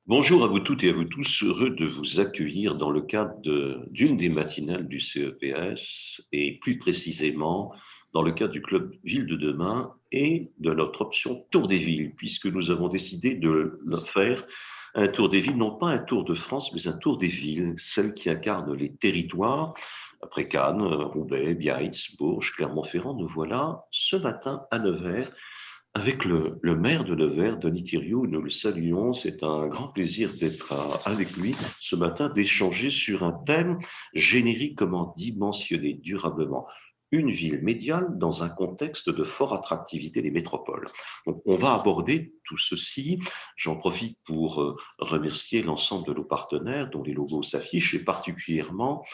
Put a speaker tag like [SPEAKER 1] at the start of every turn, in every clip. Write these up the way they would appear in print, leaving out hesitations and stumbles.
[SPEAKER 1] Bonjour à vous toutes et à vous tous, heureux de vous accueillir dans le cadre d'une des matinales du CEPS et plus précisément dans le cadre du club Ville de demain et de notre option Tour des villes, puisque nous avons décidé de le faire un tour des villes, non pas un tour de France, mais un tour des villes, celles qui incarnent les territoires. Après Cannes, Roubaix, Biarritz, Bourges, Clermont-Ferrand, nous voilà ce matin à Nevers avec le maire de Nevers, Denis Thiriot. Nous le saluons. C'est un grand plaisir d'être avec lui ce matin, d'échanger sur un thème générique: comment dimensionner durablement une ville médiane dans un contexte de forte attractivité des métropoles. Donc, on va aborder tout ceci. J'en profite pour remercier l'ensemble de nos partenaires dont les logos s'affichent, et particulièrement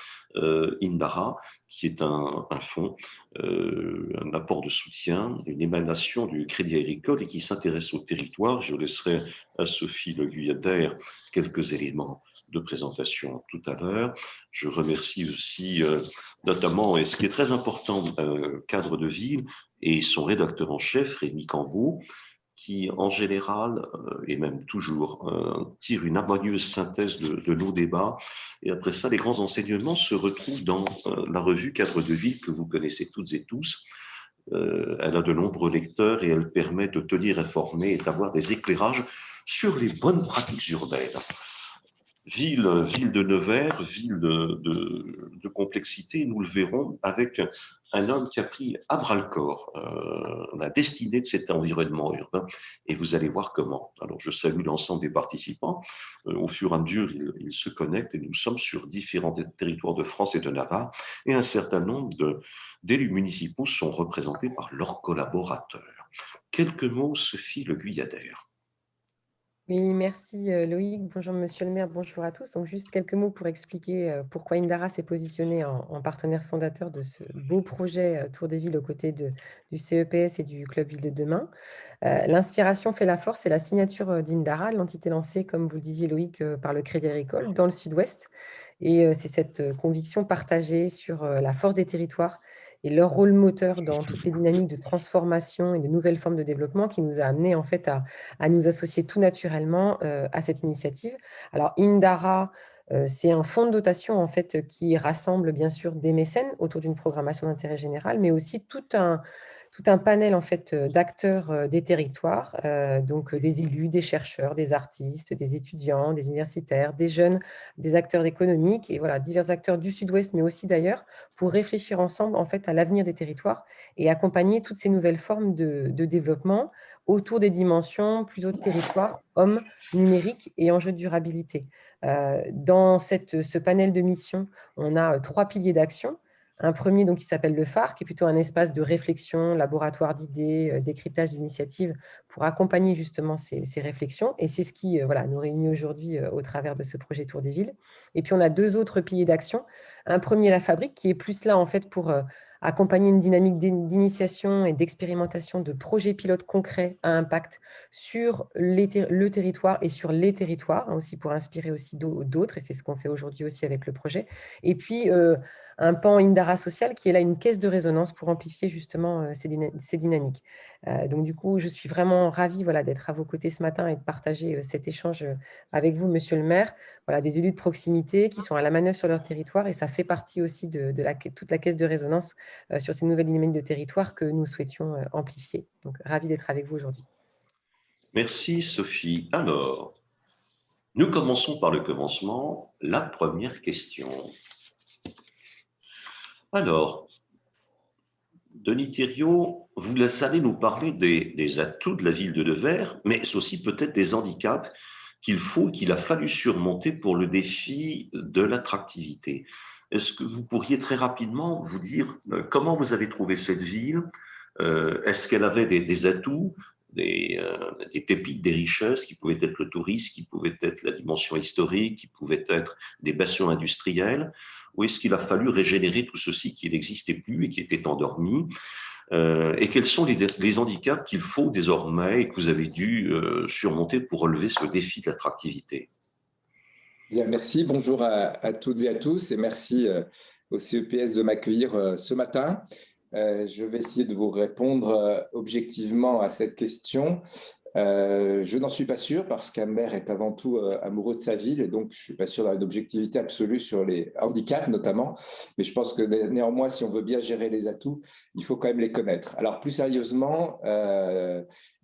[SPEAKER 1] Indara, qui est un fonds, un apport de soutien, une émanation du Crédit Agricole et qui s'intéresse au territoire. Je laisserai à Sophie Le Guyader quelques éléments de présentation tout à l'heure. Je remercie aussi notamment, et ce qui est très important, Cadre de Ville et son rédacteur en chef, Rémi Cambeau, qui en général, et même toujours, tire une harmonieuse synthèse de nos débats. Et après ça, les grands enseignements se retrouvent dans la revue Cadre de Ville que vous connaissez toutes et tous. Elle a de nombreux lecteurs et elle permet de tenir informé et d'avoir des éclairages sur les bonnes pratiques urbaines. Ville de Nevers, ville de complexité, nous le verrons avec un homme qui a pris à bras le corps la destinée de cet environnement urbain, et vous allez voir comment. Alors je salue l'ensemble des participants. Au fur et à mesure, ils se connectent et nous sommes sur différents territoires de France et de Navarre, et un certain nombre d'élus municipaux sont représentés par leurs collaborateurs. Quelques mots, Sophie Le Guyader.
[SPEAKER 2] Oui, merci Loïc. Bonjour Monsieur le maire, bonjour à tous. Donc juste quelques mots pour expliquer pourquoi Indara s'est positionné en partenaire fondateur de ce beau projet Tour des villes aux côtés du CEPS et du Club Ville de demain. L'inspiration fait la force et la signature d'Indara, l'entité lancée, comme vous le disiez Loïc, par le Crédit Agricole dans le Sud-Ouest. Et c'est cette conviction partagée sur la force des territoires et leur rôle moteur dans toutes les dynamiques de transformation et de nouvelles formes de développement qui nous a amené en fait à nous associer tout naturellement à cette initiative. Alors Indara, c'est un fonds de dotation en fait qui rassemble bien sûr des mécènes autour d'une programmation d'intérêt général, mais aussi tout un panel en fait d'acteurs des territoires, donc des élus, des chercheurs, des artistes, des étudiants, des universitaires, des jeunes, des acteurs économiques et voilà, divers acteurs du Sud-Ouest, mais aussi d'ailleurs, pour réfléchir ensemble en fait à l'avenir des territoires et accompagner toutes ces nouvelles formes de développement autour des dimensions plutôt de territoire, hommes, numérique et enjeux de durabilité. Dans ce panel de missions, on a trois piliers d'action. Un premier donc, qui s'appelle le phare, qui est plutôt un espace de réflexion, laboratoire d'idées, décryptage d'initiatives pour accompagner justement ces réflexions. Et c'est ce qui voilà, nous réunit aujourd'hui au travers de ce projet Tour des villes. Et puis, on a deux autres piliers d'action. Un premier, la fabrique, qui est plus là en fait pour accompagner une dynamique d'initiation et d'expérimentation de projets pilotes concrets à impact sur le territoire et sur les territoires, hein, aussi pour inspirer aussi d'autres. Et c'est ce qu'on fait aujourd'hui aussi avec le projet. Et puis, un pan Indara social qui est là une caisse de résonance pour amplifier justement ces dynamiques. Donc du coup, je suis vraiment ravie voilà, d'être à vos côtés ce matin et de partager cet échange avec vous, monsieur le maire. Voilà, des élus de proximité qui sont à la manœuvre sur leur territoire et ça fait partie aussi de toute la caisse de résonance sur ces nouvelles dynamiques de territoire que nous souhaitions amplifier. Donc ravie d'être avec vous aujourd'hui.
[SPEAKER 1] Merci Sophie. Alors, nous commençons par le commencement. La première question. Alors, Denis Thiriot, vous allez nous parler des atouts de la ville de Nevers, mais aussi peut-être des handicaps qu'il a fallu surmonter pour le défi de l'attractivité. Est-ce que vous pourriez très rapidement vous dire comment vous avez trouvé cette ville? Est-ce qu'elle avait des atouts, des pépites, des richesses qui pouvaient être le tourisme, qui pouvaient être la dimension historique, qui pouvaient être des bassins industriels? Ou est-ce qu'il a fallu régénérer tout ceci qui n'existait plus et qui était endormi? Et quels sont les handicaps qu'il faut désormais et que vous avez dû surmonter pour relever ce défi de l'attractivité?
[SPEAKER 3] Bien, merci. Bonjour à toutes et à tous et merci au CEPS de m'accueillir ce matin. Je vais essayer de vous répondre objectivement à cette question. Je n'en suis pas sûr parce qu'un maire est avant tout amoureux de sa ville et donc je ne suis pas sûr d'avoir une objectivité absolue sur les handicaps notamment. Mais je pense que néanmoins, si on veut bien gérer les atouts, il faut quand même les connaître. Alors plus sérieusement,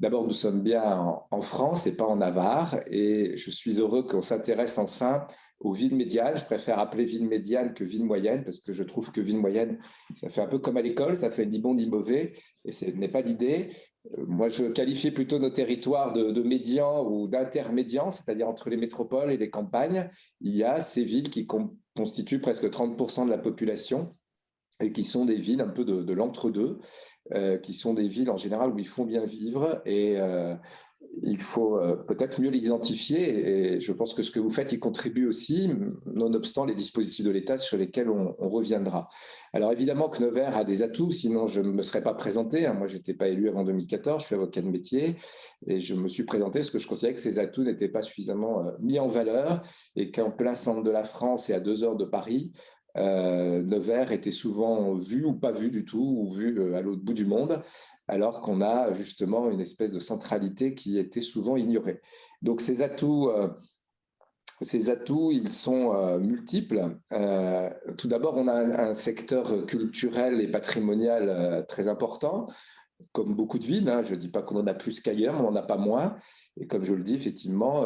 [SPEAKER 3] d'abord nous sommes bien en France et pas en Navarre et je suis heureux qu'on s'intéresse enfin aux villes médianes. Je préfère appeler ville médiane que ville moyenne parce que je trouve que ville moyenne, ça fait un peu comme à l'école, ça fait ni bon ni mauvais et ce n'est pas l'idée. Moi, je qualifie plutôt nos territoires de médians ou d'intermédians, c'est-à-dire entre les métropoles et les campagnes. Il y a ces villes qui constituent presque 30% de la population et qui sont des villes un peu de l'entre-deux, qui sont des villes en général où il faut bien vivre et il faut peut-être mieux les identifier et je pense que ce que vous faites y contribue aussi, nonobstant les dispositifs de l'État sur lesquels on reviendra. Alors évidemment que Nevers a des atouts, sinon je ne me serais pas présenté. Moi, je n'étais pas élu avant 2014, je suis avocat de métier et je me suis présenté parce que je considérais que ces atouts n'étaient pas suffisamment mis en valeur et qu'en plein centre de la France et à 2 heures de Paris, Nevers était souvent vu ou pas vu du tout, ou vu à l'autre bout du monde, alors qu'on a justement une espèce de centralité qui était souvent ignorée. Donc ces atouts, ils sont multiples. Tout d'abord, on a un secteur culturel et patrimonial très important, comme beaucoup de villes, je ne dis pas qu'on en a plus qu'ailleurs, mais on n'en a pas moins. Et comme je le dis, effectivement,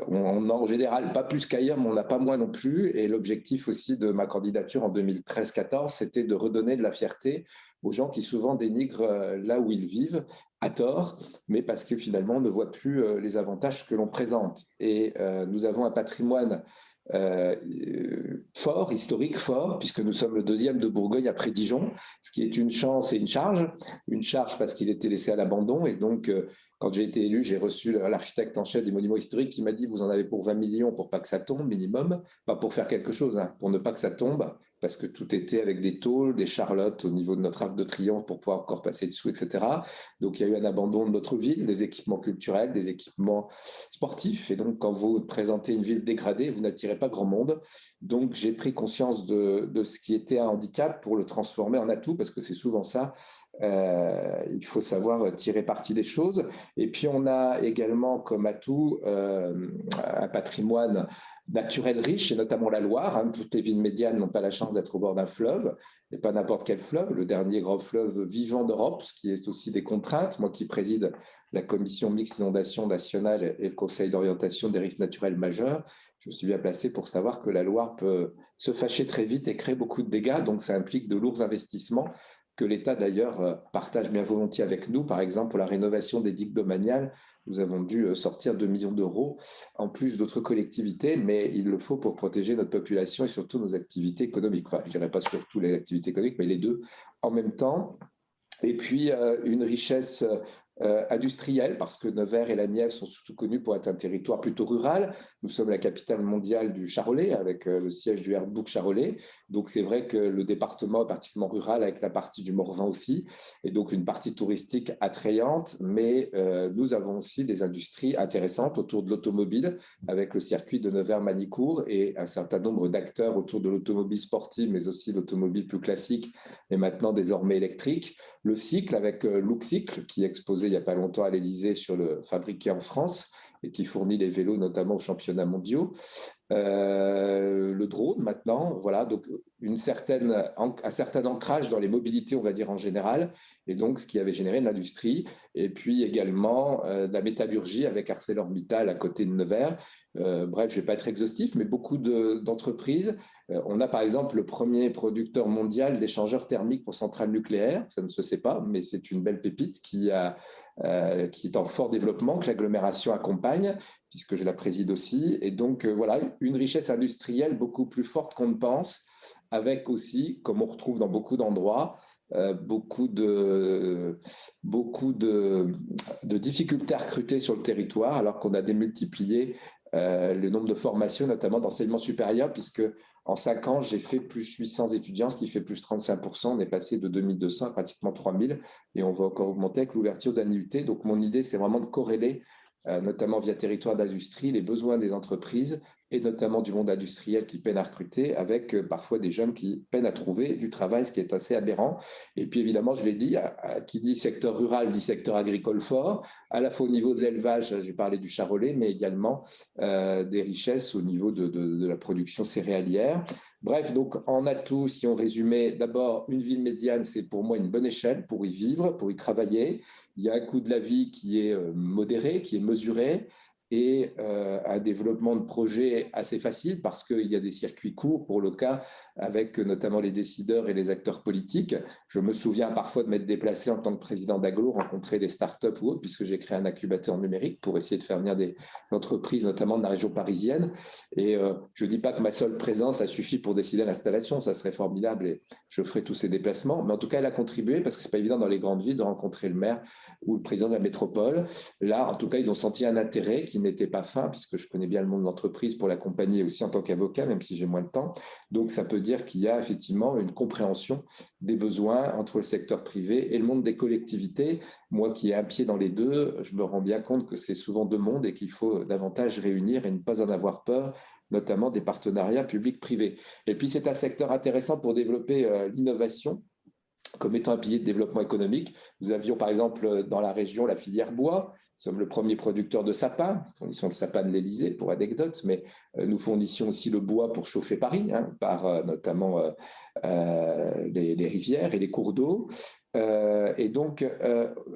[SPEAKER 3] on a en général pas plus qu'ailleurs, mais on n'a pas moins non plus. Et l'objectif aussi de ma candidature en 2013-14, c'était de redonner de la fierté aux gens qui souvent dénigrent là où ils vivent, à tort, mais parce que finalement, on ne voit plus les avantages que l'on présente. Et nous avons un patrimoine fort, historique fort, puisque nous sommes le 2e de Bourgogne après Dijon, ce qui est une chance et une charge. Une charge parce qu'il était laissé à l'abandon et donc quand j'ai été élu, j'ai reçu l'architecte en chef des monuments historiques qui m'a dit vous en avez pour 20 millions pour pas que ça tombe minimum, pas pour faire quelque chose, pour ne pas que ça tombe, parce que tout était avec des tôles, des charlottes au niveau de notre arc de triomphe pour pouvoir encore passer dessous, etc. Donc il y a eu un abandon de notre ville, des équipements culturels, des équipements sportifs et donc quand vous présentez une ville dégradée, vous n'attirez pas grand monde. Donc j'ai pris conscience de ce qui était un handicap pour le transformer en atout, parce que c'est souvent ça. Il faut savoir tirer parti des choses. Et puis, on a également comme atout un patrimoine naturel riche, et notamment la Loire. Toutes les villes médianes n'ont pas la chance d'être au bord d'un fleuve, et pas n'importe quel fleuve, le dernier grand fleuve vivant d'Europe, ce qui est aussi des contraintes. Moi qui préside la commission mixte inondation nationale et le conseil d'orientation des risques naturels majeurs, je suis bien placé pour savoir que la Loire peut se fâcher très vite et créer beaucoup de dégâts, donc ça implique de lourds investissements que l'État d'ailleurs partage bien volontiers avec nous. Par exemple, pour la rénovation des digues domaniales, nous avons dû sortir 2 millions d'euros, en plus d'autres collectivités, mais il le faut pour protéger notre population et surtout nos activités économiques. Enfin, je ne dirais pas surtout les activités économiques, mais les deux en même temps. Et puis, une richesse industrielle, parce que Nevers et la Nièvre sont surtout connus pour être un territoire plutôt rural. Nous sommes la capitale mondiale du charolais, avec le siège du Airbook charolais. Donc, c'est vrai que le département est particulièrement rural, avec la partie du Morvan aussi, et donc une partie touristique attrayante. Mais nous avons aussi des industries intéressantes autour de l'automobile, avec le circuit de Nevers-Manicourt et un certain nombre d'acteurs autour de l'automobile sportive, mais aussi l'automobile plus classique, et maintenant désormais électrique. Le cycle avec Lookcycle, qui est exposé il n'y a pas longtemps à l'Élysée sur le fabriqué en France et qui fournit les vélos notamment aux championnats mondiaux. Le drone maintenant, voilà, donc un certain ancrage dans les mobilités, on va dire en général, et donc ce qui avait généré de l'industrie, et puis également de la métallurgie avec ArcelorMittal à côté de Nevers. Bref, je ne vais pas être exhaustif, mais beaucoup d'entreprises. On a par exemple le premier producteur mondial d'échangeurs thermiques pour centrales nucléaires, ça ne se sait pas, mais c'est une belle pépite qui est en fort développement, que l'agglomération accompagne, puisque je la préside aussi. Et donc, voilà, une richesse industrielle beaucoup plus forte qu'on ne pense, avec aussi, comme on retrouve dans beaucoup d'endroits, beaucoup de difficultés à recruter sur le territoire, alors qu'on a démultiplié le nombre de formations, notamment d'enseignement supérieur, puisque en 5 ans, j'ai fait plus 800 étudiants, ce qui fait plus 35%. On est passé de 2200 à pratiquement 3000 et on va encore augmenter avec l'ouverture d'un IUT. Donc, mon idée, c'est vraiment de corréler, notamment via territoire d'industrie, les besoins des entreprises et notamment du monde industriel qui peine à recruter, avec parfois des jeunes qui peinent à trouver du travail, ce qui est assez aberrant. Et puis évidemment, je l'ai dit, qui dit secteur rural dit secteur agricole fort, à la fois au niveau de l'élevage, j'ai parlé du charolais, mais également des richesses au niveau de la production céréalière. Bref, donc en atout, si on résumait, d'abord, une ville médiane, c'est pour moi une bonne échelle pour y vivre, pour y travailler. Il y a un coût de la vie qui est modéré, qui est mesuré, et un développement de projet assez facile parce qu'il y a des circuits courts pour le cas avec notamment les décideurs et les acteurs politiques. Je me souviens parfois de m'être déplacé en tant que président d'Aglo, rencontrer des startups ou autres, puisque j'ai créé un incubateur numérique pour essayer de faire venir des entreprises, notamment de la région parisienne. Et je ne dis pas que ma seule présence a suffi pour décider l'installation, ça serait formidable et je ferai tous ces déplacements. Mais en tout cas, elle a contribué parce que ce n'est pas évident dans les grandes villes de rencontrer le maire ou le président de la métropole. Là, en tout cas, ils ont senti un intérêt qui n'était pas fin, puisque je connais bien le monde de l'entreprise pour l'accompagner aussi en tant qu'avocat, même si j'ai moins de temps. Donc, ça peut dire qu'il y a effectivement une compréhension des besoins entre le secteur privé et le monde des collectivités. Moi qui ai un pied dans les deux, je me rends bien compte que c'est souvent deux mondes et qu'il faut davantage réunir et ne pas en avoir peur, notamment des partenariats publics-privés. Et puis, c'est un secteur intéressant pour développer l'innovation comme étant un pilier de développement économique. Nous avions par exemple dans la région la filière bois. Nous sommes le premier producteur de sapin. Nous fournissons le sapin de l'Élysée pour anecdote, mais nous fournissions aussi le bois pour chauffer Paris, par notamment les rivières et les cours d'eau. Et donc,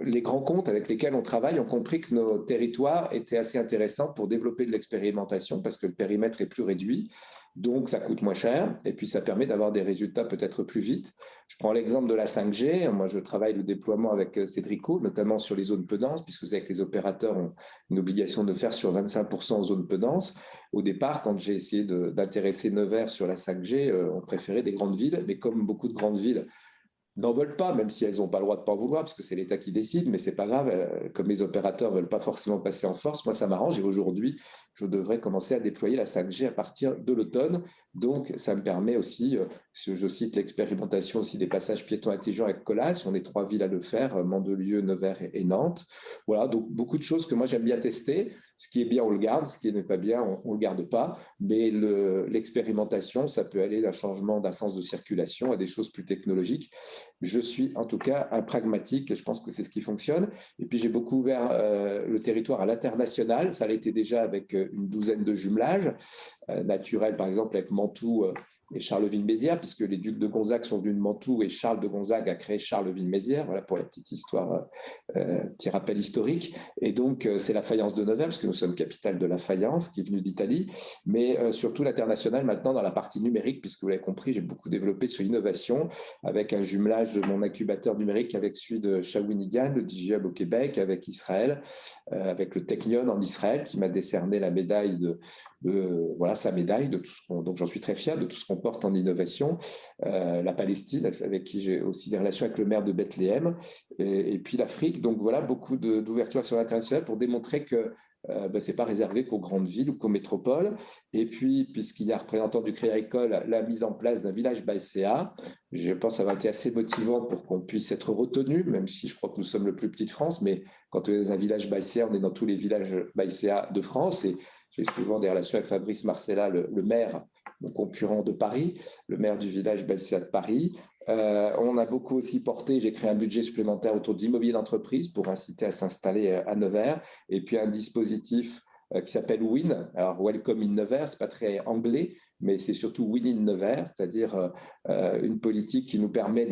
[SPEAKER 3] les grands comptes avec lesquels on travaille ont compris que nos territoires étaient assez intéressants pour développer de l'expérimentation parce que le périmètre est plus réduit. Donc, ça coûte moins cher et puis ça permet d'avoir des résultats peut-être plus vite. Je prends l'exemple de la 5G. Moi, je travaille le déploiement avec Cédrico, notamment sur les zones peu denses, puisque vous savez que les opérateurs ont une obligation de faire sur 25% en zones peu denses. Au départ, quand j'ai essayé d'intéresser Nevers sur la 5G, on préférait des grandes villes, mais comme beaucoup de grandes villes n'en veulent pas, même si elles n'ont pas le droit de ne pas en vouloir, parce que c'est l'État qui décide, mais ce n'est pas grave, comme les opérateurs ne veulent pas forcément passer en force, moi ça m'arrange, et aujourd'hui, je devrais commencer à déployer la 5G à partir de l'automne, donc ça me permet aussi, je cite l'expérimentation aussi des passages piétons intelligents avec Colas, on est 3 villes à le faire, Mandelieu, Nevers et Nantes, voilà, donc beaucoup de choses que moi j'aime bien tester, ce qui est bien on le garde, ce qui n'est pas bien on ne le garde pas, mais l'expérimentation, ça peut aller d'un changement d'un sens de circulation à des choses plus technologiques. Je suis en tout cas un pragmatique et je pense que c'est ce qui fonctionne. Et puis j'ai beaucoup ouvert le territoire à l'international. Ça l'était déjà avec une douzaine de jumelages naturels, par exemple avec Mantoue et Charleville-Mézières, puisque les ducs de Gonzague sont venus de Mantoue et Charles de Gonzague a créé Charleville-Mézières. Voilà pour la petite histoire, petit rappel historique. Et donc c'est la faïence de Nevers, parce que nous sommes capitale de la faïence, qui est venue d'Italie, mais surtout l'international maintenant dans la partie numérique, puisque vous l'avez compris, j'ai beaucoup développé sur l'innovation avec un jumelage de mon incubateur numérique avec celui de Shawinigan, le DigiHub au Québec, avec Israël, avec le Technion en Israël, qui m'a décerné la médaille voilà, sa médaille de tout ce qu'on, donc j'en suis très fier de tout ce qu'on porte en innovation. La Palestine, avec qui j'ai aussi des relations avec le maire de Bethléem, et puis l'Afrique. Donc voilà, beaucoup d'ouverture sur l'international pour démontrer que ce n'est pas réservé qu'aux grandes villes ou qu'aux métropoles. Et puis, puisqu'il y a un représentant du Crédit Agricole, la mise en place d'un village BASCA, je pense que ça va être assez motivant pour qu'on puisse être retenu, même si je crois que nous sommes le plus petit de France, mais quand on est dans un village BASCA, on est dans tous les villages BASCA de France. Et j'ai souvent des relations avec Fabrice Marcella, le maire, mon concurrent de Paris, le maire du village BASCA de Paris. On a beaucoup aussi porté, j'ai créé un budget supplémentaire autour d'immobilier d'entreprise pour inciter à s'installer à Nevers, et puis un dispositif qui s'appelle WIN. Alors, Welcome in Nevers, ce n'est pas très anglais, mais c'est surtout Win in Nevers, c'est-à-dire une politique qui nous permet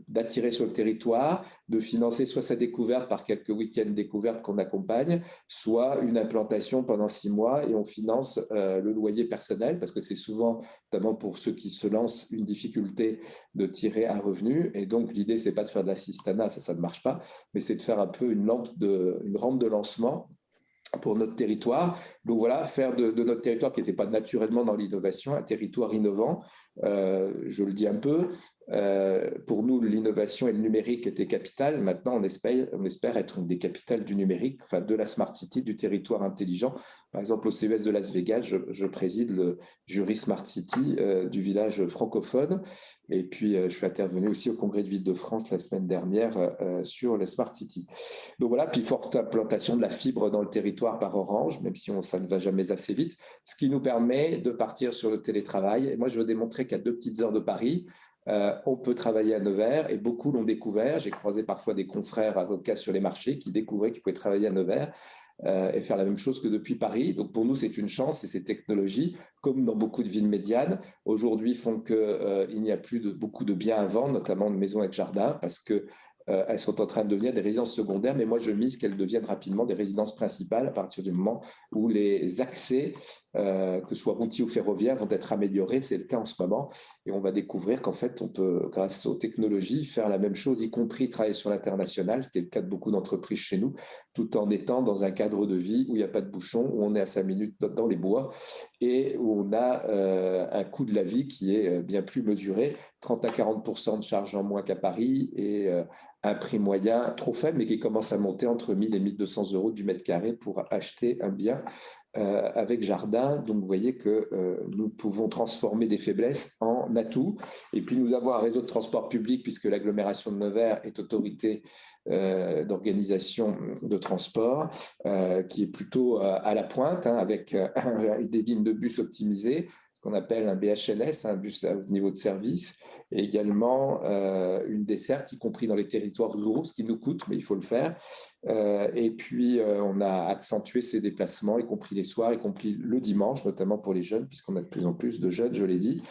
[SPEAKER 3] d'attirer sur le territoire, de financer soit sa découverte par quelques week-ends découvertes qu'on accompagne, soit une implantation pendant 6 mois et on finance le loyer personnel, parce que c'est souvent, notamment pour ceux qui se lancent, une difficulté de tirer un revenu. Et donc, l'idée, ce n'est pas de faire de l'assistanat, ça ne marche pas, mais c'est de faire un peu une rampe de lancement pour notre territoire. Donc voilà, faire de notre territoire qui n'était pas naturellement dans l'innovation, un territoire innovant, je le dis un peu, Pour nous, l'innovation et le numérique étaient capitales. Maintenant, on espère être une des capitales du numérique, enfin de la Smart City, du territoire intelligent. Par exemple, au CES de Las Vegas, je préside le jury Smart City du village francophone. Et puis, je suis intervenu aussi au Congrès de Ville-de-France la semaine dernière sur les Smart City. Donc voilà, puis forte implantation de la fibre dans le territoire par Orange, même si ça ne va jamais assez vite, ce qui nous permet de partir sur le télétravail. Et moi, je veux démontrer qu'à 2 petites heures de Paris, on peut travailler à Nevers et beaucoup l'ont découvert. J'ai croisé parfois des confrères avocats sur les marchés qui découvraient qu'ils pouvaient travailler à Nevers et faire la même chose que depuis Paris. Donc pour nous, c'est une chance et ces technologies, comme dans beaucoup de villes médianes, aujourd'hui font qu'il n'y a plus beaucoup de biens à vendre, notamment de maisons avec jardin, parce que elles sont en train de devenir des résidences secondaires, mais moi je mise qu'elles deviennent rapidement des résidences principales à partir du moment où les accès, que ce soit routiers ou ferroviaires, vont être améliorés. C'est le cas en ce moment. Et on va découvrir qu'en fait, on peut, grâce aux technologies, faire la même chose, y compris travailler sur l'international, ce qui est le cas de beaucoup d'entreprises chez nous, tout en étant dans un cadre de vie où il n'y a pas de bouchon, où on est à 5 minutes dans les bois et où on a un coût de la vie qui est bien plus mesuré, 30 à 40% de charges en moins qu'à Paris et un prix moyen trop faible, mais qui commence à monter entre 1 000 et 1 200 euros du mètre carré pour acheter un bien avec jardin. Donc, vous voyez que nous pouvons transformer des faiblesses en atouts. Et puis, nous avons un réseau de transport public, puisque l'agglomération de Nevers est autorité d'organisation de transport, qui est plutôt à la pointe, avec des lignes de bus optimisées, ce qu'on appelle un BHNS, un bus à haut niveau de service, et également une desserte, y compris dans les territoires ruraux, ce qui nous coûte, mais il faut le faire. Et puis, on a accentué ces déplacements, y compris les soirs, y compris le dimanche, notamment pour les jeunes, puisqu'on a de plus en plus de jeunes, je l'ai dit.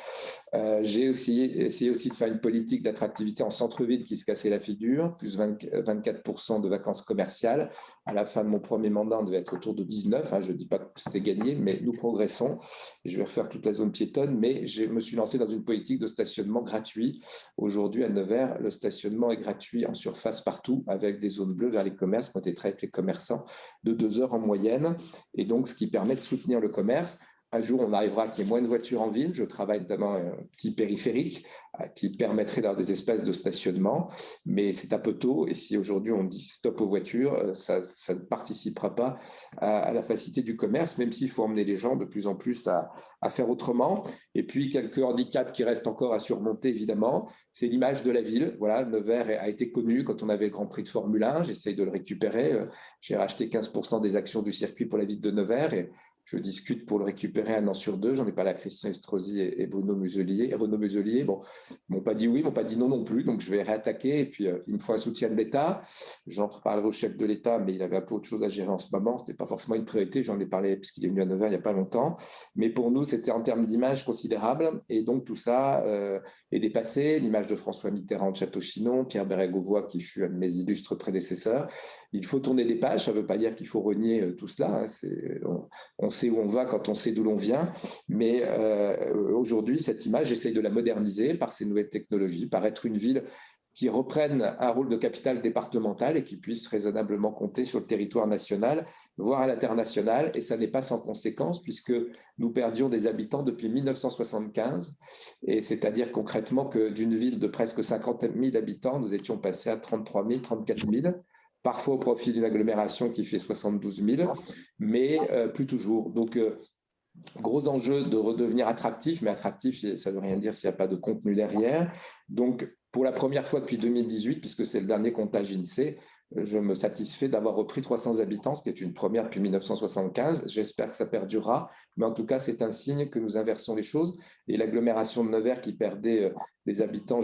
[SPEAKER 3] J'ai aussi essayé de faire une politique d'attractivité en centre-ville qui se cassait la figure, plus 24% de vacances commerciales. À la fin de mon premier mandat, on devait être autour de 19. Je ne dis pas que c'est gagné, mais nous progressons. Et je vais refaire toute la zone piétonne, mais je me suis lancé dans une politique de stationnement gratuit. Aujourd'hui, à Nevers, le stationnement est gratuit en surface partout, avec des zones bleues vers les commerces qui ont été traitées avec les commerçants de 2 heures en moyenne. Et donc, ce qui permet de soutenir le commerce. Un jour, on arrivera qu'il y ait moins de voitures en ville. Je travaille notamment un petit périphérique qui permettrait d'avoir des espaces de stationnement, mais c'est un peu tôt. Et si aujourd'hui on dit stop aux voitures, ça ne participera pas à la facilité du commerce, même s'il faut emmener les gens de plus en plus à faire autrement. Et puis, quelques handicaps qui restent encore à surmonter, évidemment, c'est l'image de la ville. Voilà, Nevers a été connu quand on avait le Grand Prix de Formule 1. J'essaye de le récupérer. J'ai racheté 15% des actions du circuit pour la ville de Nevers et je discute pour le récupérer 1 an sur 2. J'en ai parlé à Christian Estrosi et Bruno Muselier. Et Renaud Muselier, bon, ils m'ont pas dit oui, ils m'ont pas dit non non plus. Donc, je vais réattaquer. Et puis, il me faut un soutien de l'État. J'en reparlerai au chef de l'État, mais il avait un peu autre chose à gérer en ce moment. Ce n'était pas forcément une priorité. J'en ai parlé parce qu'il est venu à Nevers il n'y a pas longtemps. Mais pour nous, c'était en termes d'image considérable. Et donc, tout ça est dépassé. L'image de François Mitterrand de Château-Chinon, Pierre Bérégovoy, qui fut un de mes illustres prédécesseurs. Il faut tourner des pages. Ça ne veut pas dire qu'il faut renier tout cela. On sait où on va quand on sait d'où l'on vient. Mais aujourd'hui, cette image, j'essaye de la moderniser par ces nouvelles technologies, par être une ville qui reprenne un rôle de capitale départementale et qui puisse raisonnablement compter sur le territoire national, voire à l'international. Et ça n'est pas sans conséquence, puisque nous perdions des habitants depuis 1975. Et c'est-à-dire concrètement que d'une ville de presque 50 000 habitants, nous étions passés à 33 000, 34 000. Parfois au profit d'une agglomération qui fait 72 000, mais plus toujours. Donc, gros enjeu de redevenir attractif, mais attractif, ça ne veut rien dire s'il n'y a pas de contenu derrière. Donc, pour la première fois depuis 2018, puisque c'est le dernier comptage INSEE, je me satisfais d'avoir repris 300 habitants, ce qui est une première depuis 1975. J'espère que ça perdurera, mais en tout cas, c'est un signe que nous inversons les choses. Et l'agglomération de Nevers, qui perdait des habitants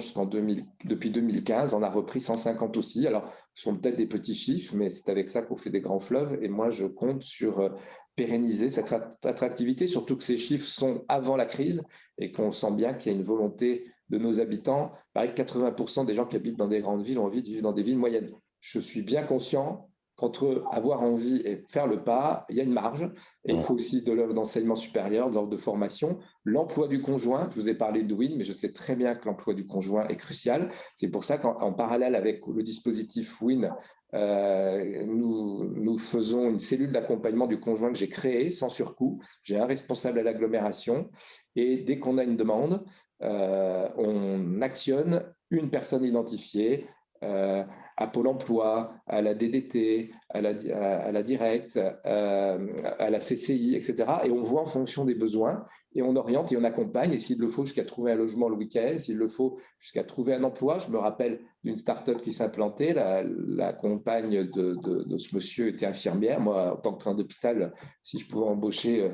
[SPEAKER 3] depuis 2015, en a repris 150 aussi. Alors, ce sont peut-être des petits chiffres, mais c'est avec ça qu'on fait des grands fleuves. Et moi, je compte sur pérenniser cette attractivité, surtout que ces chiffres sont avant la crise et qu'on sent bien qu'il y a une volonté de nos habitants. Pareil que 80% des gens qui habitent dans des grandes villes ont envie de vivre dans des villes moyennes. Je suis bien conscient qu'entre avoir envie et faire le pas, il y a une marge. Et il faut aussi de l'offre d'enseignement supérieur, de l'offre de formation. L'emploi du conjoint, je vous ai parlé de Win, mais je sais très bien que l'emploi du conjoint est crucial. C'est pour ça qu'en parallèle avec le dispositif Win, nous faisons une cellule d'accompagnement du conjoint que j'ai créée sans surcoût. J'ai un responsable à l'agglomération et dès qu'on a une demande, on actionne une personne identifiée à Pôle emploi, à la DDT, à la Directe, à la CCI, etc. Et on voit en fonction des besoins et on oriente et on accompagne. Et s'il le faut, jusqu'à trouver un logement le week-end, s'il le faut, jusqu'à trouver un emploi. Je me rappelle d'une start-up qui s'est implantée. La compagne de ce monsieur était infirmière. Moi, en tant que train d'hôpital, si je pouvais embaucher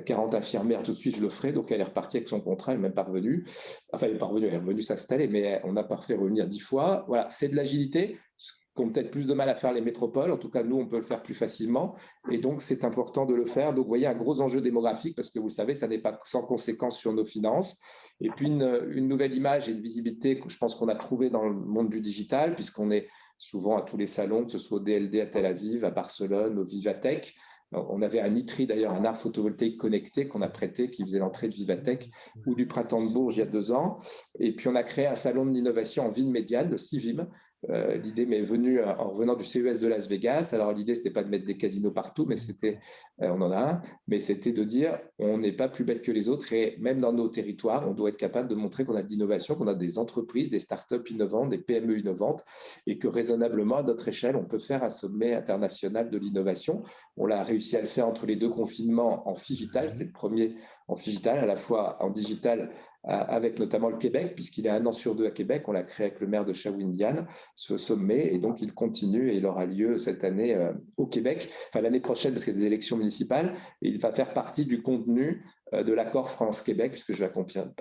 [SPEAKER 3] 40 infirmières tout de suite, je le ferai. Donc, elle est repartie avec son contrat, elle n'est même pas revenue. Enfin, elle n'est pas revenue, elle est revenue s'installer, mais on n'a pas fait revenir 10 fois. Voilà, c'est de l'agilité, ce qu'ont peut-être plus de mal à faire les métropoles. En tout cas, nous, on peut le faire plus facilement. Et donc, c'est important de le faire. Donc, vous voyez, un gros enjeu démographique, parce que vous le savez, ça n'est pas sans conséquence sur nos finances. Et puis, une nouvelle image et une visibilité que je pense qu'on a trouvée dans le monde du digital, puisqu'on est souvent à tous les salons, que ce soit au DLD à Tel Aviv, à Barcelone, au Vivatech. On avait un ITRI, d'ailleurs, un arbre photovoltaïque connecté qu'on a prêté, qui faisait l'entrée de Vivatech ou du Printemps de Bourges il y a 2 ans. Et puis, on a créé un salon de l'innovation en ville médiane, le CIVIM. L'idée m'est venue en revenant du CES de Las Vegas. Alors, l'idée, ce n'était pas de mettre des casinos partout, mais c'était, on en a un, mais c'était de dire on n'est pas plus bête que les autres. Et même dans nos territoires, on doit être capable de montrer qu'on a de l'innovation, qu'on a des entreprises, des startups innovantes, des PME innovantes, et que raisonnablement, à notre échelle, on peut faire un sommet international de l'innovation. On l'a réussi à le faire entre les 2 confinements en Figital. C'était le premier en Figital, à la fois en digital avec notamment le Québec, puisqu'il est 1 an sur 2 à Québec. On l'a créé avec le maire de Shawinigan, ce sommet, et donc il continue et il aura lieu cette année au Québec, enfin l'année prochaine parce qu'il y a des élections municipales, et il va faire partie du contenu de l'accord France-Québec, puisque je vais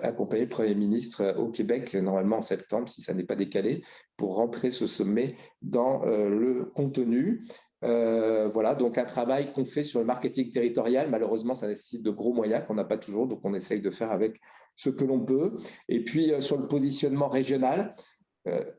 [SPEAKER 3] accompagner le Premier ministre au Québec, normalement en septembre, si ça n'est pas décalé, pour rentrer ce sommet dans le contenu. Voilà, donc un travail qu'on fait sur le marketing territorial. Malheureusement, ça nécessite de gros moyens qu'on n'a pas toujours, donc on essaye de faire avec ce que l'on peut. Et puis, sur le positionnement régional,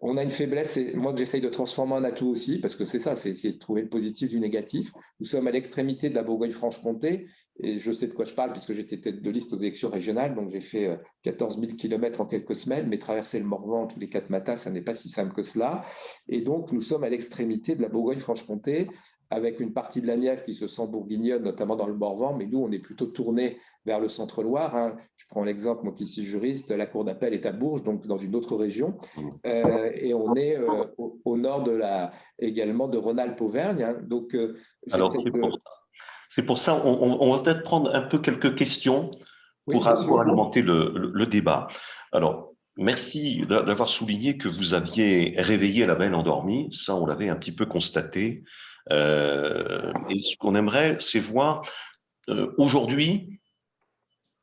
[SPEAKER 3] on a une faiblesse, et moi que j'essaye de transformer en atout aussi, parce que c'est ça, c'est essayer de trouver le positif du négatif. Nous sommes à l'extrémité de la Bourgogne-Franche-Comté, et je sais de quoi je parle, puisque j'étais tête de liste aux élections régionales, donc j'ai fait 14 000 km en quelques semaines, mais traverser le Morvan tous les 4 matins, ça n'est pas si simple que cela. Et donc, nous sommes à l'extrémité de la Bourgogne-Franche-Comté, avec une partie de la Nièvre qui se sent bourguignonne, notamment dans le Morvan, mais nous, on est plutôt tourné vers le centre-Loire. Hein. Je prends l'exemple, moi qui suis juriste, la cour d'appel est à Bourges, donc dans une autre région. Et on est au nord également de Rhône-Alpes-Auvergne. Hein. Donc,
[SPEAKER 1] Alors, c'est pour ça, on va peut-être prendre un peu quelques questions pour alimenter le débat. Alors, merci d'avoir souligné que vous aviez réveillé la belle endormie. Ça, on l'avait un petit peu constaté. Et ce qu'on aimerait, c'est voir aujourd'hui,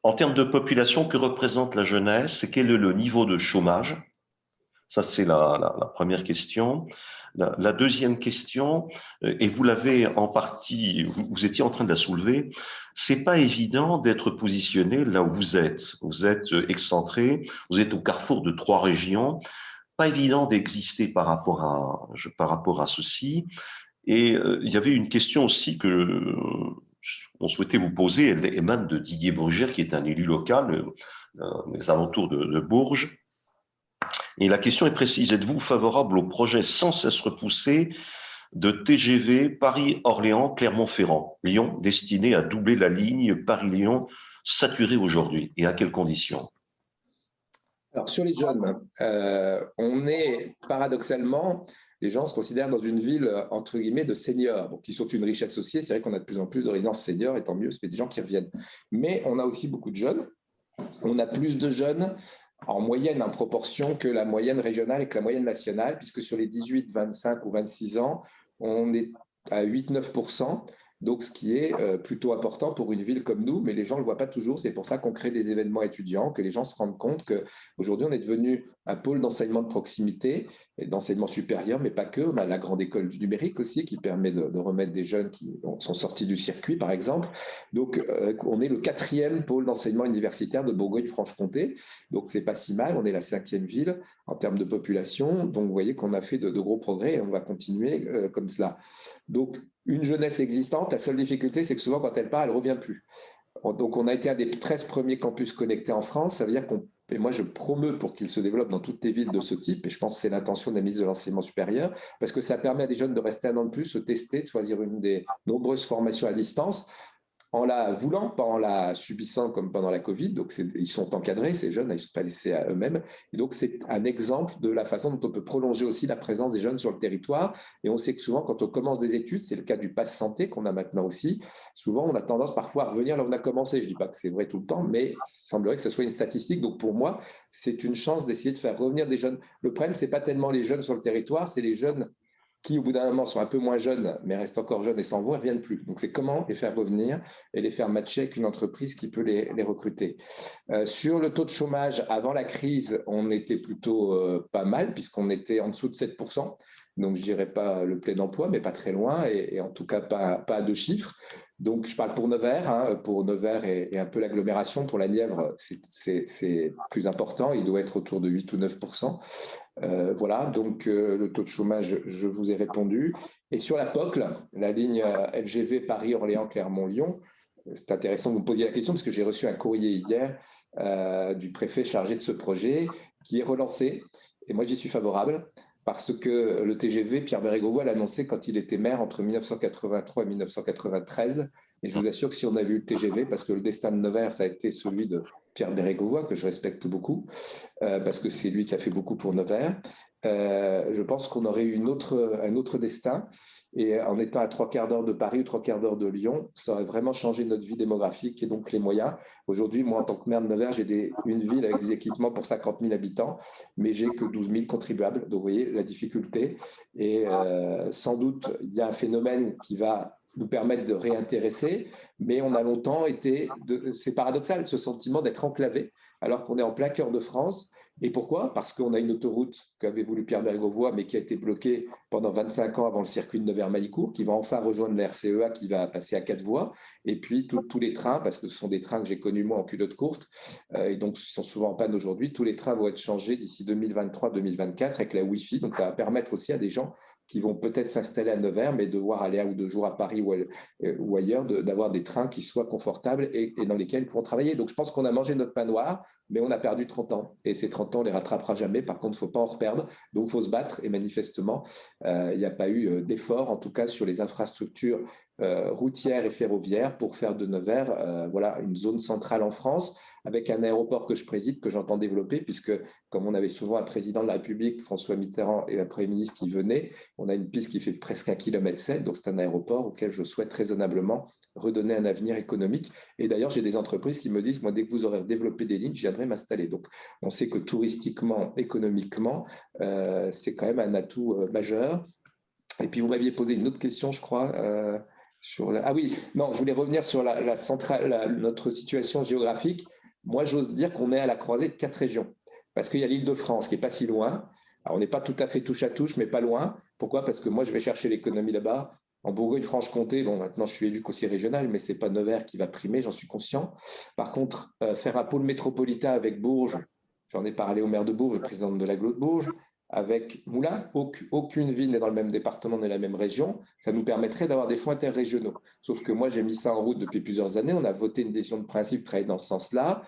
[SPEAKER 1] en termes de population, que représente la jeunesse et quel est le niveau de chômage. Ça, c'est la première question. La deuxième question, et vous l'avez en partie, vous étiez en train de la soulever, c'est pas évident d'être positionné là où vous êtes. Vous êtes excentré, vous êtes au carrefour de 3 régions. Pas évident d'exister par rapport à ceci. Et il y avait une question aussi que on souhaitait vous poser, elle émane de Didier Brugère, qui est un élu local des alentours de Bourges. Et la question est précise, êtes-vous favorable au projet sans cesse repoussé de TGV Paris-Orléans, Clermont-Ferrand, Lyon, destiné à doubler la ligne Paris-Lyon, saturée aujourd'hui, et à quelles conditions?
[SPEAKER 3] Alors, sur les jeunes, on est paradoxalement, les gens se considèrent dans une ville, entre guillemets, de seniors, qui sont une richesse aussi. C'est vrai qu'on a de plus en plus de résidences seniors, et tant mieux, ça fait des gens qui reviennent. Mais on a aussi beaucoup de jeunes. On a plus de jeunes en moyenne, en proportion, que la moyenne régionale et que la moyenne nationale, puisque sur les 18, 25 ou 26 ans, on est à 8-9%. Donc, ce qui est plutôt important pour une ville comme nous, mais les gens ne le voient pas toujours. C'est pour ça qu'on crée des événements étudiants, que les gens se rendent compte qu'aujourd'hui, on est devenu un pôle d'enseignement de proximité et d'enseignement supérieur, mais pas que. On a la grande école du numérique aussi qui permet de remettre des jeunes qui sont sortis du circuit, par exemple. Donc, on est le 4e pôle d'enseignement universitaire de Bourgogne-Franche-Comté. Donc, ce n'est pas si mal. On est la 5e ville en termes de population. Donc, vous voyez qu'on a fait de gros progrès et on va continuer comme cela. Donc, une jeunesse existante, la seule difficulté, c'est que souvent, quand elle part, elle ne revient plus. Donc, on a été un des 13 premiers campus connectés en France. Ça veut dire et moi, je promeus pour qu'il se développe dans toutes les villes de ce type, et je pense que c'est l'intention de la ministre de l'Enseignement supérieur, parce que ça permet à des jeunes de rester un an de plus, se tester, de choisir une des nombreuses formations à distance, en la voulant, pas en la subissant comme pendant la Covid. Donc, ils sont encadrés, ces jeunes, ils ne sont pas laissés à eux-mêmes. Et donc, c'est un exemple de la façon dont on peut prolonger aussi la présence des jeunes sur le territoire. Et on sait que souvent, quand on commence des études, c'est le cas du pass santé qu'on a maintenant aussi, souvent, on a tendance parfois à revenir là où on a commencé. Je ne dis pas que c'est vrai tout le temps, mais il semblerait que ce soit une statistique. Donc, pour moi, c'est une chance d'essayer de faire revenir des jeunes. Le problème, ce n'est pas tellement les jeunes sur le territoire, c'est les jeunes qui, au bout d'un moment, sont un peu moins jeunes, mais restent encore jeunes et s'en vont, et ne reviennent plus. Donc, c'est comment les faire revenir et les faire matcher avec une entreprise qui peut les recruter. Sur le taux de chômage, avant la crise, on était plutôt pas mal, puisqu'on était en dessous de 7%. Donc, je ne dirais pas le plein emploi, mais pas très loin, et en tout cas pas à 2 chiffres. Donc, je parle pour Nevers, pour Nevers et un peu l'agglomération. Pour la Nièvre, c'est plus important, il doit être autour de 8 ou 9%. Voilà, donc le taux de chômage, je vous ai répondu. Et sur la POCL, la ligne LGV Paris-Orléans-Clermont-Lyon, c'est intéressant que vous me posiez la question parce que j'ai reçu un courrier hier du préfet chargé de ce projet qui est relancé. Et moi, j'y suis favorable parce que le TGV, Pierre Bérégovoy l'a annoncé quand il était maire entre 1983 et 1993. Et je vous assure que si on a vu le TGV, parce que le destin de Nevers, ça a été celui de Pierre Bérégovoy, que je respecte beaucoup, parce que c'est lui qui a fait beaucoup pour Nevers, je pense qu'on aurait eu un autre destin. Et en étant à 3/4 d'heure de Paris ou 3/4 d'heure de Lyon, ça aurait vraiment changé notre vie démographique et donc les moyens. Aujourd'hui, moi, en tant que maire de Nevers, j'ai une ville avec des équipements pour 50 000 habitants, mais j'ai que 12 000 contribuables. Donc, vous voyez la difficulté. Et sans doute, il y a un phénomène qui va nous permettre de réintéresser, mais on a longtemps c'est paradoxal, ce sentiment d'être enclavé, alors qu'on est en plein cœur de France. Et pourquoi ? Parce qu'on a une autoroute qu'avait voulu Pierre Bérégovoy, mais qui a été bloquée pendant 25 ans avant le circuit de Nevers-Maillicourt, qui va enfin rejoindre la RCEA, qui va passer à 4 voies. Et puis, tous les trains, parce que ce sont des trains que j'ai connus moi en culotte courte, et donc sont souvent en panne aujourd'hui, tous les trains vont être changés d'ici 2023-2024 avec la Wi-Fi. Donc, ça va permettre aussi à des gens qui vont peut-être s'installer à Nevers, mais devoir aller 1 ou 2 jours à Paris ou ailleurs, d'avoir des trains qui soient confortables et dans lesquels ils pourront travailler. Donc, je pense qu'on a mangé notre pain noir, mais on a perdu 30 ans. Et ces 30 ans, on ne les rattrapera jamais. Par contre, il ne faut pas en reperdre. Donc, il faut se battre. Et manifestement, il n'y a pas eu d'effort, en tout cas sur les infrastructures routières et ferroviaires pour faire de Nevers une zone centrale en France, avec un aéroport que je préside, que j'entends développer, puisque comme on avait souvent un président de la République, François Mitterrand, et un Premier ministre qui venait, on a une piste qui fait presque 1,7 km, donc c'est un aéroport auquel je souhaite raisonnablement redonner un avenir économique. Et d'ailleurs, j'ai des entreprises qui me disent, moi, dès que vous aurez développé des lignes, je viendrai m'installer. Donc, on sait que touristiquement, économiquement, c'est quand même un atout majeur. Et puis, vous m'aviez posé une autre question, je crois, Ah oui, non, je voulais revenir sur notre situation géographique. Moi, j'ose dire qu'on est à la croisée de 4 régions. Parce qu'il y a l'Île-de-France qui n'est pas si loin. Alors, on n'est pas tout à fait touche à touche, mais pas loin. Pourquoi ? Parce que moi, je vais chercher l'économie là-bas. En Bourgogne-Franche-Comté, bon, maintenant, je suis élu conseiller régional, mais ce n'est pas Nevers qui va primer, j'en suis conscient. Par contre, faire un pôle métropolitain avec Bourges, j'en ai parlé au maire de Bourges, le président de l'agglo de Bourges, avec Moulins, aucune ville n'est dans le même département, dans la même région, ça nous permettrait d'avoir des fonds interrégionaux. Sauf que moi, j'ai mis ça en route depuis plusieurs années. On a voté une décision de principe travailler dans ce sens-là.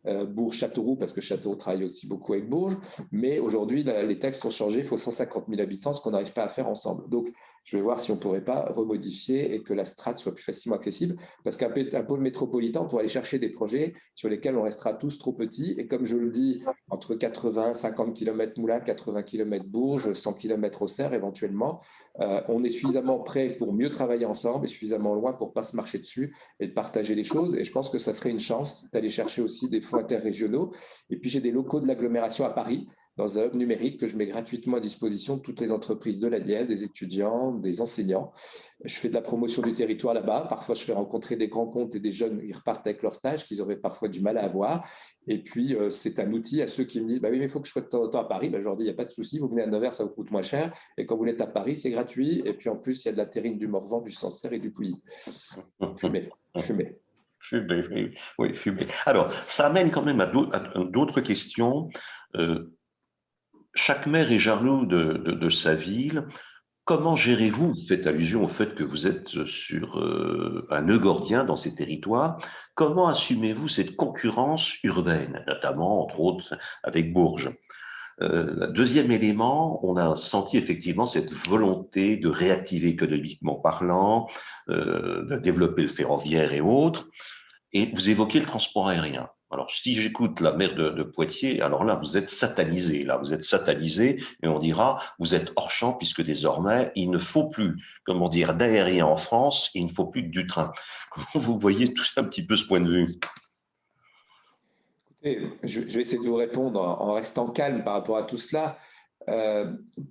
[SPEAKER 3] Bourges-Châteauroux, parce que Châteauroux travaille aussi beaucoup avec Bourges. Mais aujourd'hui, les textes ont changé. Il faut 150 000 habitants, ce qu'on n'arrive pas à faire ensemble. Donc, je vais voir si on ne pourrait pas remodifier et que la strate soit plus facilement accessible. Parce qu'un pôle métropolitain, on pourrait aller chercher des projets sur lesquels on restera tous trop petits. Et comme je le dis, entre 80, 50 km Moulins, 80 km Bourges, 100 km Auxerre éventuellement, on est suffisamment prêt pour mieux travailler ensemble et suffisamment loin pour ne pas se marcher dessus et de partager les choses. Et je pense que ça serait une chance d'aller chercher aussi des fonds interrégionaux. Et puis, j'ai des locaux de l'agglomération à Paris. dans un hub numérique que je mets gratuitement à disposition de toutes les entreprises de la Nièvre, des étudiants, des enseignants. Je fais de la promotion du territoire là-bas. Parfois, je fais rencontrer des grands comptes et des jeunes, ils repartent avec leur stage qu'ils auraient parfois du mal à avoir. Et puis, c'est un outil à ceux qui me disent bah oui, mais il faut que je sois de temps en temps à Paris. Bah, je leur dis il n'y a pas de souci, vous venez à Nevers, ça vous coûte moins cher. Et quand vous êtes à Paris, c'est gratuit. Et puis, en plus, il y a de la terrine, du Morvan, du Sancerre et du Pouilly. Fumé.
[SPEAKER 1] Fumé, oui, oui, fumé. Alors, ça amène quand même à d'autres questions. Chaque maire est jaloux de sa ville. Comment gérez-vous, vous faites allusion au fait que vous êtes sur un nœud gordien dans ces territoires, comment assumez-vous cette concurrence urbaine, notamment, entre autres, avec Bourges? Deuxième élément, on a senti effectivement cette volonté de réactiver économiquement parlant, de développer le ferroviaire et autres, et vous évoquez le transport aérien. Alors, si j'écoute la maire de Poitiers, alors là, vous êtes satanisé. Là, vous êtes satanisé et on dira, vous êtes hors champ puisque désormais, il ne faut plus, comment dire, d'aérien en France, il ne faut plus que du train. Comment vous voyez tout un petit peu ce point de vue?
[SPEAKER 3] Et je vais essayer de vous répondre en restant calme par rapport à tout cela.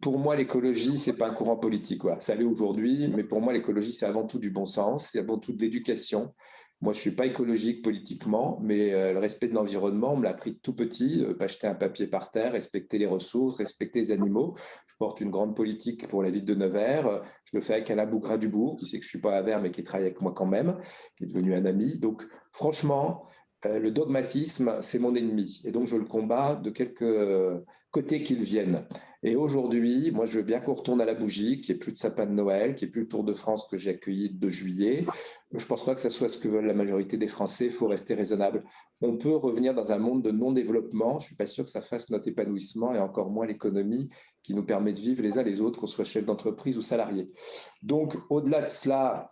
[SPEAKER 3] Pour moi, l'écologie, ce n'est pas un courant politique, quoi. Ça l'est aujourd'hui, mais pour moi, l'écologie, c'est avant tout du bon sens, c'est avant tout de l'éducation. Moi, je ne suis pas écologique politiquement, mais le respect de l'environnement, on me l'a appris tout petit, pas jeter un papier par terre, respecter les ressources, respecter les animaux. Je porte une grande politique pour la ville de Nevers. Je le fais avec Alain Bougrain-Dubourg, qui sait que je ne suis pas à Nevers, mais qui travaille avec moi quand même, qui est devenu un ami. Donc, franchement, le dogmatisme, c'est mon ennemi. Et donc, je le combats de quelque côté qu'il vienne. Et aujourd'hui, moi, je veux bien qu'on retourne à la bougie, qu'il n'y ait plus de sapin de Noël, qu'il n'y ait plus le Tour de France que j'ai accueilli le 2 juillet. Je ne pense pas que ce soit ce que veulent la majorité des Français. Il faut rester raisonnable. On peut revenir dans un monde de non-développement. Je ne suis pas sûr que ça fasse notre épanouissement et encore moins l'économie qui nous permet de vivre les uns les autres, qu'on soit chef d'entreprise ou salarié. Donc, au-delà de cela,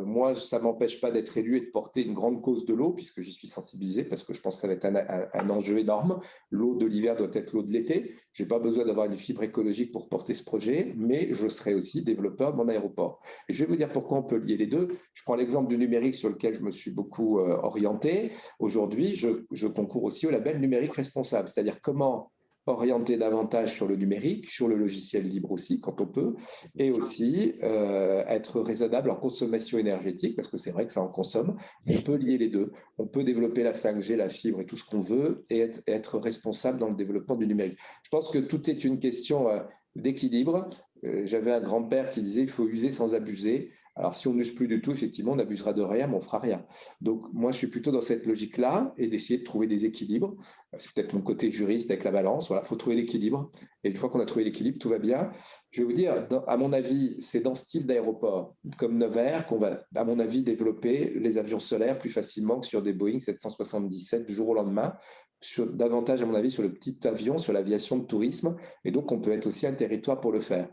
[SPEAKER 3] moi, ça ne m'empêche pas d'être élu et de porter une grande cause de l'eau, puisque j'y suis sensibilisé, parce que je pense que ça va être un enjeu énorme. L'eau de l'hiver doit être l'eau de l'été. Je n'ai pas besoin d'avoir une fibre écologique pour porter ce projet, mais je serai aussi développeur de mon aéroport. Et je vais vous dire pourquoi on peut lier les deux. Je prends l'exemple du numérique sur lequel je me suis beaucoup orienté. Aujourd'hui, je concours aussi au label numérique responsable, c'est-à-dire comment orienter davantage sur le numérique, sur le logiciel libre aussi, quand on peut, et aussi être raisonnable en consommation énergétique, parce que c'est vrai que ça en consomme. On peut lier les deux. On peut développer la 5G, la fibre et tout ce qu'on veut, et être responsable dans le développement du numérique. Je pense que tout est une question d'équilibre. J'avais un grand-père qui disait « il faut user sans abuser ». Alors, si on n'use plus du tout, effectivement, on n'abusera de rien, mais on ne fera rien. Donc, moi, je suis plutôt dans cette logique-là et d'essayer de trouver des équilibres. C'est peut-être mon côté juriste avec la balance. Voilà, il faut trouver l'équilibre. Et une fois qu'on a trouvé l'équilibre, tout va bien. Je vais vous dire, à mon avis, c'est dans ce type d'aéroport, comme Nevers, qu'on va, à mon avis, développer les avions solaires plus facilement que sur des Boeing 777 du jour au lendemain. Davantage, à mon avis, sur le petit avion, sur l'aviation de tourisme. Et donc, on peut être aussi un territoire pour le faire.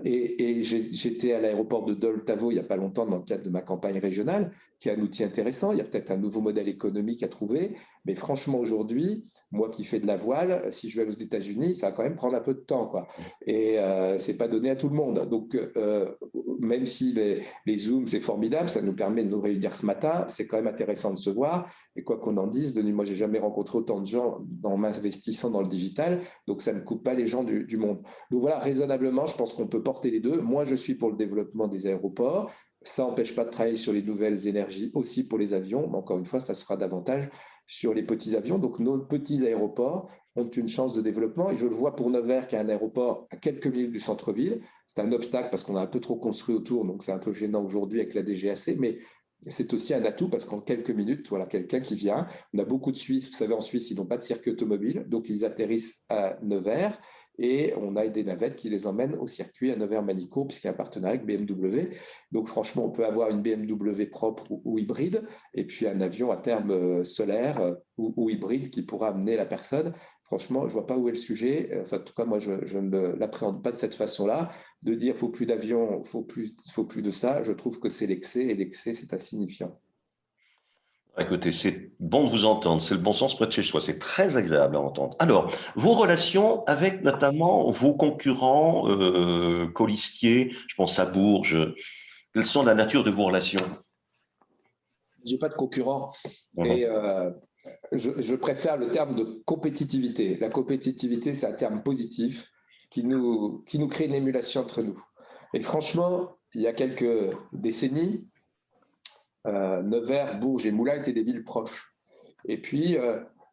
[SPEAKER 3] J'étais à l'aéroport de Dole-Tavo il n'y a pas longtemps dans le cadre de ma campagne régionale, qui est un outil intéressant. Il y a peut-être un nouveau modèle économique à trouver, mais franchement aujourd'hui, moi qui fais de la voile, si je vais aux États-Unis, ça va quand même prendre un peu de temps, quoi. Et c'est pas donné à tout le monde. Donc même si les Zooms c'est formidable, ça nous permet de nous réunir ce matin, c'est quand même intéressant de se voir. Et quoi qu'on en dise, Denis, moi j'ai jamais rencontré autant de gens en m'investissant dans le digital, donc ça ne coupe pas les gens du monde. Donc voilà, raisonnablement, je pense qu'on peut porter les deux. Moi, je suis pour le développement des aéroports. Ça n'empêche pas de travailler sur les nouvelles énergies aussi pour les avions. Mais encore une fois, ça sera davantage sur les petits avions. Donc, nos petits aéroports ont une chance de développement. Et je le vois pour Nevers, qui a un aéroport à quelques minutes du centre-ville. C'est un obstacle parce qu'on a un peu trop construit autour. Donc, c'est un peu gênant aujourd'hui avec la DGAC. Mais c'est aussi un atout parce qu'en quelques minutes, voilà, quelqu'un qui vient. On a beaucoup de Suisses. Vous savez, en Suisse, ils n'ont pas de circuit automobile. Donc, ils atterrissent à Nevers. Et on a des navettes qui les emmènent au circuit à Nevers-Manicourt, puisqu'il y a un partenariat avec BMW. Donc franchement, on peut avoir une BMW propre ou hybride, et puis un avion à terme solaire ou hybride qui pourra amener la personne. Franchement, je ne vois pas où est le sujet. Enfin, en tout cas, moi, je ne l'appréhende pas de cette façon-là. De dire qu'il ne faut plus d'avion, il faut plus de ça, je trouve que c'est l'excès, et l'excès, c'est insignifiant.
[SPEAKER 1] Écoutez, c'est bon de vous entendre, c'est le bon sens près de chez soi, c'est très agréable à entendre. Alors, vos relations avec notamment vos concurrents colistiers, je pense à Bourges, quelles sont la nature de vos relations?
[SPEAKER 3] J'ai pas de concurrent.
[SPEAKER 1] Mhm.
[SPEAKER 3] Et je préfère le terme de compétitivité. La compétitivité, c'est un terme positif qui nous crée une émulation entre nous. Et franchement, il y a quelques décennies, Nevers, Bourges et Moulins étaient des villes proches. Et puis,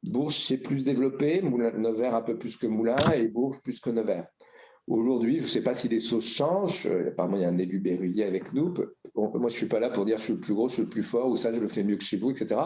[SPEAKER 3] Bourges s'est plus développé, Nevers un peu plus que Moulins et Bourges plus que Nevers. Aujourd'hui, je ne sais pas si les choses changent. Apparemment, il y a un élu berruyer avec nous. Bon, moi, je ne suis pas là pour dire je suis le plus gros, je suis le plus fort, ou ça, je le fais mieux que chez vous, etc.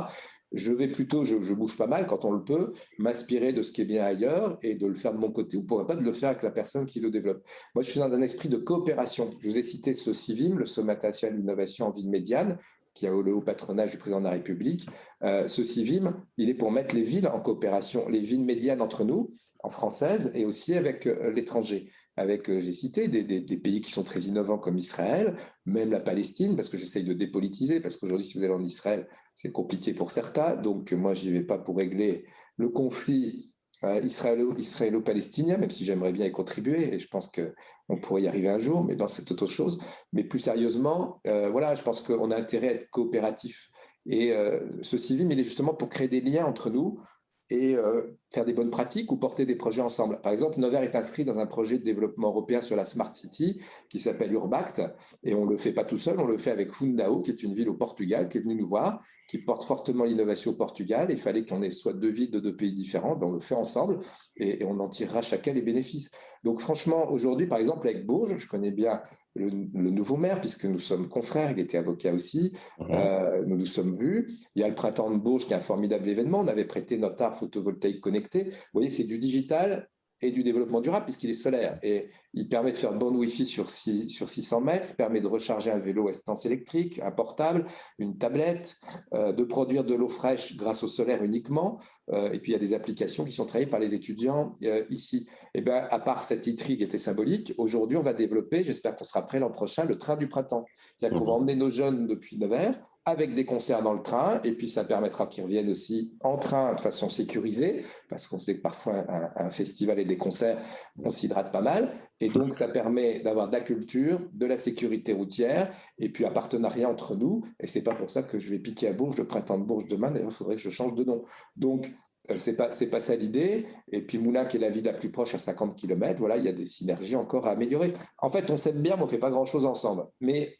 [SPEAKER 3] Je vais plutôt, je bouge pas mal quand on le peut, m'inspirer de ce qui est bien ailleurs et de le faire de mon côté, ou pourquoi pas de le faire avec la personne qui le développe. Moi, je suis dans un esprit de coopération. Je vous ai cité ce CIVIM, le Sommet national d'innovation en ville médiane, qui a le haut patronage du président de la République. Ce CIVIM, il est pour mettre les villes en coopération, les villes médianes entre nous, en française, et aussi avec l'étranger. Avec, j'ai cité, des pays qui sont très innovants comme Israël, même la Palestine, parce que j'essaye de dépolitiser, parce qu'aujourd'hui, si vous allez en Israël, c'est compliqué pour certains. Donc, moi, je n'y vais pas pour régler le conflit israélo-palestinien, même si j'aimerais bien y contribuer, et je pense qu'on pourrait y arriver un jour, mais c'est autre chose. Mais plus sérieusement, voilà, je pense qu'on a intérêt à être coopératif. Et ce CIVIM, il est justement pour créer des liens entre nous, et faire des bonnes pratiques ou porter des projets ensemble. Par exemple, Nevers est inscrit dans un projet de développement européen sur la Smart City qui s'appelle Urbact, et on ne le fait pas tout seul, on le fait avec Fundao, qui est une ville au Portugal, qui est venue nous voir, qui porte fortement l'innovation au Portugal. Il fallait qu'on ait soit deux villes de deux pays différents, ben on le fait ensemble, et on en tirera chacun les bénéfices. Donc franchement, aujourd'hui, par exemple, avec Bourges, je connais bien le nouveau maire, puisque nous sommes confrères, il était avocat aussi, nous nous sommes vus. Il y a le Printemps de Bourges, qui est un formidable événement. On avait prêté notre arbre photovoltaïque connecté. Vous voyez, c'est du digital et du développement durable, puisqu'il est solaire. Et il permet de faire bande Wi-Fi sur 600 mètres, il permet de recharger un vélo à assistance électrique, un portable, une tablette, de produire de l'eau fraîche grâce au solaire uniquement. Et puis, il y a des applications qui sont travaillées par les étudiants ici. Et bien, à part cette ITRI qui était symbolique, aujourd'hui, on va développer, j'espère qu'on sera prêt l'an prochain, le train du printemps. C'est-à-dire qu'on va emmener nos jeunes depuis Nevers avec des concerts dans le train, et puis ça permettra qu'ils reviennent aussi en train de façon sécurisée, parce qu'on sait que parfois un festival et des concerts, on s'hydrate pas mal, et donc ça permet d'avoir de la culture, de la sécurité routière, et puis un partenariat entre nous, et c'est pas pour ça que je vais piquer à Bourges le printemps de Bourges demain, d'ailleurs il faudrait que je change de nom. Donc c'est pas ça l'idée. Et puis Moulins, qui est la ville la plus proche à 50 km, voilà, il y a des synergies encore à améliorer. En fait, on s'aime bien, mais on ne fait pas grand-chose ensemble. Mais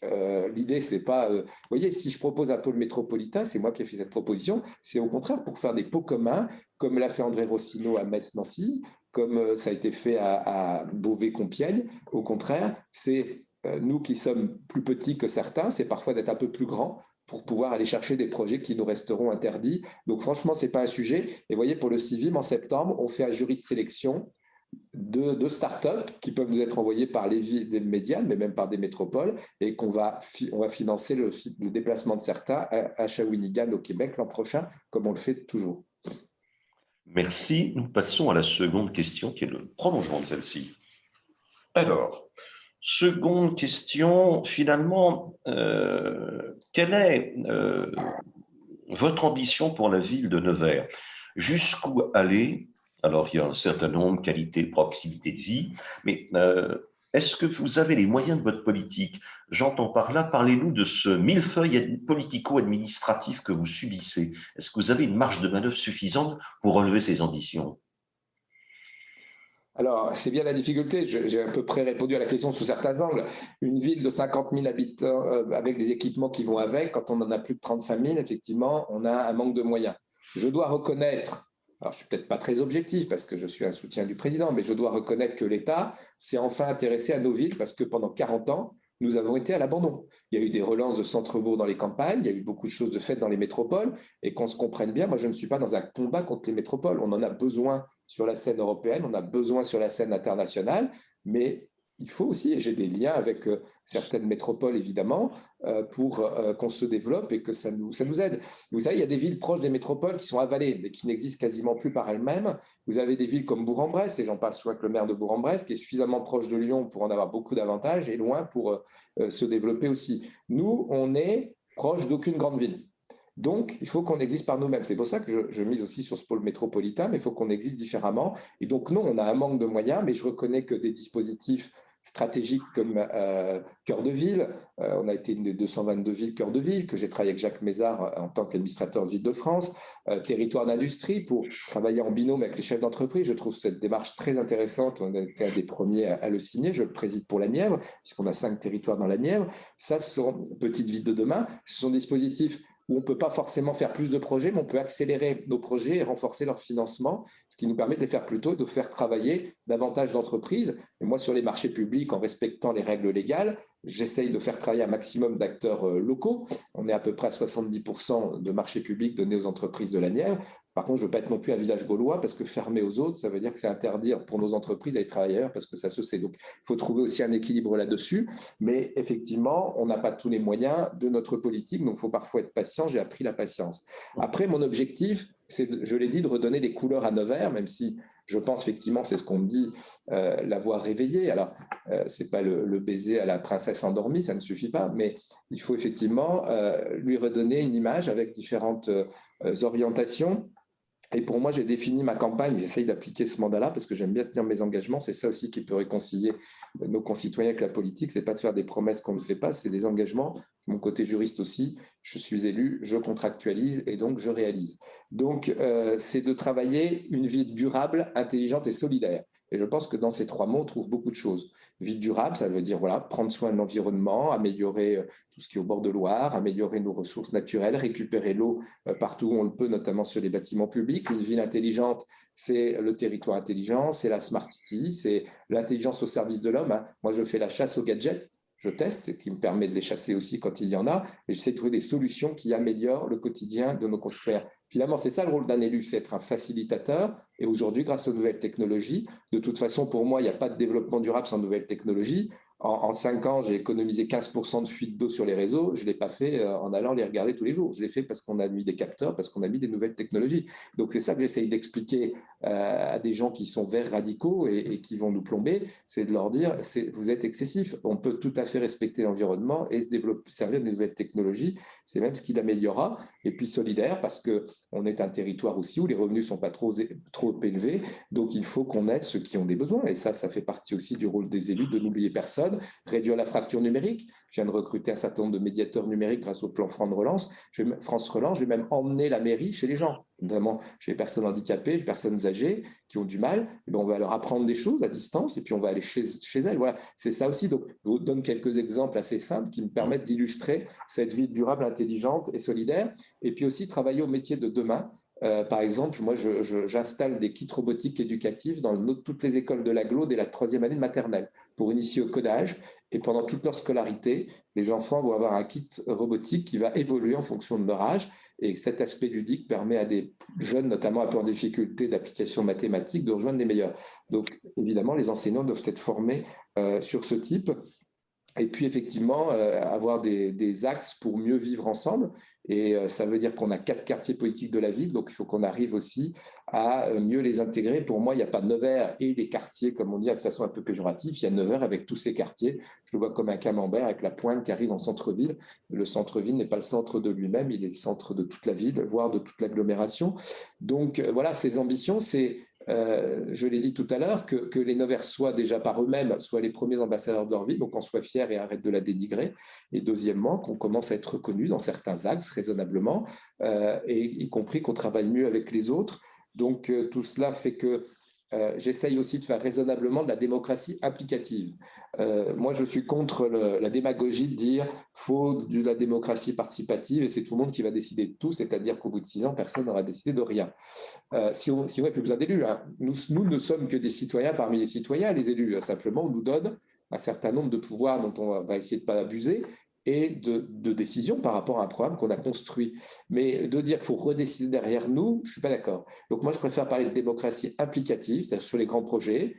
[SPEAKER 3] l'idée, c'est pas... vous voyez, si je propose un pôle métropolitain, c'est moi qui ai fait cette proposition, c'est au contraire pour faire des pots communs, comme l'a fait André Rossino à Metz-Nancy, comme ça a été fait à Beauvais-Compiègne. Au contraire, c'est nous qui sommes plus petits que certains, c'est parfois d'être un peu plus grands, pour pouvoir aller chercher des projets qui nous resteront interdits. Donc franchement, ce n'est pas un sujet. Et vous voyez, pour le CIVIM, en septembre, on fait un jury de sélection de start-up qui peuvent nous être envoyés par les villes des médianes, mais même par des métropoles, et on va financer le déplacement de certains à Shawinigan au Québec l'an prochain, comme on le fait toujours.
[SPEAKER 1] Merci. Nous passons à la seconde question, qui est le prolongement de celle-ci. Alors, seconde question, finalement, quelle est votre ambition pour la ville de Nevers? Jusqu'où aller? Alors, il y a un certain nombre, qualité, proximité de vie, mais est-ce que vous avez les moyens de votre politique? J'entends par là, parlez-nous de ce millefeuille politico-administratif que vous subissez. Est-ce que vous avez une marge de manœuvre suffisante pour relever ces ambitions?
[SPEAKER 3] Alors, c'est bien la difficulté. J'ai à peu près répondu à la question sous certains angles. Une ville de 50 000 habitants avec des équipements qui vont avec, quand on en a plus de 35 000, effectivement, on a un manque de moyens. Je dois reconnaître, alors je ne suis peut-être pas très objectif parce que je suis un soutien du président, mais je dois reconnaître que l'État s'est enfin intéressé à nos villes parce que pendant 40 ans, nous avons été à l'abandon. Il y a eu des relances de centre-bourg dans les campagnes, il y a eu beaucoup de choses de faites dans les métropoles, et qu'on se comprenne bien, moi je ne suis pas dans un combat contre les métropoles. On en a besoin sur la scène européenne, on a besoin sur la scène internationale, mais il faut aussi, et j'ai des liens avec certaines métropoles évidemment, pour qu'on se développe et que ça nous aide. Vous savez, il y a des villes proches des métropoles qui sont avalées, mais qui n'existent quasiment plus par elles-mêmes. Vous avez des villes comme Bourg-en-Bresse, et j'en parle souvent avec le maire de Bourg-en-Bresse, qui est suffisamment proche de Lyon pour en avoir beaucoup d'avantages, et loin pour se développer aussi. Nous, on est proche d'aucune grande ville. Donc, il faut qu'on existe par nous-mêmes. C'est pour ça que je mise aussi sur ce pôle métropolitain, mais il faut qu'on existe différemment. Et donc, non, on a un manque de moyens, mais je reconnais que des dispositifs stratégiques comme Cœur de Ville. On a été une des 222 villes Cœur de Ville, que j'ai travaillé avec Jacques Mézard en tant qu'administrateur de Ville-de-France. Territoire d'industrie, pour travailler en binôme avec les chefs d'entreprise. Je trouve cette démarche très intéressante. On a été un des premiers à le signer. Je le préside pour la Nièvre, puisqu'on a 5 territoires dans la Nièvre. Ça, ce sont petites villes de demain. Ce sont des dispositifs où on ne peut pas forcément faire plus de projets, mais on peut accélérer nos projets et renforcer leur financement, ce qui nous permet de les faire plutôt, de faire travailler davantage d'entreprises. Et moi, sur les marchés publics, en respectant les règles légales, j'essaye de faire travailler un maximum d'acteurs locaux. On est à peu près à 70% de marchés publics donnés aux entreprises de la Nièvre. Par contre, je ne veux pas être non plus un village gaulois, parce que fermer aux autres, ça veut dire que c'est interdire pour nos entreprises d'aller travailler ailleurs, parce que ça se sait. Donc, il faut trouver aussi un équilibre là-dessus. Mais effectivement, on n'a pas tous les moyens de notre politique, donc il faut parfois être patient. J'ai appris la patience. Après, mon objectif, c'est, je l'ai dit, de redonner des couleurs à Nevers, même si je pense effectivement, c'est ce qu'on me dit, l'avoir réveillé. Alors, ce n'est pas le baiser à la princesse endormie, ça ne suffit pas, mais il faut effectivement lui redonner une image avec différentes orientations. Et pour moi, j'ai défini ma campagne, j'essaye d'appliquer ce mandat-là parce que j'aime bien tenir mes engagements. C'est ça aussi qui peut réconcilier nos concitoyens avec la politique. Ce n'est pas de faire des promesses qu'on ne fait pas, c'est des engagements. Mon côté juriste aussi, je suis élu, je contractualise et donc je réalise. Donc, c'est de travailler une vie durable, intelligente et solidaire. Et je pense que dans ces 3 mots, on trouve beaucoup de choses. Vie durable, ça veut dire voilà, prendre soin de l'environnement, améliorer tout ce qui est au bord de Loire, améliorer nos ressources naturelles, récupérer l'eau partout où on le peut, notamment sur les bâtiments publics. Une ville intelligente, c'est le territoire intelligent, c'est la Smart City, c'est l'intelligence au service de l'homme. Moi, je fais la chasse aux gadgets. Je teste, ce qui me permet de les chasser aussi quand il y en a, et j'essaie de trouver des solutions qui améliorent le quotidien de nos concitoyens. Finalement, c'est ça le rôle d'un élu, c'est être un facilitateur. Et aujourd'hui, grâce aux nouvelles technologies, de toute façon, pour moi, il n'y a pas de développement durable sans nouvelles technologies. En 5 ans, j'ai économisé 15% de fuite d'eau sur les réseaux. Je ne l'ai pas fait en allant les regarder tous les jours. Je l'ai fait parce qu'on a mis des capteurs, parce qu'on a mis des nouvelles technologies. Donc, c'est ça que j'essaye d'expliquer à des gens qui sont verts radicaux et qui vont nous plomber, c'est de leur dire, vous êtes excessifs. On peut tout à fait respecter l'environnement et se développer, servir de nouvelles technologies. C'est même ce qui l'améliorera. Et puis solidaire, parce qu'on est un territoire aussi où les revenus ne sont pas trop élevés. Donc, il faut qu'on aide ceux qui ont des besoins. Et ça fait partie aussi du rôle des élus, de n'oublier personne. Réduire la fracture numérique. Je viens de recruter un certain nombre de médiateurs numériques grâce au plan France Relance. Je vais même emmener la mairie chez les gens, notamment chez les personnes handicapées, les personnes âgées qui ont du mal. Et bien, on va leur apprendre des choses à distance et puis on va aller chez elles. Voilà, c'est ça aussi. Donc, je vous donne quelques exemples assez simples qui me permettent d'illustrer cette ville durable, intelligente et solidaire. Et puis aussi travailler au métier de demain. Par exemple, moi, j'installe des kits robotiques éducatifs dans toutes les écoles de l'agglo dès la 3e année de maternelle pour initier au codage. Et pendant toute leur scolarité, les enfants vont avoir un kit robotique qui va évoluer en fonction de leur âge. Et cet aspect ludique permet à des jeunes, notamment un peu en difficulté d'application mathématique, de rejoindre les meilleurs. Donc, évidemment, les enseignants doivent être formés sur ce type. Et puis, effectivement, avoir des axes pour mieux vivre ensemble. Et ça veut dire qu'on a 4 quartiers politiques de la ville, donc il faut qu'on arrive aussi à mieux les intégrer. Pour moi, il n'y a pas Nevers et les quartiers, comme on dit de façon un peu péjorative. Il y a Nevers avec tous ces quartiers. Je le vois comme un camembert avec la pointe qui arrive en centre-ville. Le centre-ville n'est pas le centre de lui-même, il est le centre de toute la ville, voire de toute l'agglomération. Donc, voilà, ces ambitions, c'est... je l'ai dit tout à l'heure, que les Nevers soient déjà par eux-mêmes, soient les premiers ambassadeurs de leur ville, donc qu'on soit fiers et arrête de la dénigrer. Et deuxièmement, qu'on commence à être reconnu dans certains axes raisonnablement, et y compris qu'on travaille mieux avec les autres. Donc tout cela fait que j'essaye aussi de faire raisonnablement de la démocratie applicative. Moi, je suis contre la démagogie de dire faut de la démocratie participative et c'est tout le monde qui va décider de tout, c'est-à-dire qu'au bout de 6 ans, personne n'aura décidé de rien. Si on n'a plus besoin d'élus, hein. Nous ne sommes que des citoyens parmi les citoyens. Les élus, simplement, on nous donne un certain nombre de pouvoirs dont on va essayer de ne pas abuser et de décisions par rapport à un programme qu'on a construit. Mais de dire qu'il faut redécider derrière nous, je ne suis pas d'accord. Donc moi, je préfère parler de démocratie applicative, c'est-à-dire sur les grands projets.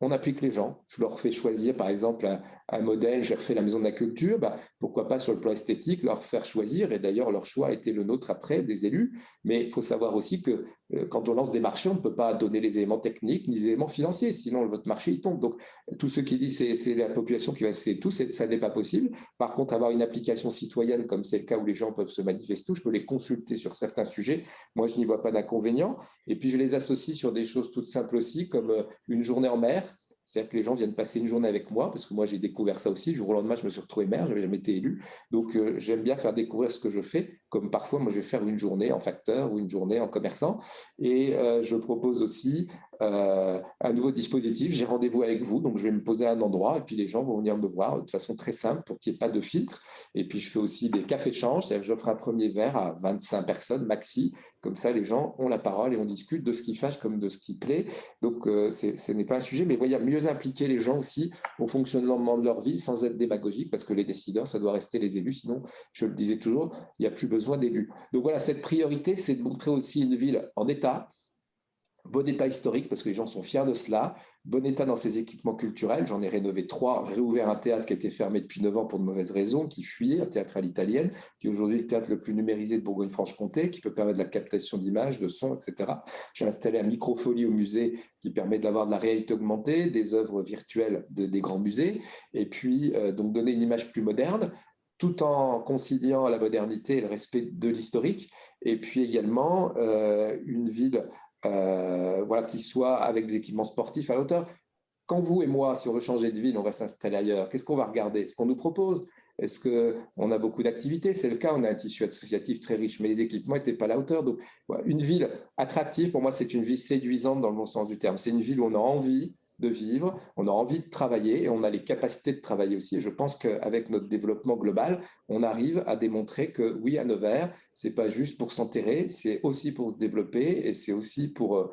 [SPEAKER 3] On applique les gens. Je leur fais choisir, par exemple, un modèle. J'ai refait la maison de la culture. Pourquoi pas, sur le plan esthétique, leur faire choisir. Et d'ailleurs, leur choix a été le nôtre après, des élus. Mais il faut savoir aussi que quand on lance des marchés, on ne peut pas donner les éléments techniques ni les éléments financiers. Sinon, votre marché, il tombe. Donc, tout ce qui dit c'est la population qui va essayer tout, ça n'est pas possible. Par contre, avoir une application citoyenne, comme c'est le cas où les gens peuvent se manifester, où je peux les consulter sur certains sujets, moi, je n'y vois pas d'inconvénient. Et puis, je les associe sur des choses toutes simples aussi, comme une journée en mer. C'est-à-dire que les gens viennent passer une journée avec moi, parce que moi, j'ai découvert ça aussi. Du jour au lendemain, je me suis retrouvé maire, je n'avais jamais été élu. Donc, j'aime bien faire découvrir ce que je fais, comme parfois, moi, je vais faire une journée en facteur ou une journée en commerçant. Et je propose aussi un nouveau dispositif. J'ai rendez-vous avec vous, donc je vais me poser à un endroit et puis les gens vont venir me voir de façon très simple pour qu'il n'y ait pas de filtre. Et puis, je fais aussi des cafés-échanges, c'est-à-dire que j'offre un premier verre à 25 personnes maxi. Comme ça, les gens ont la parole et on discute de ce qui fâche comme de ce qui plaît. Donc, ce n'est pas un sujet, mais voyez, mieux impliquer les gens aussi au fonctionnement de leur vie sans être démagogique, parce que les décideurs, ça doit rester les élus. Sinon, je le disais toujours, il n'y a plus besoin d'élus. Donc voilà, cette priorité, c'est de montrer aussi une ville en état, bon état historique, parce que les gens sont fiers de cela, bon état dans ses équipements culturels. J'en ai rénové 3, réouvert un théâtre qui a été fermé depuis 9 ans pour de mauvaises raisons, qui fuyait, un théâtre à l'italienne, qui est aujourd'hui le théâtre le plus numérisé de Bourgogne-Franche-Comté, qui peut permettre de la captation d'images, de sons, etc. J'ai installé un microfolie au musée qui permet d'avoir de la réalité augmentée, des œuvres virtuelles des grands musées, et puis donc donner une image plus moderne, tout en conciliant la modernité et le respect de l'historique, et puis également une ville voilà, qui soit avec des équipements sportifs à la hauteur. Quand vous et moi, si on veut changer de ville, on va s'installer ailleurs, qu'est-ce qu'on va regarder? Ce qu'on nous propose? Est-ce qu'on a beaucoup d'activités? C'est le cas, on a un tissu associatif très riche, mais les équipements n'étaient pas à la hauteur. Donc, voilà, une ville attractive, pour moi, c'est une ville séduisante dans le bon sens du terme. C'est une ville où on a envie de vivre, on a envie de travailler et on a les capacités de travailler aussi. Et je pense qu'avec notre développement global, on arrive à démontrer que oui, à Nevers, ce n'est pas juste pour s'enterrer, c'est aussi pour se développer et c'est aussi pour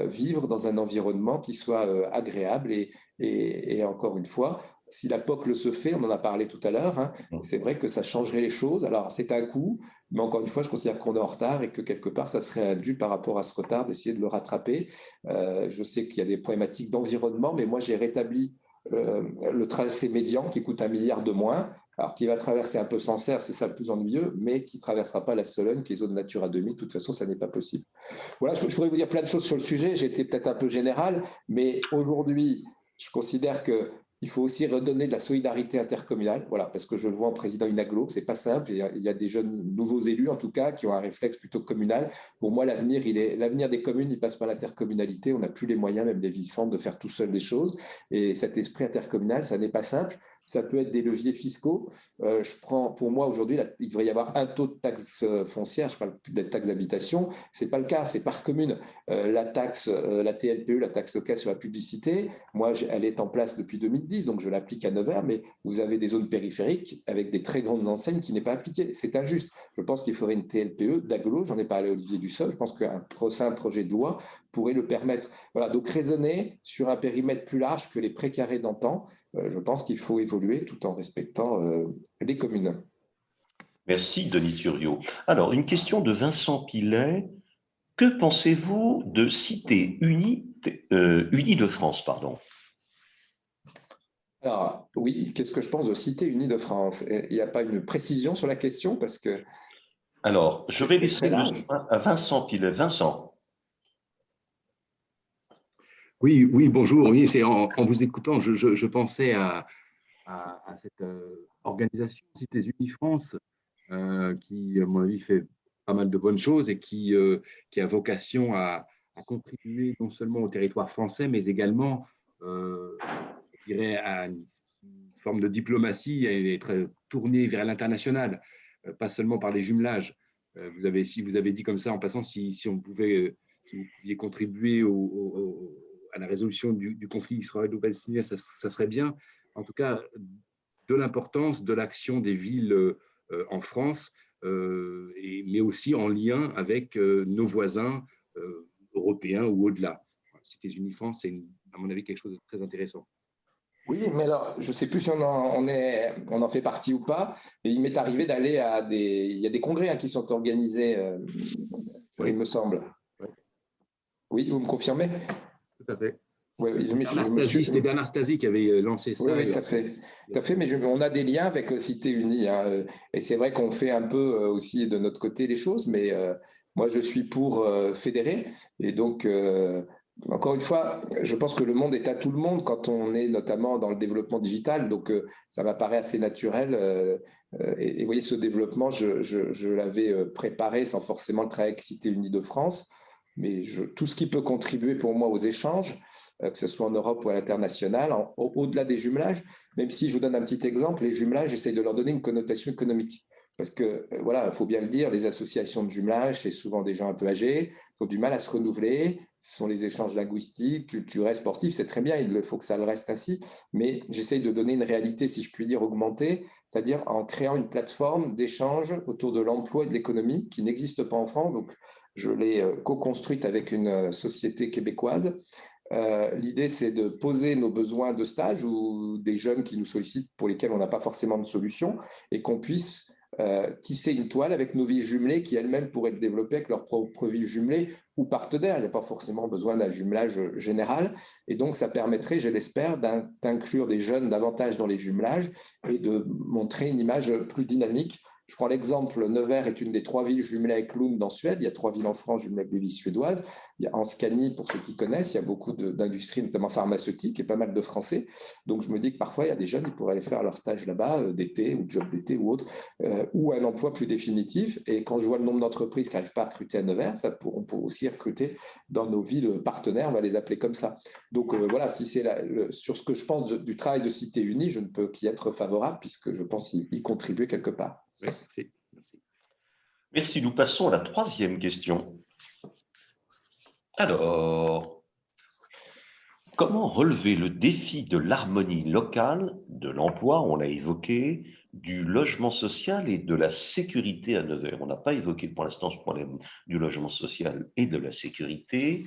[SPEAKER 3] vivre dans un environnement qui soit agréable. Et encore une fois, si la POCL se fait, on en a parlé tout à l'heure, hein, c'est vrai que ça changerait les choses. Alors, c'est un coût, mais encore une fois, je considère qu'on est en retard et que quelque part, ça serait dû par rapport à ce retard d'essayer de le rattraper. Je sais qu'il y a des problématiques d'environnement, mais moi, j'ai rétabli le tracé médian qui coûte 1 milliard de moins, alors qui va traverser un peu Sancerre, c'est ça le plus ennuyeux, mais qui ne traversera pas la Sologne, qui est zone Natura 2000. De toute façon, ça n'est pas possible. Voilà, je pourrais vous dire plein de choses sur le sujet. J'ai été peut-être un peu général, mais aujourd'hui, je considère qu'il faut aussi redonner de la solidarité intercommunale, voilà, parce que je le vois en président une agglo, c'est pas simple. Il y a des jeunes nouveaux élus, en tout cas, qui ont un réflexe plutôt communal. Pour moi, l'avenir des communes, il passe par l'intercommunalité. On n'a plus les moyens, même les villes-centres, de faire tout seul des choses. Et cet esprit intercommunal, ça n'est pas simple. Ça peut être des leviers fiscaux. Pour moi, aujourd'hui, il devrait y avoir un taux de taxe foncière, je parle plus de taxe d'habitation, ce n'est pas le cas, c'est par commune. La taxe, la TLPE, la taxe locale sur la publicité, moi, elle est en place depuis 2010, donc je l'applique à Nevers, mais vous avez des zones périphériques avec des très grandes enseignes qui n'est pas appliquée. C'est injuste. Je pense qu'il faudrait une TLPE d'agglo, j'en ai parlé à Olivier Dussopt, je pense qu'un prochain projet de loi pourrait le permettre. Voilà, donc raisonner sur un périmètre plus large que les précarés d'antan, je pense qu'il faut évoluer tout en respectant les communes.
[SPEAKER 1] Merci, Denis Thuriot. Alors, une question de Vincent Pilet. Que pensez-vous de Cité Unie de France, pardon?
[SPEAKER 3] Alors, oui, qu'est-ce que je pense de Cité Unie de France? Il n'y a pas une précision sur la question parce que
[SPEAKER 1] Alors, je vais
[SPEAKER 3] c'est
[SPEAKER 1] laisser
[SPEAKER 3] très
[SPEAKER 1] le
[SPEAKER 3] large.
[SPEAKER 1] soin à Vincent Pilet. Vincent.
[SPEAKER 4] Oui, oui, bonjour. Oui, c'est en vous écoutant, je pensais à cette organisation Cités Unies France qui, à mon avis, fait pas mal de bonnes choses et qui a vocation à contribuer non seulement au territoire français, mais également, je dirais, à une forme de diplomatie et être tournée vers l'international, pas seulement par les jumelages. Si vous avez dit comme ça en passant, si on pouvait, si vous pouviez contribuer à la résolution du conflit israélo-palestinien, ça serait bien. En tout cas, de l'importance de l'action des villes en France, mais aussi en lien avec nos voisins européens ou au-delà. Cités Unies France, c'est à mon avis quelque chose de très intéressant.
[SPEAKER 3] Oui, mais alors, je ne sais plus si on en fait partie ou pas, mais il m'est arrivé d'aller il y a des congrès qui sont organisés,
[SPEAKER 4] Oui.
[SPEAKER 3] il me semble.
[SPEAKER 4] Oui.
[SPEAKER 3] Oui, vous me confirmez?
[SPEAKER 4] Tout à fait.
[SPEAKER 3] Oui,
[SPEAKER 4] C'était Bernard Stasi qui avait lancé ça.
[SPEAKER 3] Oui, tout à fait. Tout à fait, mais on a des liens avec Cité Unie, hein, et c'est vrai qu'on fait un peu aussi de notre côté les choses, mais moi je suis pour fédérer, et donc encore une fois, je pense que le monde est à tout le monde quand on est notamment dans le développement digital, donc ça m'apparaît assez naturel. Et vous voyez, ce développement, je l'avais préparé sans forcément le travail avec Cité Unie de France. mais tout ce qui peut contribuer pour moi aux échanges, que ce soit en Europe ou à l'international, au-delà des jumelages, même si je vous donne un petit exemple, les jumelages, j'essaie de leur donner une connotation économique. Parce que, voilà, il faut bien le dire, les associations de jumelage, c'est souvent des gens un peu âgés, qui ont du mal à se renouveler. Ce sont les échanges linguistiques, culturels, sportifs, c'est très bien, il faut que ça le reste ainsi. Mais j'essaye de donner une réalité, si je puis dire, augmentée, c'est-à-dire en créant une plateforme d'échange autour de l'emploi et de l'économie qui n'existe pas en France. Donc, je l'ai co-construite avec une société québécoise. L'idée, c'est de poser nos besoins de stage ou des jeunes qui nous sollicitent pour lesquels on n'a pas forcément de solution et qu'on puisse tisser une toile avec nos villes jumelées qui elles-mêmes pourraient être développées avec leurs propres villes jumelées ou partenaires. Il n'y a pas forcément besoin d'un jumelage général. Et donc, ça permettrait, je l'espère, d'inclure des jeunes davantage dans les jumelages et de montrer une image plus dynamique. Je prends l'exemple, Nevers est une des 3 villes jumelées avec Lund en Suède. Il y a 3 villes en France jumelées avec des villes suédoises. Il y a en Scanie, pour ceux qui connaissent, il y a beaucoup d'industries, notamment pharmaceutiques, et pas mal de Français. Donc, je me dis que parfois, il y a des jeunes qui pourraient aller faire leur stage là-bas, d'été ou job d'été ou autre, ou un emploi plus définitif. Et quand je vois le nombre d'entreprises qui n'arrivent pas à recruter à Nevers, on peut aussi recruter dans nos villes partenaires, on va les appeler comme ça. Donc, voilà, si c'est sur ce que je pense du travail de Cité Unie, je ne peux qu'y être favorable, puisque je pense y contribuer quelque part.
[SPEAKER 1] Merci. Merci. Nous passons à la 3e question. Alors, comment relever le défi de l'harmonie locale, de l'emploi, on l'a évoqué, du logement social et de la sécurité à Nevers? On n'a pas évoqué pour l'instant ce problème du logement social et de la sécurité.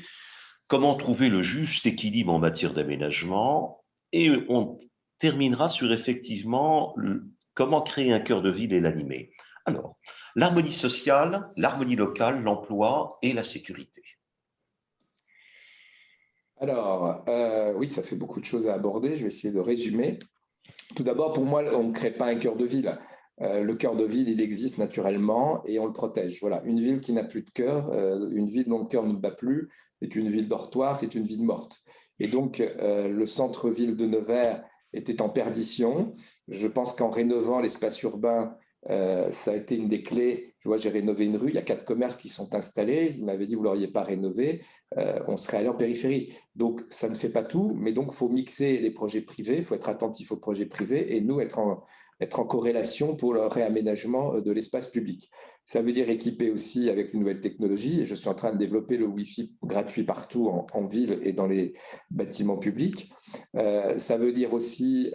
[SPEAKER 1] Comment trouver le juste équilibre en matière d'aménagement? Et on terminera sur effectivement comment créer un cœur de ville et l'animer. Alors, l'harmonie sociale, l'harmonie locale, l'emploi et la sécurité.
[SPEAKER 3] Alors, oui, ça fait beaucoup de choses à aborder. Je vais essayer de résumer. Tout d'abord, pour moi, on ne crée pas un cœur de ville. Le cœur de ville, il existe naturellement et on le protège. Voilà, une ville qui n'a plus de cœur, une ville dont le cœur ne bat plus, c'est une ville dortoir, c'est une ville morte. Et donc, le centre-ville de Nevers était en perdition. Je pense qu'en rénovant l'espace urbain, ça a été une des clés. Je vois, j'ai rénové une rue, il y a 4 commerces qui sont installés. Il m'avait dit, vous ne l'auriez pas rénové, on serait allé en périphérie. Donc, ça ne fait pas tout, mais donc, il faut mixer les projets privés, il faut être attentif aux projets privés et nous, être en corrélation pour le réaménagement de l'espace public. Ça veut dire équiper aussi avec les nouvelles technologies. Je suis en train de développer le Wi-Fi gratuit partout en ville et dans les bâtiments publics. Ça veut dire aussi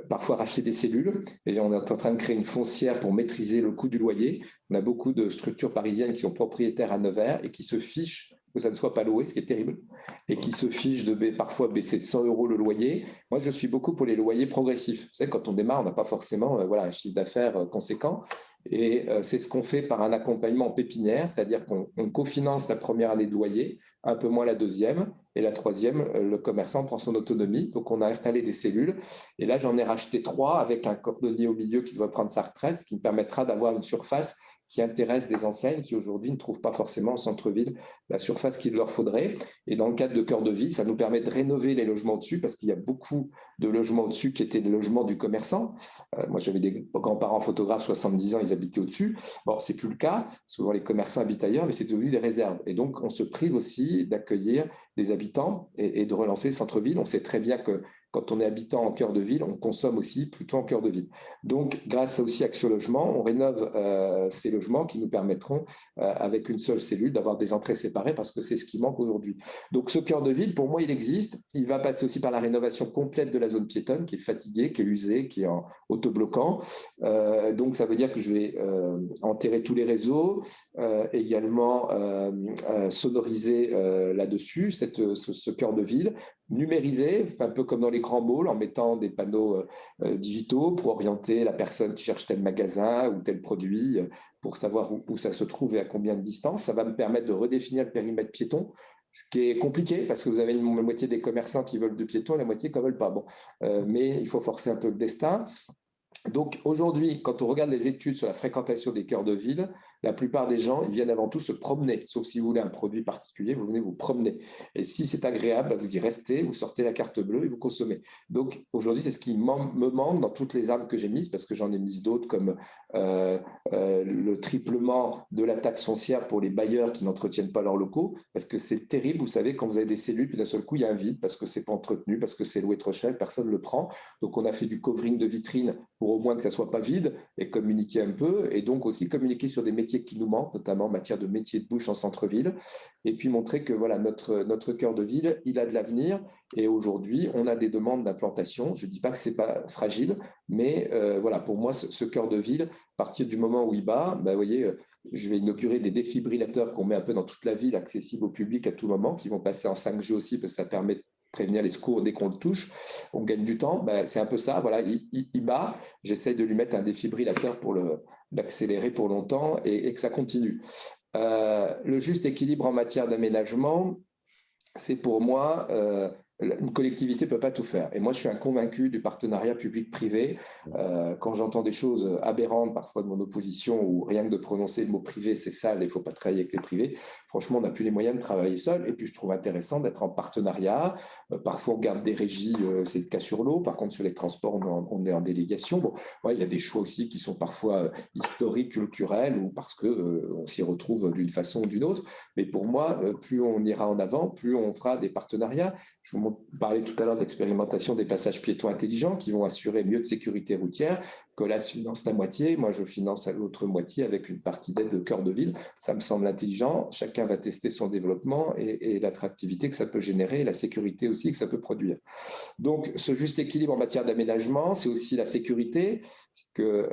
[SPEAKER 3] parfois racheter des cellules. Et on est en train de créer une foncière pour maîtriser le coût du loyer. On a beaucoup de structures parisiennes qui sont propriétaires à Nevers et qui se fichent que ça ne soit pas loué, ce qui est terrible, et qui se fichent de parfois baisser de 100 € le loyer. Moi, je suis beaucoup pour les loyers progressifs. Vous savez, quand on démarre, on n'a pas forcément un chiffre d'affaires conséquent. Et c'est ce qu'on fait par un accompagnement en pépinière, c'est-à-dire qu'on cofinance la première année de loyer, un peu moins la deuxième, et la troisième, le commerçant prend son autonomie. Donc, on a installé des cellules. Et là, j'en ai racheté 3 avec un cordonnier au milieu qui doit prendre sa retraite, ce qui me permettra d'avoir une surface qui intéresse des enseignes qui aujourd'hui ne trouvent pas forcément au centre-ville la surface qu'il leur faudrait. Et dans le cadre de Cœur de Ville, ça nous permet de rénover les logements au-dessus parce qu'il y a beaucoup de logements au-dessus qui étaient des logements du commerçant. Moi, j'avais des grands-parents photographes, 70 ans, ils habitaient au-dessus. Bon, c'est plus le cas. Souvent, les commerçants habitent ailleurs, mais c'est devenu des réserves. Et donc, on se prive aussi d'accueillir des habitants et de relancer le centre-ville. On sait très bien que quand on est habitant en cœur de ville, on consomme aussi plutôt en cœur de ville. Donc, grâce aussi à Action Logement, on rénove ces logements qui nous permettront, avec une seule cellule, d'avoir des entrées séparées parce que c'est ce qui manque aujourd'hui. Donc, ce cœur de ville, pour moi, il existe. Il va passer aussi par la rénovation complète de la zone piétonne qui est fatiguée, qui est usée, qui est en autobloquant. Donc, ça veut dire que je vais enterrer tous les réseaux, également sonoriser là-dessus ce cœur de ville, numériser, un peu comme dans les grands malls, en mettant des panneaux digitaux pour orienter la personne qui cherche tel magasin ou tel produit pour savoir où ça se trouve et à combien de distance. Ça va me permettre de redéfinir le périmètre piéton, ce qui est compliqué parce que vous avez la moitié des commerçants qui veulent du piéton et la moitié qui ne veulent pas. Bon, mais il faut forcer un peu le destin. Donc aujourd'hui, quand on regarde les études sur la fréquentation des cœurs de ville, la plupart des gens, ils viennent avant tout se promener, sauf si vous voulez un produit particulier, vous venez vous promener. Et si c'est agréable, vous y restez, vous sortez la carte bleue et vous consommez. Donc aujourd'hui, c'est ce qui me manque dans toutes les armes que j'ai mises, parce que j'en ai mis d'autres comme le triplement de la taxe foncière pour les bailleurs qui n'entretiennent pas leurs locaux, parce que c'est terrible, vous savez, quand vous avez des cellules, puis d'un seul coup, il y a un vide, parce que c'est pas entretenu, parce que c'est loué trop cher, personne ne le prend. Donc on a fait du covering de vitrine pour au moins que ça soit pas vide et communiquer un peu, et donc aussi communiquer sur des métiers qui nous manquent, notamment en matière de métiers de bouche en centre-ville, et puis montrer que voilà, notre cœur de ville, il a de l'avenir, et aujourd'hui, on a des demandes d'implantation. Je ne dis pas que ce n'est pas fragile, mais voilà, pour moi, ce cœur de ville, à partir du moment où il bat, vous voyez, je vais inaugurer des défibrillateurs qu'on met un peu dans toute la ville, accessibles au public à tout moment, qui vont passer en 5G aussi, parce que ça permet de prévenir les secours dès qu'on le touche, on gagne du temps. C'est un peu ça, voilà, il bat, j'essaye de lui mettre un défibrillateur pour l'accélérer pour longtemps et que ça continue. Le juste équilibre en matière d'aménagement, c'est pour moi, une collectivité ne peut pas tout faire. Et moi, je suis un convaincu du partenariat public-privé. Quand j'entends des choses aberrantes, parfois de mon opposition, ou rien que de prononcer le mot privé, c'est sale, il ne faut pas travailler avec les privés. Franchement, on n'a plus les moyens de travailler seul. Et puis, je trouve intéressant d'être en partenariat. Parfois, on garde des régies, c'est le cas sur l'eau. Par contre, sur les transports, on est en délégation. Bon, ouais, il y a des choix aussi qui sont parfois historiques, culturels, ou parce qu'on s'y retrouve d'une façon ou d'une autre. Mais pour moi, plus on ira en avant, plus on fera des partenariats. Je vous parlais tout à l'heure d'expérimentation des passages piétons intelligents qui vont assurer mieux de sécurité routière. Colas finance la moitié, moi je finance l'autre moitié avec une partie d'aide de cœur de ville. Ça me semble intelligent. Chacun va tester son développement et l'attractivité que ça peut générer, et la sécurité aussi que ça peut produire. Donc, ce juste équilibre en matière d'aménagement, c'est aussi la sécurité, que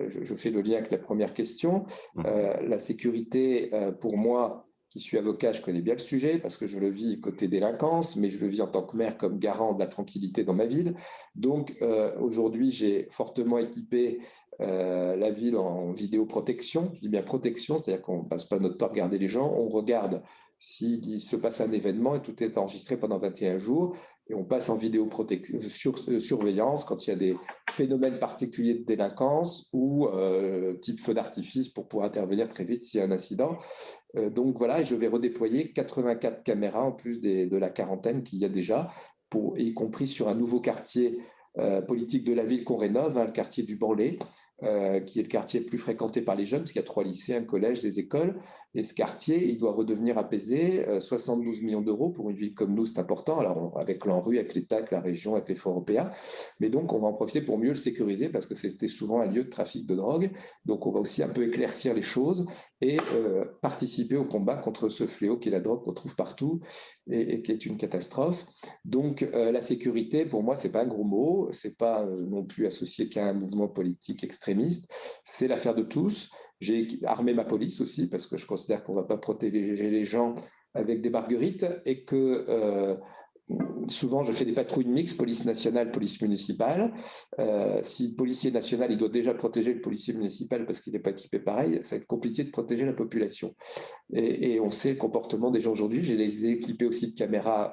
[SPEAKER 3] je fais le lien avec la première question. La sécurité, pour moi, qui suis avocat, je connais bien le sujet parce que je le vis côté délinquance, mais je le vis en tant que maire comme garant de la tranquillité dans ma ville. Donc, aujourd'hui, j'ai fortement équipé la ville en vidéoprotection. Je dis bien protection, c'est-à-dire qu'on ne passe pas notre temps à regarder les gens, on regarde s'il se passe un événement et tout est enregistré pendant 21 jours. Et on passe en surveillance quand il y a des phénomènes particuliers de délinquance ou type feu d'artifice pour pouvoir intervenir très vite s'il y a un incident. Donc voilà, et je vais redéployer 84 caméras en plus de la quarantaine qu'il y a déjà, y compris sur un nouveau quartier politique de la ville qu'on rénove, le quartier du Banlay, qui est le quartier le plus fréquenté par les jeunes, parce qu'il y a 3 lycées, un collège, des écoles. Et ce quartier, il doit redevenir apaisé. 72 millions d'euros pour une ville comme nous, c'est important. Alors, avec l'ANRU, avec l'État, avec la région, avec les fonds européens. Mais donc, on va en profiter pour mieux le sécuriser, parce que c'était souvent un lieu de trafic de drogue. Donc, on va aussi un peu éclaircir les choses et participer au combat contre ce fléau qui est la drogue qu'on trouve partout et qui est une catastrophe. Donc, la sécurité, pour moi, ce n'est pas un gros mot. Ce n'est pas non plus associé qu'à un mouvement politique extrémiste. C'est l'affaire de tous. J'ai armé ma police aussi parce que je considère qu'on ne va pas protéger les gens avec des marguerites et que souvent je fais des patrouilles mixtes, police nationale, police municipale. Si le policier national il doit déjà protéger le policier municipal parce qu'il n'est pas équipé pareil, ça va être compliqué de protéger la population. Et on sait le comportement des gens aujourd'hui. Je les ai équipés aussi de caméras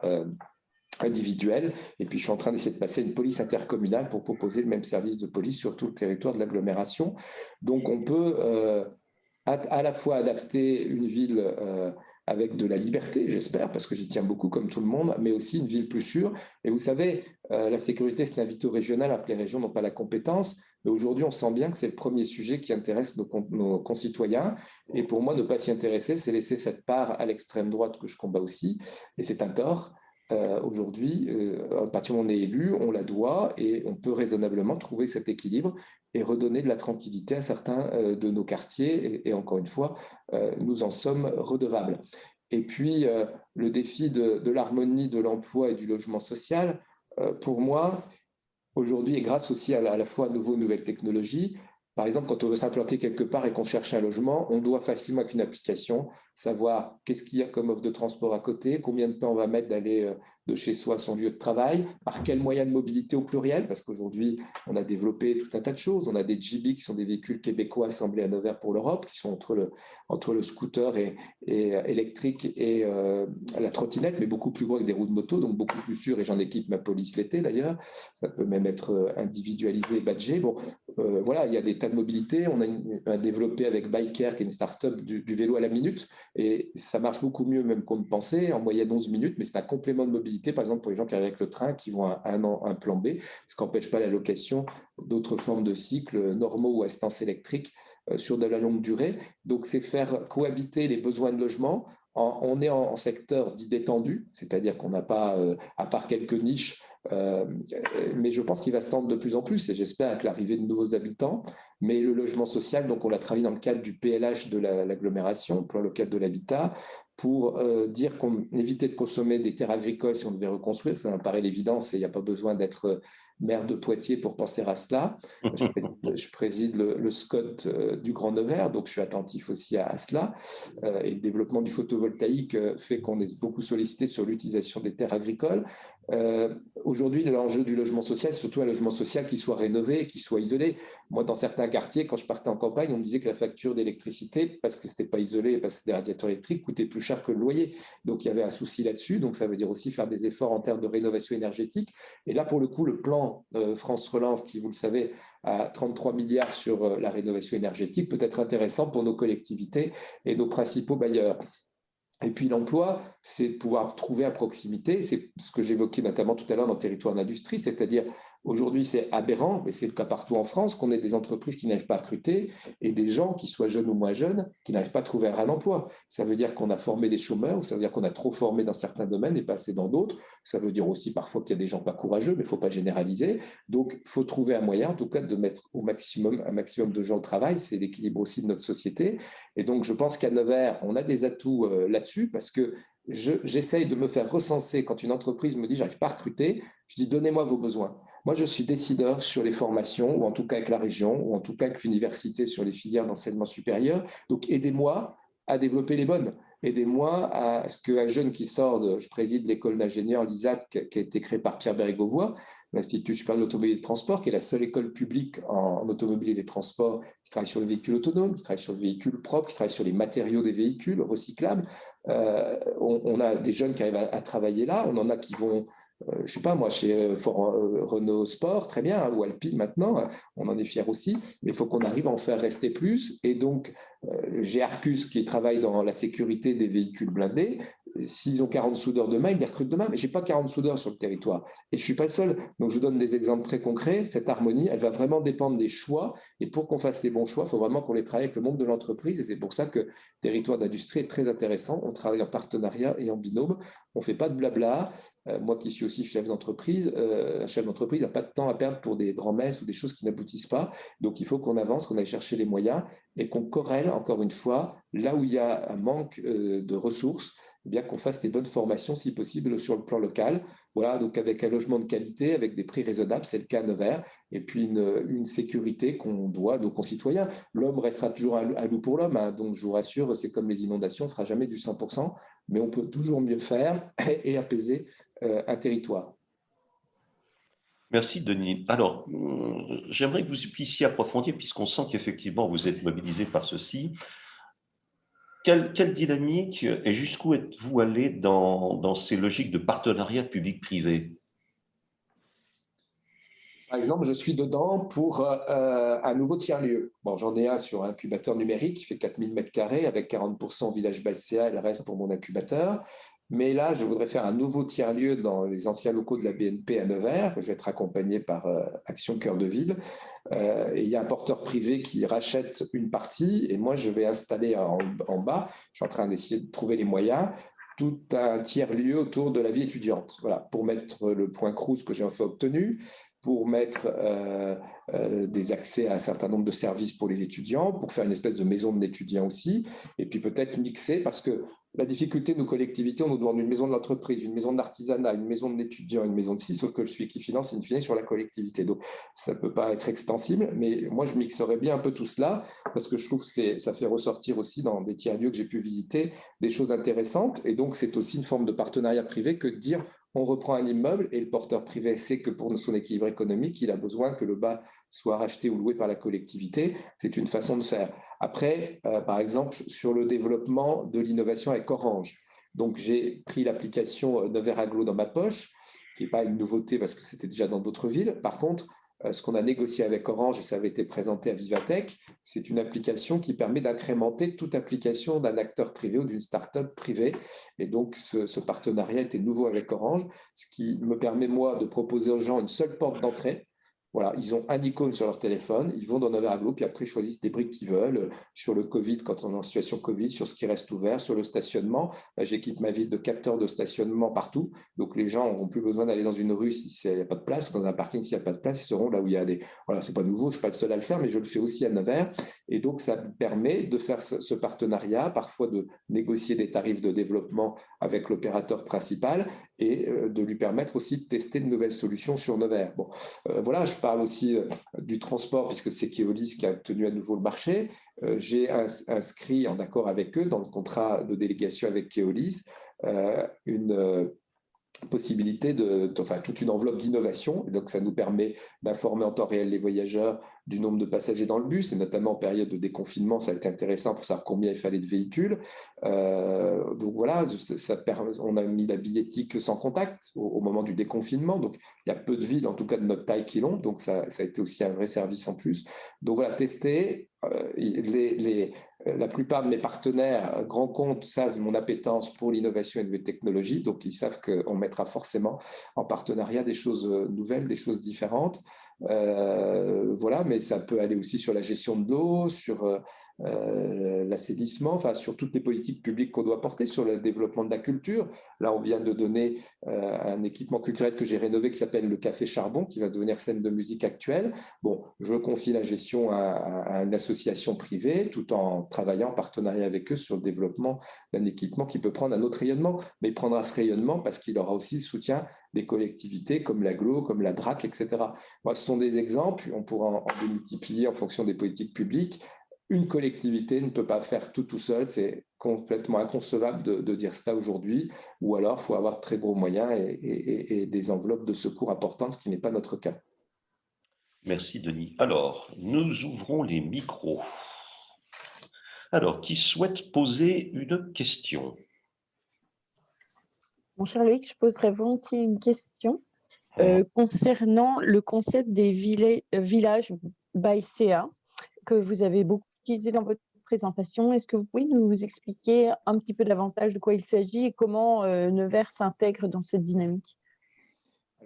[SPEAKER 3] individuelle. Et puis, je suis en train d'essayer de passer une police intercommunale pour proposer le même service de police sur tout le territoire de l'agglomération. Donc, on peut à la fois adapter une ville avec de la liberté, j'espère, parce que j'y tiens beaucoup comme tout le monde, mais aussi une ville plus sûre. Et vous savez, la sécurité, c'est un vito régional, alors que les régions n'ont pas la compétence. Mais aujourd'hui, on sent bien que c'est le premier sujet qui intéresse nos concitoyens. Et pour moi, ne pas s'y intéresser, c'est laisser cette part à l'extrême droite que je combats aussi. Et c'est un tort. Aujourd'hui, à partir où on est élu, on la doit et on peut raisonnablement trouver cet équilibre et redonner de la tranquillité à certains de nos quartiers. Et encore une fois, nous en sommes redevables. Et puis, le défi de l'harmonie de l'emploi et du logement social, pour moi, aujourd'hui, et grâce aussi à la fois à nouvelles technologies. Par exemple, quand on veut s'implanter quelque part et qu'on cherche un logement, on doit facilement, avec une application, savoir qu'est-ce qu'il y a comme offre de transport à côté, combien de temps on va mettre d'aller de chez soi à son lieu de travail. Par quels moyens de mobilité au pluriel? Parce qu'aujourd'hui, on a développé tout un tas de choses. On a des JB qui sont des véhicules québécois assemblés à Nevers pour l'Europe, qui sont entre le scooter et électrique et la trottinette, mais beaucoup plus gros avec des roues de moto, donc beaucoup plus sûr. Et j'en équipe ma police l'été d'ailleurs. Ça peut même être individualisé et badgé. Bon, voilà, il y a des tas de mobilités. On a développé avec Biker, qui est une start-up du vélo à la minute, et ça marche beaucoup mieux même qu'on ne pensait, en moyenne 11 minutes, mais c'est un complément de mobilité, par exemple pour les gens qui arrivent avec le train, qui vont à un plan B, ce qui n'empêche pas la location d'autres formes de cycles normaux ou assistance électrique sur de la longue durée. Donc c'est faire cohabiter les besoins de logement. On est en secteur dit détendu, c'est-à-dire qu'on n'a pas, à part quelques niches, mais je pense qu'il va se tendre de plus en plus, et j'espère avec l'arrivée de nouveaux habitants. Mais le logement social, donc on l'a travaillé dans le cadre du PLH de l'agglomération, plan local de l'habitat, pour dire qu'on évitait de consommer des terres agricoles si on devait reconstruire. Ça me paraît l'évidence et il n'y a pas besoin d'être maire de Poitiers pour penser à cela. Je préside le SCOT du Grand Nevers, donc je suis attentif aussi à cela. Et le développement du photovoltaïque fait qu'on est beaucoup sollicité sur l'utilisation des terres agricoles. Aujourd'hui, l'enjeu du logement social, c'est surtout un logement social qui soit rénové, qui soit isolé. Moi, dans certains quartiers, quand je partais en campagne, on me disait que la facture d'électricité, parce que ce n'était pas isolé, parce que c'était des radiateurs électriques, coûtait plus cher que le loyer. Donc, il y avait un souci là-dessus. Donc, ça veut dire aussi faire des efforts en termes de rénovation énergétique. Et là, pour le coup, le plan France Relance, qui, vous le savez, a 33 milliards sur la rénovation énergétique, peut être intéressant pour nos collectivités et nos principaux bailleurs. Et puis l'emploi, c'est de pouvoir trouver à proximité, c'est ce que j'évoquais notamment tout à l'heure dans le territoire d'industrie, c'est-à-dire aujourd'hui c'est aberrant, mais c'est le cas partout en France, qu'on ait des entreprises qui n'arrivent pas à recruter et des gens qui soient jeunes ou moins jeunes qui n'arrivent pas à trouver un emploi. Ça veut dire qu'on a formé des chômeurs, ou ça veut dire qu'on a trop formé dans certains domaines et pas assez dans d'autres. Ça veut dire aussi parfois qu'il y a des gens pas courageux, mais il ne faut pas généraliser. Donc il faut trouver un moyen, en tout cas, de mettre au maximum un maximum de gens au travail. C'est l'équilibre aussi de notre société. Et donc je pense qu'à Nevers, on a des atouts là-dessus, parce que j'essaye de me faire recenser quand une entreprise me dit j'arrive pas à recruter, je dis donnez-moi vos besoins. Moi, je suis décideur sur les formations, ou en tout cas avec la région, ou en tout cas avec l'université sur les filières d'enseignement supérieur. Donc aidez-moi à développer les bonnes. Aidez-moi à ce qu'un jeune qui sort, je préside l'école d'ingénieurs, l'ISAT, qui a été créée par Pierre Bérégovoy, l'Institut supérieur de l'automobile et des transports, qui est la seule école publique en automobile et des transports qui travaille sur le véhicule autonome, qui travaille sur le véhicule propre, qui travaille sur les matériaux des véhicules recyclables. On a des jeunes qui arrivent à travailler là, on en a qui vont, je ne sais pas moi, chez Renault Sport, très bien, ou Alpine maintenant, on en est fiers aussi, mais il faut qu'on arrive à en faire rester plus. Et donc, j'ai Arcus qui travaille dans la sécurité des véhicules blindés. S'ils ont 40 soudeurs demain, ils les recrutent demain, mais je n'ai pas 40 soudeurs sur le territoire. Et je ne suis pas le seul. Donc, je vous donne des exemples très concrets. Cette harmonie, elle va vraiment dépendre des choix. Et pour qu'on fasse les bons choix, il faut vraiment qu'on les travaille avec le monde de l'entreprise. Et c'est pour ça que Territoire d'industrie est très intéressant. On travaille en partenariat et en binôme. On ne fait pas de blabla. Moi qui suis aussi chef d'entreprise, un chef d'entreprise n'a pas de temps à perdre pour des grands-messes ou des choses qui n'aboutissent pas. Donc, il faut qu'on avance, qu'on aille chercher les moyens et qu'on corrèle, encore une fois, là où il y a un manque de ressources, eh bien qu'on fasse des bonnes formations, si possible, sur le plan local. Voilà, donc avec un logement de qualité, avec des prix raisonnables, c'est le cas à Nevers, et puis une sécurité qu'on doit à nos concitoyens. L'homme restera toujours un loup pour l'homme, hein, donc je vous rassure, c'est comme les inondations, on ne fera jamais du 100%, mais on peut toujours mieux faire et apaiser un territoire.
[SPEAKER 1] Merci, Denis. Alors, j'aimerais que vous puissiez approfondir, puisqu'on sent qu'effectivement, vous êtes mobilisé par ceci. Quelle dynamique et jusqu'où êtes-vous allé dans ces logiques de partenariat public-privé?
[SPEAKER 3] Par exemple, je suis dedans pour un nouveau tiers-lieu. Bon, j'en ai un sur un incubateur numérique qui fait 4000 m² avec 40% village BCA et le reste pour mon incubateur. Mais là, je voudrais faire un nouveau tiers-lieu dans les anciens locaux de la BNP à Nevers. Je vais être accompagné par Action Cœur de Ville. Et il y a un porteur privé qui rachète une partie et moi, je vais installer en bas. Je suis en train d'essayer de trouver les moyens. Tout un tiers-lieu autour de la vie étudiante. Voilà, pour mettre le point Crous que j'ai enfin obtenu, pour mettre des accès à un certain nombre de services pour les étudiants, pour faire une espèce de maison de l'étudiant aussi, et puis peut-être mixer, parce que la difficulté de nos collectivités, on nous demande une maison de l'entreprise, une maison de l'artisanat, une maison de l'étudiant, une maison de ci, sauf que celui qui finance, in fine, sur la collectivité. Donc, ça ne peut pas être extensible, mais moi, je mixerais bien un peu tout cela, parce que je trouve que ça fait ressortir aussi dans des tiers-lieux que j'ai pu visiter des choses intéressantes, et donc c'est aussi une forme de partenariat privé que de dire On reprend un immeuble et le porteur privé sait que pour son équilibre économique, il a besoin que le bas soit racheté ou loué par la collectivité. C'est une façon de faire. Après, par exemple, sur le développement de l'innovation avec Orange. Donc, j'ai pris l'application Nevers Agglo dans ma poche, qui n'est pas une nouveauté parce que c'était déjà dans d'autres villes. Par contre, ce qu'on a négocié avec Orange, et ça avait été présenté à Vivatech, c'est une application qui permet d'incrémenter toute application d'un acteur privé ou d'une start-up privée. Et donc, ce partenariat était nouveau avec Orange, ce qui me permet, moi, de proposer aux gens une seule porte d'entrée. Voilà, ils ont un icône sur leur téléphone, ils vont dans Nevers Agglo, puis après ils choisissent des briques qu'ils veulent, sur le Covid, quand on est en situation Covid, sur ce qui reste ouvert, sur le stationnement. Là, j'équipe ma ville de capteurs de stationnement partout, donc les gens n'auront plus besoin d'aller dans une rue s'il n'y a pas de place, ou dans un parking s'il n'y a pas de place, ils seront là où il y a des… Voilà, c'est pas nouveau, je ne suis pas le seul à le faire, mais je le fais aussi à Nevers. Et donc, ça me permet de faire ce partenariat, parfois de négocier des tarifs de développement avec l'opérateur principal et de lui permettre aussi de tester de nouvelles solutions sur Nevers. Bon, voilà, je parle aussi du transport, puisque c'est Keolis qui a obtenu à nouveau le marché. J'ai inscrit en accord avec eux, dans le contrat de délégation avec Keolis, une possibilité enfin, toute une enveloppe d'innovation. Donc, ça nous permet d'informer en temps réel les voyageurs du nombre de passagers dans le bus, et notamment en période de déconfinement, ça a été intéressant pour savoir combien il fallait de véhicules. Donc voilà, on a mis la billettique sans contact au moment du déconfinement. Donc, il y a peu de villes, en tout cas de notre taille, qui l'ont. Donc, ça a été aussi un vrai service en plus. Donc voilà, tester. La plupart de mes partenaires grands comptes savent mon appétence pour l'innovation et les technologies, donc ils savent qu'on mettra forcément en partenariat des choses nouvelles, des choses différentes. Voilà, mais ça peut aller aussi sur la gestion de l'eau, sur l'assainissement, enfin sur toutes les politiques publiques qu'on doit porter, sur le développement de la culture. Là, on vient de donner un équipement culturel que j'ai rénové qui s'appelle le Café Charbon, qui va devenir scène de musique actuelle. Bon, je confie la gestion à une association privée, tout en travaillant en partenariat avec eux sur le développement d'un équipement qui peut prendre un autre rayonnement. Mais il prendra ce rayonnement parce qu'il aura aussi le soutien des collectivités comme l'AGLO, comme la DRAC, etc. Moi, ce sont des exemples, on pourra en démultiplier en fonction des politiques publiques. Une collectivité ne peut pas faire tout seul, c'est complètement inconcevable de dire ça aujourd'hui, ou alors il faut avoir de très gros moyens et des enveloppes de secours importantes, ce qui n'est pas notre cas.
[SPEAKER 1] Merci Denis. Alors, nous ouvrons les micros. Alors, qui souhaite poser une question?
[SPEAKER 5] Mon cher Loïc, je poserais volontiers une question concernant le concept des villages by CA que vous avez beaucoup utilisé dans votre présentation. Est-ce que vous pouvez nous expliquer un petit peu davantage de quoi il s'agit et comment Nevers s'intègre dans cette dynamique?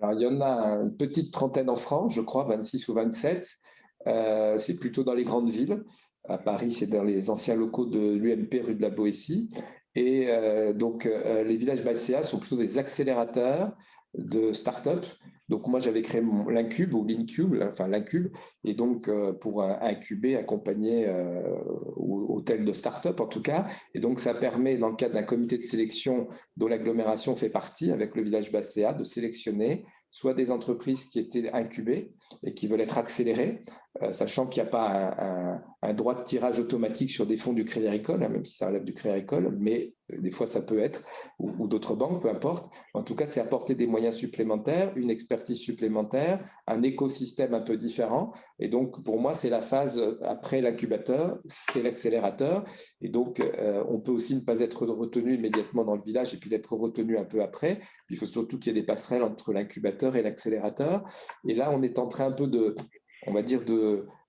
[SPEAKER 3] Alors, il y en a une petite trentaine en France, je crois, 26 ou 27. C'est plutôt dans les grandes villes. À Paris, c'est dans les anciens locaux de l'UMP rue de la Boétie. Et donc, les villages BACA sont plutôt des accélérateurs de start-up. Donc, moi, j'avais créé l'Incube ou l'Incube, enfin l'Incube, et donc pour incuber, accompagner au tel de start-up en tout cas. Et donc, ça permet, dans le cadre d'un comité de sélection dont l'agglomération fait partie avec le village BACA, de sélectionner soit des entreprises qui étaient incubées et qui veulent être accélérées, sachant qu'il n'y a pas un droit de tirage automatique sur des fonds du Crédit Agricole, même si ça relève du Crédit Agricole, mais des fois ça peut être, ou d'autres banques, peu importe. En tout cas, c'est apporter des moyens supplémentaires, une expertise supplémentaire, un écosystème un peu différent. Et donc, pour moi, c'est la phase après l'incubateur, c'est l'accélérateur. Et donc, on peut aussi ne pas être retenu immédiatement dans le village et puis d'être retenu un peu après. Puis, il faut surtout qu'il y ait des passerelles entre l'incubateur et l'accélérateur. Et là, on est en train un peu on va dire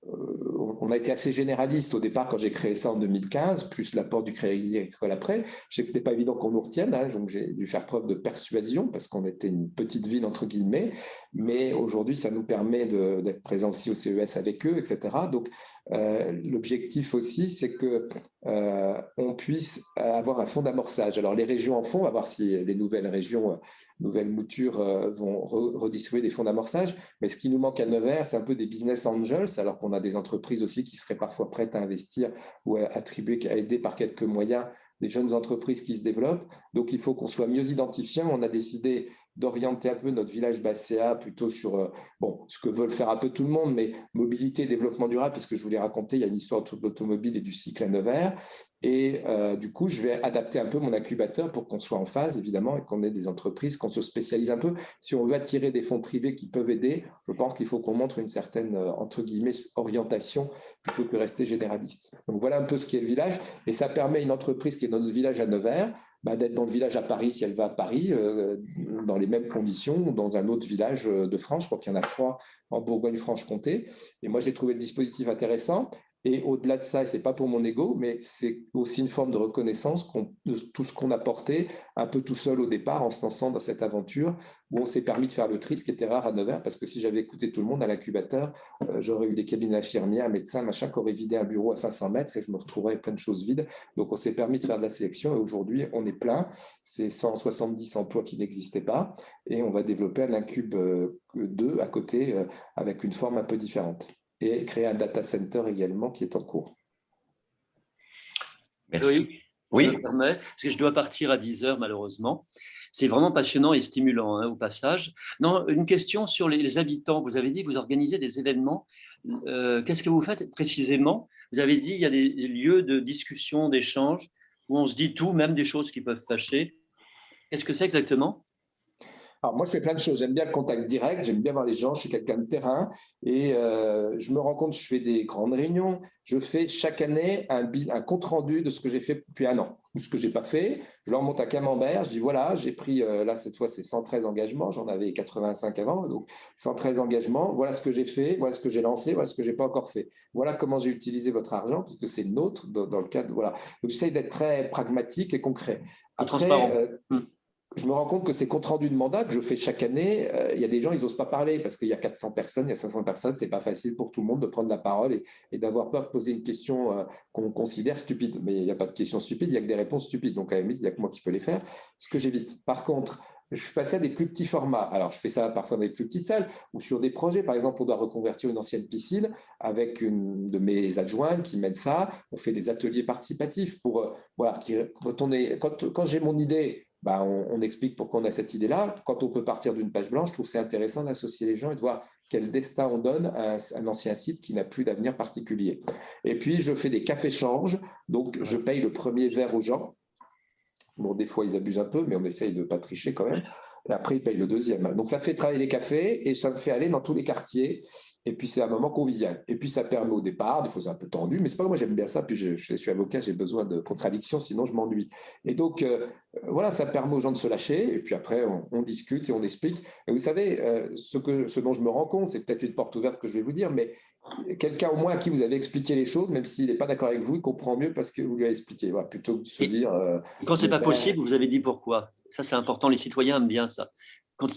[SPEAKER 3] on a été assez généraliste au départ quand j'ai créé ça en 2015, plus l'apport du Crédit Agricole après. Je sais que ce n'était pas évident qu'on nous retienne, donc j'ai dû faire preuve de persuasion parce qu'on était une petite ville entre guillemets, mais aujourd'hui ça nous permet d'être présents aussi au CES avec eux, etc. Donc l'objectif aussi c'est qu'on puisse avoir un fonds d'amorçage. Alors les régions en font, on va voir si les nouvelles régions, nouvelles moutures vont redistribuer des fonds d'amorçage, mais ce qui nous manque à Nevers, c'est un peu des business angels, alors qu'on a des entreprises aussi qui seraient parfois prêtes à investir ou à aider par quelques moyens des jeunes entreprises qui se développent. Donc, il faut qu'on soit mieux identifiés. On a décidé d'orienter un peu notre village BACA plutôt sur ce que veulent faire un peu tout le monde, mais mobilité et développement durable, parce que je voulais raconter, il y a une histoire autour de l'automobile et du cycle à Nevers. Et du coup, je vais adapter un peu mon incubateur pour qu'on soit en phase, évidemment, et qu'on ait des entreprises, qu'on se spécialise un peu. Si on veut attirer des fonds privés qui peuvent aider, je pense qu'il faut qu'on montre une certaine, entre guillemets, orientation plutôt que rester généraliste. Donc voilà un peu ce qu'est le village. Et ça permet à une entreprise qui est dans notre village à Nevers d'être dans le village à Paris si elle va à Paris, dans les mêmes conditions, ou dans un autre village de France. Je crois qu'il y en a 3 en Bourgogne-Franche-Comté. Et moi, j'ai trouvé le dispositif intéressant. Et au-delà de ça, et ce n'est pas pour mon ego, mais c'est aussi une forme de reconnaissance de tout ce qu'on a porté un peu tout seul au départ en se lançant dans cette aventure où on s'est permis de faire le tri, ce qui était rare à Nevers, parce que si j'avais écouté tout le monde à l'incubateur, j'aurais eu des cabines infirmières, médecins, machin, qui auraient vidé un bureau à 500 mètres et je me retrouverais avec plein de choses vides. Donc on s'est permis de faire de la sélection et aujourd'hui on est plein. C'est 170 emplois qui n'existaient pas et on va développer un incube 2 à côté avec une forme un peu différente. Et créer un data center également qui est en cours.
[SPEAKER 1] Merci.
[SPEAKER 6] Oui, je me permets, parce que je dois partir à 10h malheureusement. C'est vraiment passionnant et stimulant au passage. Non, une question sur les habitants. Vous avez dit que vous organisez des événements. Qu'est-ce que vous faites précisément? Vous avez dit qu'il y a des lieux de discussion, d'échange, où on se dit tout, même des choses qui peuvent fâcher. Qu'est-ce que c'est exactement?
[SPEAKER 3] Alors moi, je fais plein de choses. J'aime bien le contact direct, j'aime bien voir les gens, je suis quelqu'un de terrain et je me rends compte, je fais des grandes réunions. Je fais chaque année un compte-rendu de ce que j'ai fait depuis un an ou ce que je n'ai pas fait. Je leur monte à Camembert, je dis voilà, j'ai pris, là cette fois c'est 113 engagements, j'en avais 85 avant, donc 113 engagements, voilà ce que j'ai fait, voilà ce que j'ai lancé, voilà ce que je n'ai pas encore fait. Voilà comment j'ai utilisé votre argent, puisque c'est le nôtre dans le cadre, voilà. Donc j'essaye d'être très pragmatique et concret. Après, je me rends compte que ces comptes rendus de mandat que je fais chaque année, il y a des gens, ils n'osent pas parler parce qu'il y a 400 personnes, il y a 500 personnes, ce n'est pas facile pour tout le monde de prendre la parole et d'avoir peur de poser une question qu'on considère stupide. Mais il n'y a pas de questions stupides, il n'y a que des réponses stupides. Donc à la limite, il n'y a que moi qui peux les faire, ce que j'évite. Par contre, je suis passé à des plus petits formats. Alors, je fais ça parfois dans des plus petites salles ou sur des projets. Par exemple, on doit reconvertir une ancienne piscine avec une de mes adjointes qui mène ça. On fait des ateliers participatifs pour, voilà, quand j'ai mon idée, on explique pourquoi on a cette idée-là. Quand on peut partir d'une page blanche, je trouve que c'est intéressant d'associer les gens et de voir quel destin on donne à un ancien site qui n'a plus d'avenir particulier. Et puis, je fais des cafés-changes. Donc, je paye le premier verre aux gens. Bon, des fois, ils abusent un peu, mais on essaye de ne pas tricher quand même. Et après, ils payent le deuxième. Donc, ça fait travailler les cafés et ça me fait aller dans tous les quartiers. Et puis, c'est un moment convivial. Et puis, ça permet au départ, des fois, c'est un peu tendu, mais c'est pas moi, j'aime bien ça. Puis, je suis avocat, j'ai besoin de contradiction, sinon je m'ennuie. Et donc, voilà, ça permet aux gens de se lâcher. Et puis après, on discute et on explique. Et vous savez, ce dont je me rends compte, c'est peut-être une porte ouverte que je vais vous dire, mais quelqu'un au moins à qui vous avez expliqué les choses, même s'il n'est pas d'accord avec vous, il comprend mieux parce que vous lui avez expliqué. Voilà, plutôt que de se dire…
[SPEAKER 6] quand ce n'est pas possible, vous avez dit pourquoi. Ça, c'est important. Les citoyens aiment bien ça. Quand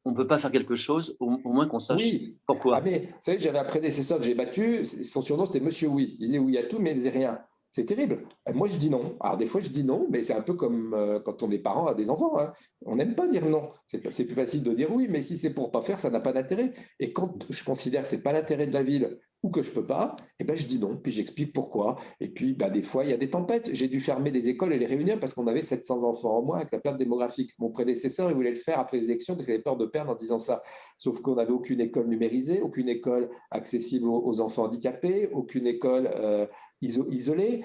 [SPEAKER 6] on ne peut pas faire quelque chose, au moins qu'on sache pourquoi.
[SPEAKER 3] Ah mais, vous savez, j'avais un prédécesseur que j'ai battu, son surnom, c'était Monsieur Oui. Il disait oui à tout, mais il ne faisait rien. C'est terrible. Moi, je dis non. Alors, des fois, je dis non, mais c'est un peu comme quand on est parent à des enfants. Hein. On n'aime pas dire non. C'est plus facile de dire oui, mais si c'est pour ne pas faire, ça n'a pas d'intérêt. Et quand je considère que ce n'est pas l'intérêt de la ville ou que je ne peux pas, je dis non, puis j'explique pourquoi. Et puis, des fois, il y a des tempêtes. J'ai dû fermer des écoles et les réunir parce qu'on avait 700 enfants en moins avec la perte démographique. Mon prédécesseur, il voulait le faire après les élections parce qu'il avait peur de perdre en disant ça. Sauf qu'on n'avait aucune école numérisée, aucune école accessible aux enfants handicapés, aucune école isolée.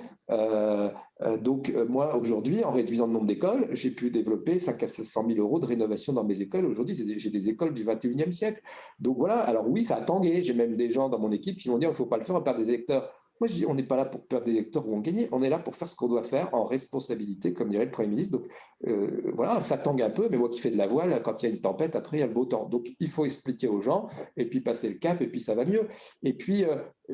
[SPEAKER 3] Donc, moi, aujourd'hui, en réduisant le nombre d'écoles, j'ai pu développer 500 à 700 000 euros de rénovation dans mes écoles. Aujourd'hui, j'ai des écoles du 21e siècle. Donc, voilà. Alors, oui, ça a tangué. J'ai même des gens dans mon équipe qui m'ont dit il ne faut pas le faire, on perd des électeurs. Moi, je dis on n'est pas là pour perdre des électeurs ou en gagner. On est là pour faire ce qu'on doit faire en responsabilité, comme dirait le Premier ministre. Donc, voilà, ça tangue un peu. Mais moi qui fais de la voile, quand il y a une tempête, après, il y a le beau temps. Donc, il faut expliquer aux gens et puis passer le cap et puis ça va mieux. Et puis,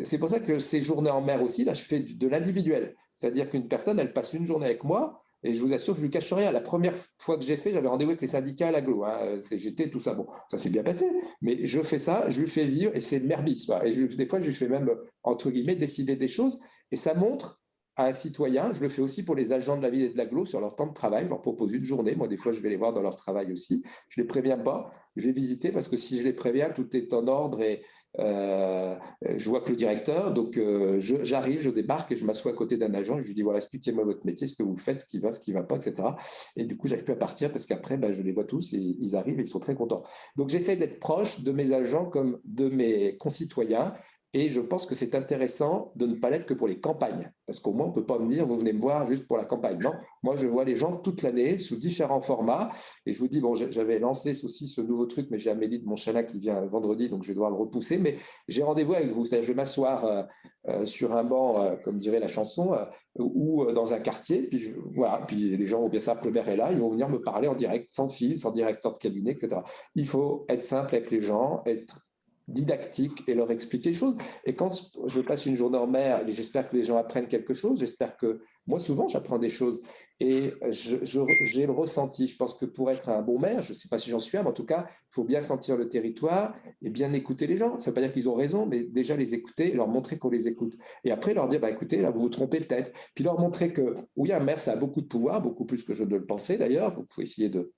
[SPEAKER 3] c'est pour ça que ces journées en mer aussi, là, je fais de l'individuel. C'est-à-dire qu'une personne, elle passe une journée avec moi et je vous assure que je ne lui cache rien. La première fois que j'ai fait, j'avais rendez-vous avec les syndicats à l'aglo, CGT, tout ça. Bon, ça s'est bien passé. Mais je fais ça, je lui fais vivre et c'est le merbis. Et des fois, je lui fais même, entre guillemets, décider des choses. Et ça montre à un citoyen, je le fais aussi pour les agents de la ville et de l'agglo sur leur temps de travail. Je leur propose une journée. Moi, des fois, je vais les voir dans leur travail aussi. Je ne les préviens pas. Je vais visiter parce que si je les préviens, tout est en ordre et je vois que le directeur. Donc, j'arrive, je débarque et je m'assois à côté d'un agent. Et je lui dis voilà, expliquez-moi votre métier, ce que vous faites, ce qui va pas, etc. Et du coup, j'arrive plus à partir parce qu'après, je les vois tous et ils arrivent et ils sont très contents. Donc, j'essaie d'être proche de mes agents comme de mes concitoyens. Et je pense que c'est intéressant de ne pas l'être que pour les campagnes, parce qu'au moins, on ne peut pas me dire, vous venez me voir juste pour la campagne. Non, moi, je vois les gens toute l'année sous différents formats. Et je vous dis, bon, j'avais lancé aussi ce nouveau truc, mais j'ai Amélie de Montchalin qui vient vendredi, donc je vais devoir le repousser. Mais j'ai rendez-vous avec vous. Je vais m'asseoir sur un banc, comme dirait la chanson, ou dans un quartier. Puis voilà, puis les gens vont bien savoir que le maire est là. Ils vont venir me parler en direct, sans fil, sans directeur de cabinet, etc. Il faut être simple avec les gens, être didactique et leur expliquer les choses. Et quand je passe une journée en mer, j'espère que les gens apprennent quelque chose, j'espère que moi, souvent, j'apprends des choses. Et j'ai le ressenti, je pense que pour être un bon maire, je ne sais pas si j'en suis un, mais en tout cas, il faut bien sentir le territoire et bien écouter les gens. Ça ne veut pas dire qu'ils ont raison, mais déjà les écouter et leur montrer qu'on les écoute. Et après, leur dire, bah, écoutez, là, vous vous trompez peut-être. Puis leur montrer que, oui, un maire, ça a beaucoup de pouvoir, beaucoup plus que je ne le pensais d'ailleurs. Donc, il faut essayer de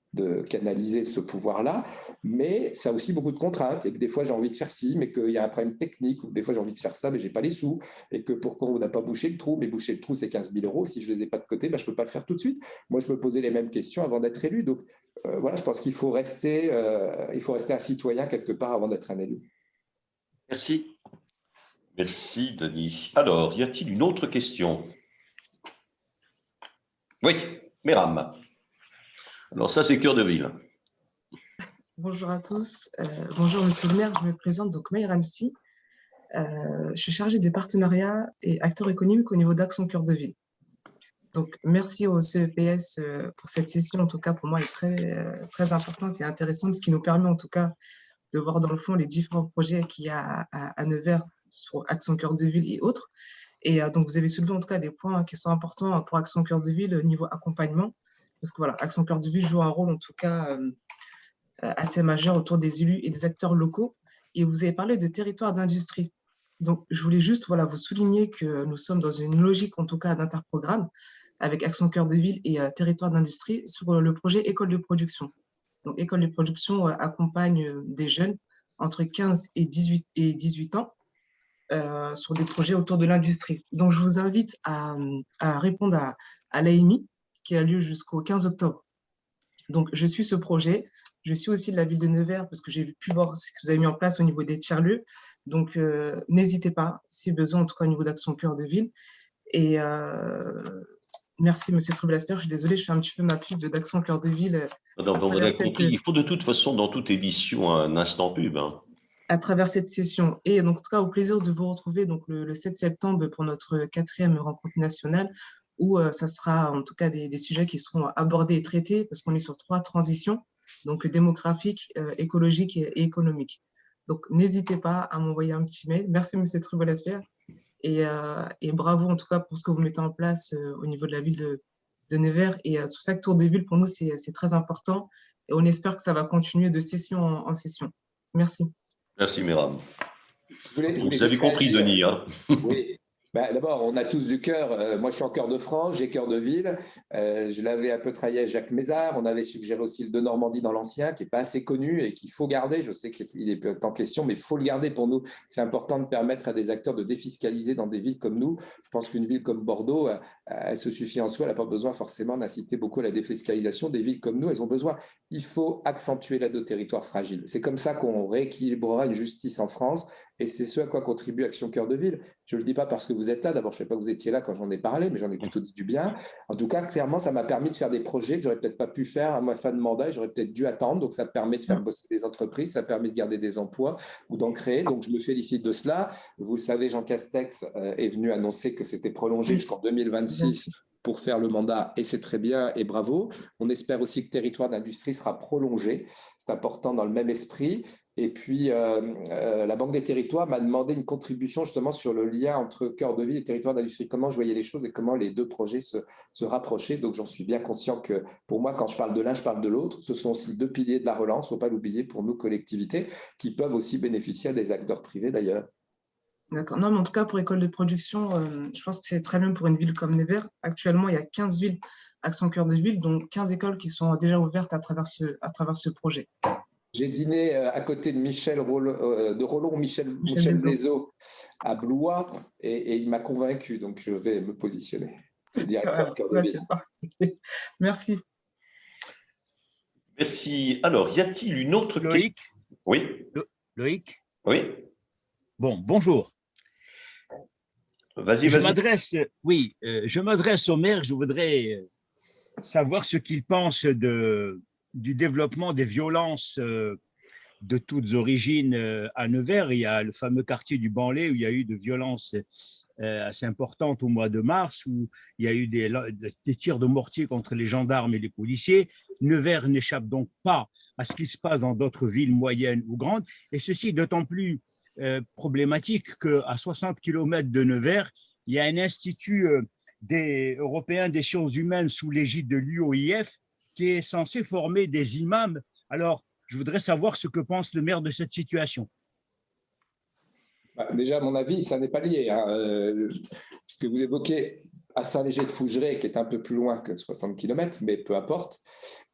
[SPEAKER 3] canaliser ce pouvoir-là. Mais ça a aussi beaucoup de contraintes et que des fois, j'ai envie de faire ci, mais qu'il y a un problème technique, ou des fois, j'ai envie de faire ça, mais je n'ai pas les sous. Et que pourquoi on n'a pas bouché le trou, mais boucher le trou, c'est 15 000 euros. Si je ne les ai pas de côté, ben, je ne peux pas le faire tout de suite. Moi, je me posais les mêmes questions avant d'être élu. Donc, voilà, je pense qu'il faut rester un citoyen quelque part avant d'être un élu.
[SPEAKER 6] Merci.
[SPEAKER 1] Merci, Denis. Alors, y a-t-il une autre question? Oui, Méram. Alors ça, c'est Cœur de Ville.
[SPEAKER 7] Bonjour à tous. Bonjour, monsieur le maire. Je me présente, donc Mayram Si. Je suis chargée des partenariats et acteurs économiques au niveau d'Action Cœur de Ville. Donc, merci au CEPS pour cette session. En tout cas, pour moi, elle est très importante et intéressante, ce qui nous permet en tout cas de voir dans le fond les différents projets qu'il y a à Nevers sur Action Cœur de Ville et autres. Et donc, vous avez soulevé en tout cas des points qui sont importants pour Action Cœur de Ville au niveau accompagnement. Parce que voilà, Action Cœur de Ville joue un rôle en tout cas assez majeur autour des élus et des acteurs locaux. Et vous avez parlé de territoire d'industrie. Donc, je voulais juste vous souligner que nous sommes dans une logique, en tout cas, d'interprogramme avec Action Cœur de Ville et territoire d'industrie sur le projet École de production. Donc, École de production accompagne des jeunes entre 15 et 18 ans sur des projets autour de l'industrie. Donc, je vous invite à répondre à l'AMI qui a lieu jusqu'au 15 octobre. Donc, je suis ce projet. Je suis aussi de la ville de Nevers parce que j'ai pu voir ce que vous avez mis en place au niveau des tiers-lieux. Donc, n'hésitez pas, si besoin, en tout cas au niveau d'Action Cœur de Ville. Et merci, monsieur Trubel-Asper. Je suis désolée, je fais un petit peu ma pub d'Action Cœur de Ville.
[SPEAKER 1] On a compris. Il faut de toute façon, dans toute émission, un instant pub. Hein.
[SPEAKER 7] À travers cette session. Et donc, en tout cas, au plaisir de vous retrouver donc, le 7 septembre pour notre 4e rencontre nationale où ça sera en tout cas des sujets qui seront abordés et traités parce qu'on est sur 3 transitions, donc démographique, écologique et économique. Donc, n'hésitez pas à m'envoyer un petit mail. Merci, M. Trubel-Asper. Et bravo en tout cas pour ce que vous mettez en place au niveau de la ville de Nevers. Et sur chaque tour de ville, pour nous, c'est très important. Et on espère que ça va continuer de session en session. Merci.
[SPEAKER 1] Merci, Méram.
[SPEAKER 3] Vous
[SPEAKER 1] avez compris, Denis. Hein.
[SPEAKER 3] Oui. Ben, d'abord, on a tous du cœur. Moi, je suis en cœur de France, j'ai cœur de ville. Je l'avais un peu travaillé avec Jacques Mézard. On avait suggéré aussi le de Normandie dans l'ancien, qui n'est pas assez connu et qu'il faut garder. Je sais qu'il est en question, mais il faut le garder pour nous. C'est important de permettre à des acteurs de défiscaliser dans des villes comme nous. Je pense qu'une ville comme Bordeaux, elle se suffit en soi. Elle n'a pas besoin forcément d'inciter beaucoup à la défiscalisation. Des villes comme nous, elles ont besoin. Il faut accentuer l'aide aux territoires fragiles. C'est comme ça qu'on rééquilibrera une justice en France. Et c'est ce à quoi contribue Action Cœur de Ville. Je ne le dis pas parce que vous êtes là. D'abord, je ne sais pas que vous étiez là quand j'en ai parlé, mais j'en ai plutôt dit du bien. En tout cas, clairement, ça m'a permis de faire des projets que je n'aurais peut-être pas pu faire à ma fin de mandat et j'aurais peut-être dû attendre. Donc, ça permet de faire bosser des entreprises, ça permet de garder des emplois ou d'en créer. Donc, je me félicite de cela. Vous le savez, Jean Castex est venu annoncer que c'était prolongé jusqu'en 2026 pour faire le mandat et c'est très bien et bravo. On espère aussi que territoire d'industrie sera prolongé. C'est important dans le même esprit. Et puis, la Banque des territoires m'a demandé une contribution justement sur le lien entre cœur de ville et territoire d'industrie, comment je voyais les choses et comment les deux projets se rapprochaient. Donc, j'en suis bien conscient que pour moi, quand je parle de l'un, je parle de l'autre. Ce sont aussi 2 piliers de la relance, il ne faut pas l'oublier pour nos collectivités qui peuvent aussi bénéficier à des acteurs privés d'ailleurs.
[SPEAKER 7] D'accord. Non, mais en tout cas, pour école de production, je pense que c'est très bien pour une ville comme Nevers. Actuellement, il y a 15 villes Action Cœur de Ville, donc 15 écoles qui sont déjà ouvertes à travers ce projet.
[SPEAKER 3] J'ai dîné à côté de Michel Blaiseau à Blois et il m'a convaincu, donc je vais me positionner. C'est directeur de Cœur de Ville.
[SPEAKER 7] Merci.
[SPEAKER 1] Merci. Alors, y a-t-il une autre question? Oui.
[SPEAKER 8] Loïc?
[SPEAKER 1] Oui.
[SPEAKER 8] Bon, bonjour.
[SPEAKER 1] Vas-y,
[SPEAKER 8] Je
[SPEAKER 1] vas-y.
[SPEAKER 8] m'adresse au maire. Je voudrais savoir ce qu'il pense du développement des violences de toutes origines à Nevers. Il y a le fameux quartier du Banlay où il y a eu de violences assez importantes au mois de mars, où il y a eu des tirs de mortier contre les gendarmes et les policiers. Nevers n'échappe donc pas à ce qui se passe dans d'autres villes moyennes ou grandes. Et ceci est d'autant plus problématique qu'à 60 km de Nevers, il y a un institut européen des sciences humaines sous l'égide de l'UOIF qui est censé former des imams. Alors, je voudrais savoir ce que pense le maire de cette situation.
[SPEAKER 3] Déjà, à mon avis, ça n'est pas lié. Ce que vous évoquez à Saint-Léger-de-Fougeray, qui est un peu plus loin que 60 km, mais peu importe,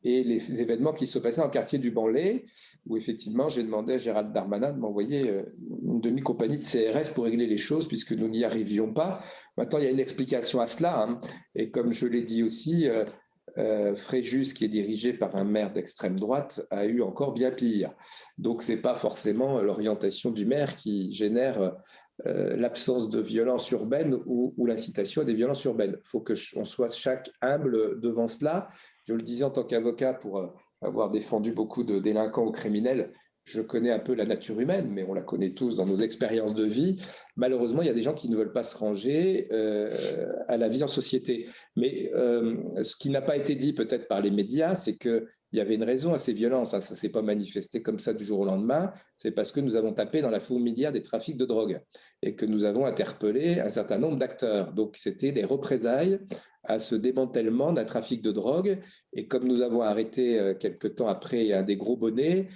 [SPEAKER 3] et les événements qui se passaient dans le quartier du Banlay, où effectivement, j'ai demandé à Gérald Darmanin de m'envoyer une demi-compagnie de CRS pour régler les choses, puisque nous n'y arrivions pas. Maintenant, il y a une explication à cela, et comme je l'ai dit aussi, Fréjus, qui est dirigé par un maire d'extrême droite, a eu encore bien pire. Donc, ce n'est pas forcément l'orientation du maire qui génère l'absence de violence urbaine ou l'incitation à des violences urbaines. Il faut qu'on soit chaque humble devant cela. Je le disais en tant qu'avocat, pour avoir défendu beaucoup de délinquants ou criminels, je connais un peu la nature humaine, mais on la connaît tous dans nos expériences de vie. Malheureusement, il y a des gens qui ne veulent pas se ranger à la vie en société. Mais ce qui n'a pas été dit peut-être par les médias, c'est qu'il y avait une raison à ces violences. Ça ne s'est pas manifesté comme ça du jour au lendemain. C'est parce que nous avons tapé dans la fourmilière des trafics de drogue et que nous avons interpellé un certain nombre d'acteurs. Donc, c'était des représailles à ce démantèlement d'un trafic de drogue. Et comme nous avons arrêté quelque temps après un des gros bonnets,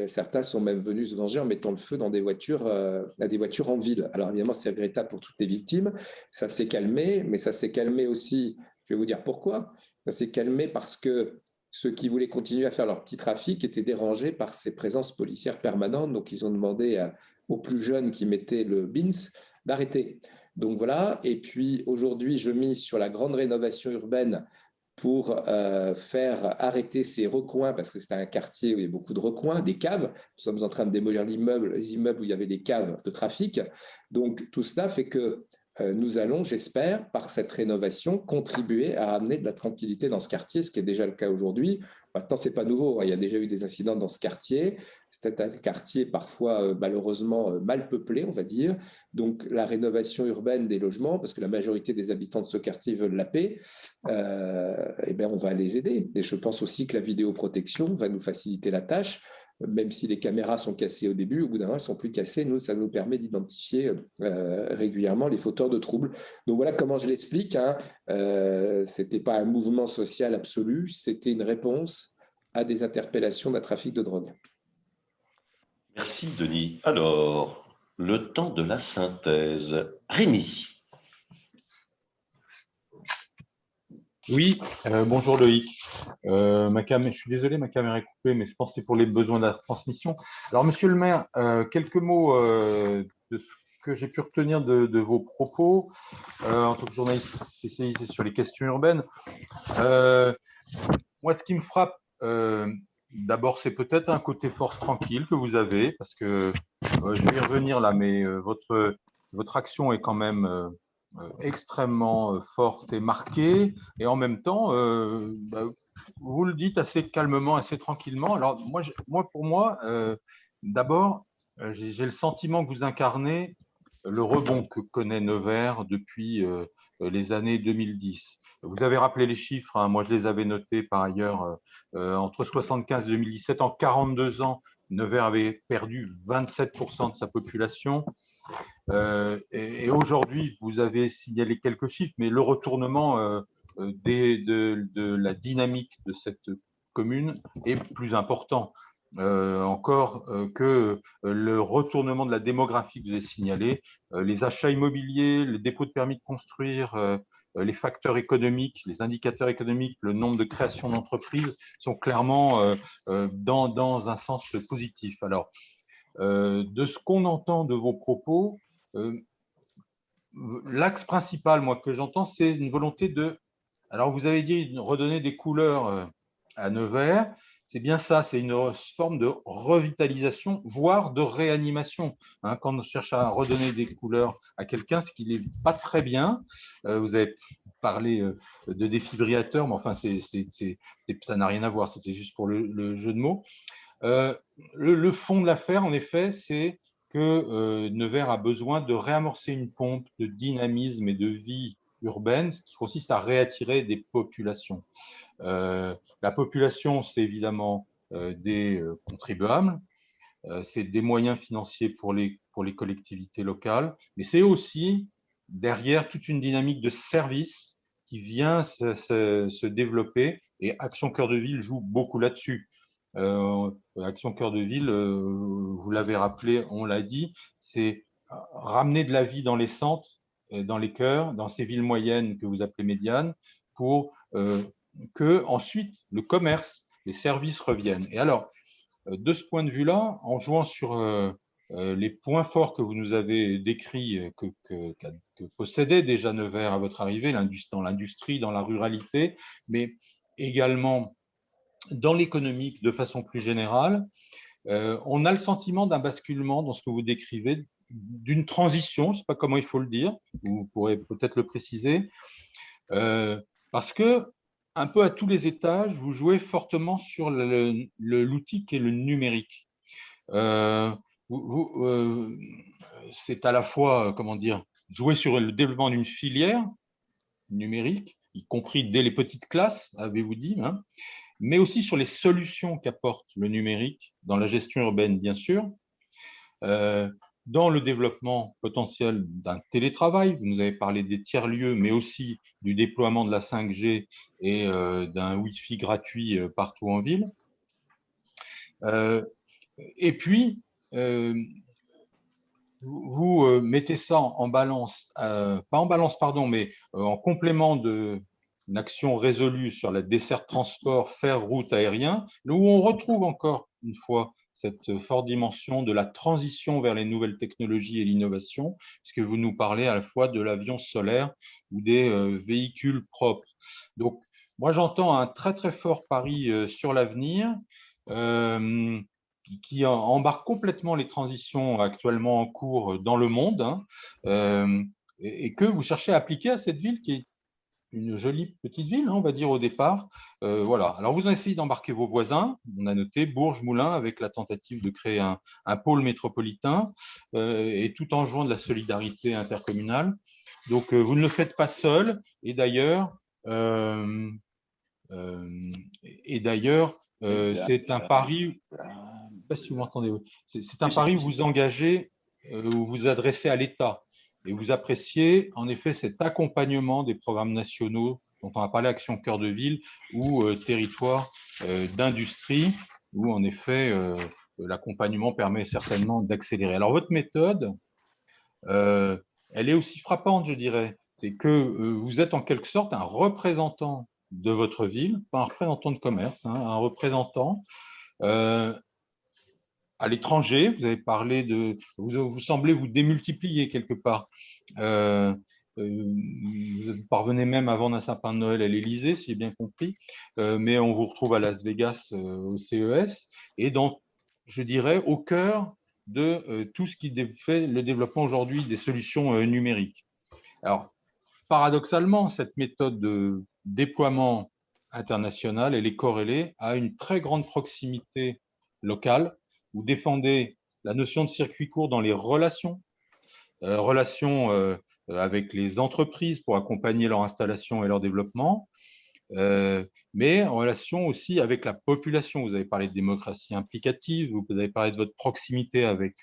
[SPEAKER 3] certains sont même venus se venger en mettant le feu dans des voitures, à des voitures en ville. Alors évidemment, c'est regrettable pour toutes les victimes. Ça s'est calmé, mais ça s'est calmé aussi, je vais vous dire pourquoi. Ça s'est calmé parce que ceux qui voulaient continuer à faire leur petit trafic étaient dérangés par ces présences policières permanentes. Donc, ils ont demandé aux plus jeunes qui mettaient le BINS d'arrêter. Donc voilà, et puis aujourd'hui, je mise sur la grande rénovation urbaine pour faire arrêter ces recoins, parce que c'est un quartier où il y a beaucoup de recoins, des caves. Nous sommes en train de démolir les immeubles où il y avait des caves de trafic. Donc tout cela fait que nous allons, j'espère, par cette rénovation, contribuer à ramener de la tranquillité dans ce quartier, ce qui est déjà le cas aujourd'hui. Maintenant, ce n'est pas nouveau, il y a déjà eu des incidents dans ce quartier. C'était un quartier parfois malheureusement mal peuplé, on va dire. Donc la rénovation urbaine des logements, parce que la majorité des habitants de ce quartier veulent la paix, eh bien, on va les aider. Et je pense aussi que la vidéoprotection va nous faciliter la tâche. Même si les caméras sont cassées au début, au bout d'un moment, elles ne sont plus cassées. Nous, ça nous permet d'identifier régulièrement les fauteurs de troubles. Donc voilà comment je l'explique. Ce n'était pas un mouvement social absolu, c'était une réponse à des interpellations d'un trafic de drogue.
[SPEAKER 1] Merci, Denis. Alors, le temps de la synthèse. Rémi.
[SPEAKER 9] Oui, bonjour Loïc. Je suis désolé, ma caméra est coupée, mais je pense que c'est pour les besoins de la transmission. Alors, monsieur le maire, quelques mots de ce que j'ai pu retenir de vos propos en tant que journaliste spécialisé sur les questions urbaines. Moi, ce qui me frappe, d'abord, c'est peut-être un côté force tranquille que vous avez, parce que je vais y revenir là, mais votre action est quand même extrêmement forte et marquée, et en même temps, vous le dites assez calmement, assez tranquillement. Alors pour moi, d'abord, j'ai le sentiment que vous incarnez le rebond que connaît Nevers depuis les années 2010. Vous avez rappelé les chiffres, moi je les avais notés par ailleurs, entre 1975 et 2017, en 42 ans, Nevers avait perdu 27% de sa population. Et aujourd'hui, vous avez signalé quelques chiffres, mais le retournement de la dynamique de cette commune est plus important encore que le retournement de la démographie que vous avez signalé. Les achats immobiliers, les dépôts de permis de construire, les facteurs économiques, les indicateurs économiques, le nombre de créations d'entreprises sont clairement dans un sens positif. Alors, de ce qu'on entend de vos propos, l'axe principal, moi, que j'entends, c'est une volonté de… Alors, vous avez dit redonner des couleurs à Nevers, c'est bien ça, c'est une forme de revitalisation, voire de réanimation. Quand on cherche à redonner des couleurs à quelqu'un, c'est qu'il n'est pas très bien. Vous avez parlé de défibrillateur, mais enfin, ça n'a rien à voir, c'était juste pour le jeu de mots. Le fond de l'affaire, en effet, c'est que Nevers a besoin de réamorcer une pompe de dynamisme et de vie urbaine, ce qui consiste à réattirer des populations. La population, c'est évidemment des contribuables, c'est des moyens financiers pour les collectivités locales, mais c'est aussi derrière toute une dynamique de service qui vient se développer, et Action Cœur de Ville joue beaucoup là-dessus. Action Cœur de Ville, vous l'avez rappelé, on l'a dit, c'est ramener de la vie dans les centres, dans les cœurs, dans ces villes moyennes que vous appelez médianes, pour que ensuite le commerce, les services reviennent. Et alors, de ce point de vue-là, en jouant sur les points forts que vous nous avez décrits, que possédait déjà Nevers à votre arrivée, dans l'industrie, dans la ruralité, mais également dans l'économique de façon plus générale, on a le sentiment d'un basculement dans ce que vous décrivez, d'une transition, je ne sais pas comment il faut le dire, vous pourrez peut-être le préciser, parce que un peu à tous les étages, vous jouez fortement sur l'outil qui est le numérique. C'est à la fois, comment dire, jouer sur le développement d'une filière numérique, y compris dès les petites classes, avez-vous dit, mais aussi sur les solutions qu'apporte le numérique dans la gestion urbaine, bien sûr, dans le développement potentiel d'un télétravail. Vous nous avez parlé des tiers-lieux, mais aussi du déploiement de la 5G et d'un Wi-Fi gratuit partout en ville. Et puis, vous mettez ça en balance, pas en balance, pardon, mais en complément d'une action résolue sur la desserte transport, fer, route, aérien, où on retrouve encore une fois cette forte dimension de la transition vers les nouvelles technologies et l'innovation, puisque vous nous parlez à la fois de l'avion solaire ou des véhicules propres. Donc, moi, j'entends un très, très fort pari sur l'avenir qui embarque complètement les transitions actuellement en cours dans le monde, et que vous cherchez à appliquer à cette ville qui est une jolie petite ville, on va dire au départ. Voilà. Alors, vous essayez d'embarquer vos voisins. On a noté Bourges-Moulins avec la tentative de créer un pôle métropolitain et tout en jouant de la solidarité intercommunale. Donc, vous ne le faites pas seul. Et d'ailleurs, c'est un pari. Je ne sais pas si vous m'entendez. C'est un pari où vous engagez, où vous adressez à l'État. Et vous appréciez en effet cet accompagnement des programmes nationaux dont on a parlé, Action Cœur de Ville ou Territoire d'industrie, où en effet l'accompagnement permet certainement d'accélérer. Alors votre méthode, elle est aussi frappante, je dirais. C'est que vous êtes en quelque sorte un représentant de votre ville, pas un représentant de commerce, un représentant à l'étranger. Vous avez parlé de… Vous semblez vous démultiplier quelque part. Vous parvenez même à vendre un sapin de Noël à l'Élysée, si j'ai bien compris, mais on vous retrouve à Las Vegas au CES, et donc, je dirais, au cœur de tout ce qui fait le développement aujourd'hui des solutions numériques. Alors, paradoxalement, cette méthode de déploiement international, elle est corrélée à une très grande proximité locale. Vous défendez la notion de circuit court dans les relations, avec les entreprises pour accompagner leur installation et leur développement, mais en relation aussi avec la population. Vous avez parlé de démocratie implicative, vous avez parlé de votre proximité avec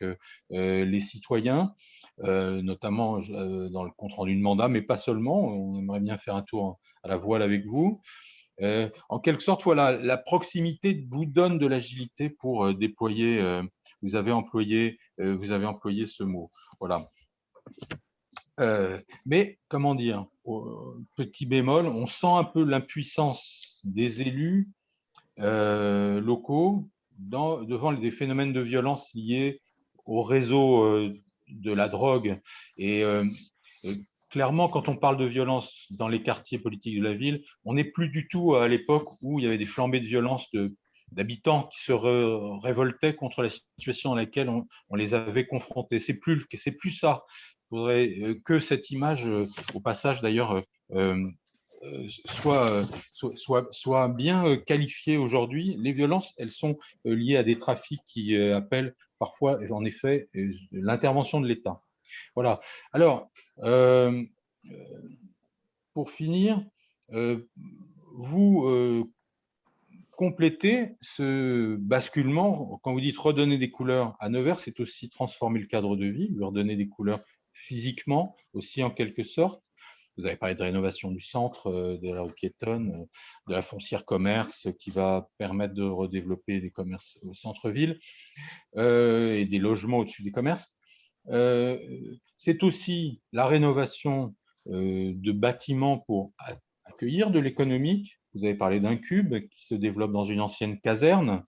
[SPEAKER 9] les citoyens, notamment dans le compte-rendu de mandat, mais pas seulement. On aimerait bien faire un tour à la voile avec vous. En quelque sorte, voilà, la proximité vous donne de l'agilité pour déployer. Vous avez employé ce mot. Voilà. Mais, comment dire, petit bémol, on sent un peu l'impuissance des élus locaux devant des phénomènes de violence liés au réseau de la drogue. Et clairement, quand on parle de violence dans les quartiers politiques de la ville, on n'est plus du tout à l'époque où il y avait des flambées de violence d'habitants qui se révoltaient contre la situation dans laquelle on les avait confrontés. C'est plus ça. Il faudrait que cette image, au passage d'ailleurs, soit bien qualifiée aujourd'hui. Les violences, elles sont liées à des trafics qui appellent parfois, en effet, l'intervention de l'État. Voilà. Alors, pour finir, vous complétez ce basculement. Quand vous dites redonner des couleurs à Nevers, c'est aussi transformer le cadre de vie, leur donner des couleurs physiquement aussi en quelque sorte. Vous avez parlé de rénovation du centre, de la rue piétonne, de la foncière commerce qui va permettre de redévelopper des commerces au centre-ville et des logements au-dessus des commerces. C'est aussi la rénovation de bâtiments pour accueillir de l'économique. Vous avez parlé d'un cube qui se développe dans une ancienne caserne.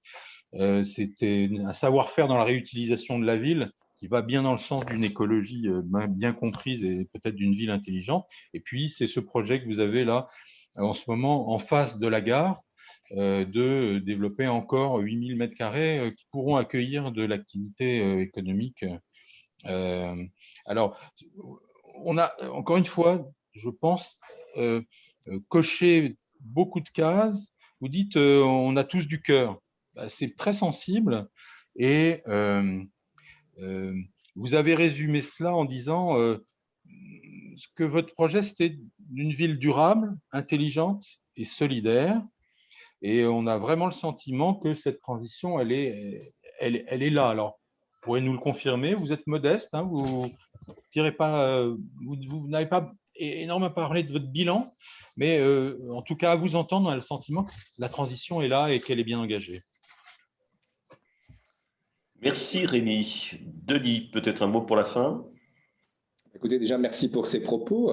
[SPEAKER 9] C'était un savoir-faire dans la réutilisation de la ville qui va bien dans le sens d'une écologie bien comprise et peut-être d'une ville intelligente. Et puis, c'est ce projet que vous avez là, en ce moment, en face de la gare, de développer encore 8000 m² qui pourront accueillir de l'activité économique. Alors, on a, encore une fois, je pense, coché beaucoup de cases. Vous dites, on a tous du cœur. C'est très sensible et vous avez résumé cela en disant que votre projet, c'était d'une ville durable, intelligente et solidaire. Et on a vraiment le sentiment que cette transition, elle est là. Alors, vous pourrez nous le confirmer, vous êtes modeste, hein, vous n'avez pas énormément parlé de votre bilan, mais en tout cas, à vous entendre, on a le sentiment que la transition est là et qu'elle est bien engagée.
[SPEAKER 1] Merci Rémi. Denis, peut-être un mot pour la fin?
[SPEAKER 3] Écoutez, déjà, merci pour ces propos.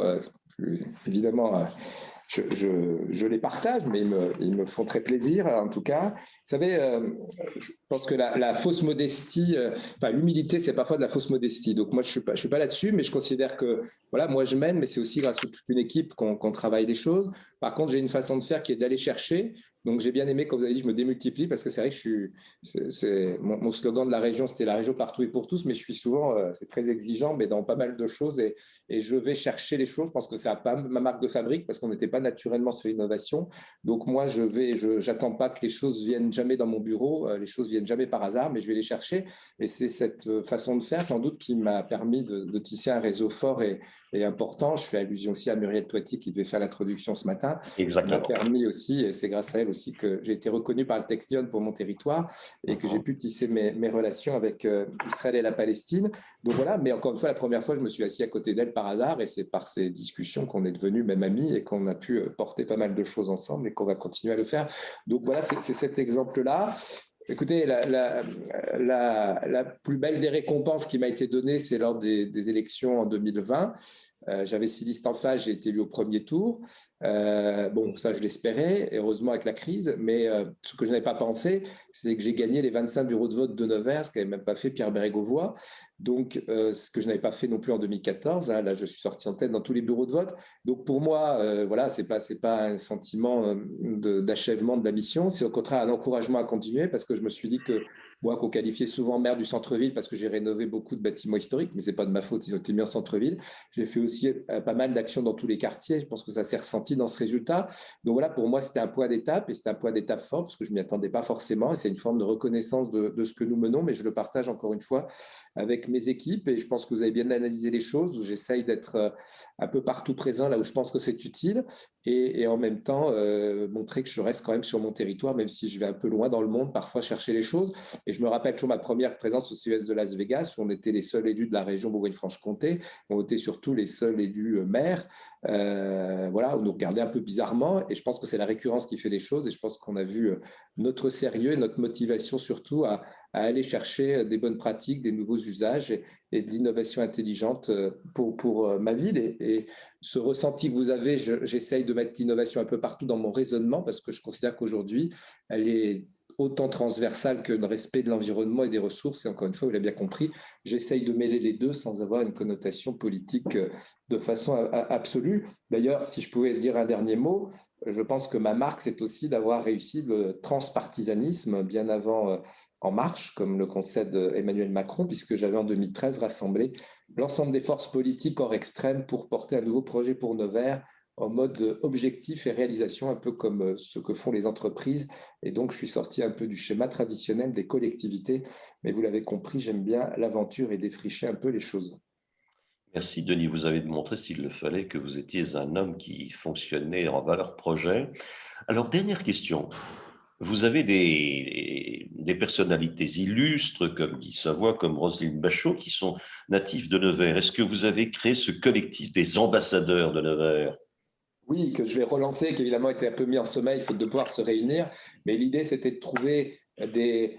[SPEAKER 3] Évidemment, je les partage, mais ils me font très plaisir, en tout cas. Vous savez, je pense que la fausse modestie, l'humilité, c'est parfois de la fausse modestie. Donc moi, je suis pas là-dessus, mais je considère que, voilà, moi, je mène, mais c'est aussi grâce à toute une équipe qu'on travaille des choses. Par contre, j'ai une façon de faire qui est d'aller chercher. Donc, j'ai bien aimé, quand vous avez dit, je me démultiplie, parce que c'est vrai que mon slogan de la région, c'était la région partout et pour tous, mais je suis souvent, c'est très exigeant, mais dans pas mal de choses, et je vais chercher les choses. Je pense que c'est pas ma marque de fabrique, parce qu'on n'était pas naturellement sur l'innovation. Donc, moi, j'attends pas que les choses viennent jamais dans mon bureau, les choses viennent jamais par hasard, mais je vais les chercher. Et c'est cette façon de faire, sans doute, qui m'a permis de tisser un réseau fort et important. Je fais allusion aussi à Muriel Toiti, qui devait faire l'introduction ce matin.
[SPEAKER 1] Exactement.
[SPEAKER 3] Qui m'a permis aussi, et c'est grâce à elle aussi que j'ai été reconnu par le Technion pour mon territoire et que j'ai pu tisser mes relations avec Israël et la Palestine. Donc voilà, mais encore une fois, la première fois, je me suis assis à côté d'elle par hasard, et c'est par ces discussions qu'on est devenus même amis et qu'on a pu porter pas mal de choses ensemble et qu'on va continuer à le faire. Donc voilà, c'est cet exemple-là. Écoutez, la plus belle des récompenses qui m'a été donnée, c'est lors des élections en 2020. J'avais 6 listes en face, j'ai été élu au premier tour. Bon, ça, je l'espérais, heureusement avec la crise. Mais ce que je n'avais pas pensé, c'est que j'ai gagné les 25 bureaux de vote de Nevers, ce qu'avait même pas fait Pierre Bérégovoy. Donc, ce que je n'avais pas fait non plus en 2014. Hein, là, je suis sorti en tête dans tous les bureaux de vote. Donc, pour moi, voilà, c'est pas un sentiment d'achèvement de la mission. C'est au contraire un encouragement à continuer, parce que je me suis dit que moi, qu'on qualifiait souvent maire du centre-ville, parce que j'ai rénové beaucoup de bâtiments historiques, mais ce n'est pas de ma faute, ils ont été mis en centre-ville. J'ai fait aussi pas mal d'actions dans tous les quartiers. Je pense que ça s'est ressenti dans ce résultat. Donc voilà, pour moi, c'était un point d'étape, et c'était un point d'étape fort, parce que je ne m'y attendais pas forcément. Et c'est une forme de reconnaissance de ce que nous menons, mais je le partage encore une fois avec mes équipes. Et je pense que vous avez bien analysé les choses, où j'essaye d'être un peu partout présent, là où je pense que c'est utile, et en même temps montrer que je reste quand même sur mon territoire, même si je vais un peu loin dans le monde, parfois chercher les choses. Et je me rappelle toujours ma première présence au CES de Las Vegas, où on était les seuls élus de la région Bourgogne-Franche-Comté. On était surtout les seuls élus maires. Voilà, on nous regardait un peu bizarrement, et je pense que c'est la récurrence qui fait les choses. Et je pense qu'on a vu notre sérieux et notre motivation surtout à aller chercher des bonnes pratiques, des nouveaux usages et de l'innovation intelligente pour ma ville. Et ce ressenti que vous avez, j'essaye de mettre l'innovation un peu partout dans mon raisonnement, parce que je considère qu'aujourd'hui, elle est autant transversal que le respect de l'environnement et des ressources. Et encore une fois, vous l'avez bien compris, j'essaye de mêler les deux sans avoir une connotation politique de façon absolue. D'ailleurs, si je pouvais dire un dernier mot, je pense que ma marque, c'est aussi d'avoir réussi le transpartisanisme bien avant En Marche, comme le concède Emmanuel Macron, puisque j'avais en 2013 rassemblé l'ensemble des forces politiques hors extrême pour porter un nouveau projet pour Nevers en mode objectif et réalisation, un peu comme ce que font les entreprises. Et donc, je suis sorti un peu du schéma traditionnel des collectivités. Mais vous l'avez compris, j'aime bien l'aventure et défricher un peu les choses.
[SPEAKER 1] Merci Denis, vous avez démontré, s'il le fallait, que vous étiez un homme qui fonctionnait en valeur projet. Alors, dernière question. Vous avez des personnalités illustres comme Guy Savoy, comme Roselyne Bachot, qui sont natifs de Nevers. Est-ce que vous avez créé ce collectif des ambassadeurs de Nevers?
[SPEAKER 3] Oui, que je vais relancer, qui évidemment était un peu mis en sommeil, faute de pouvoir se réunir. Mais l'idée, c'était de trouver des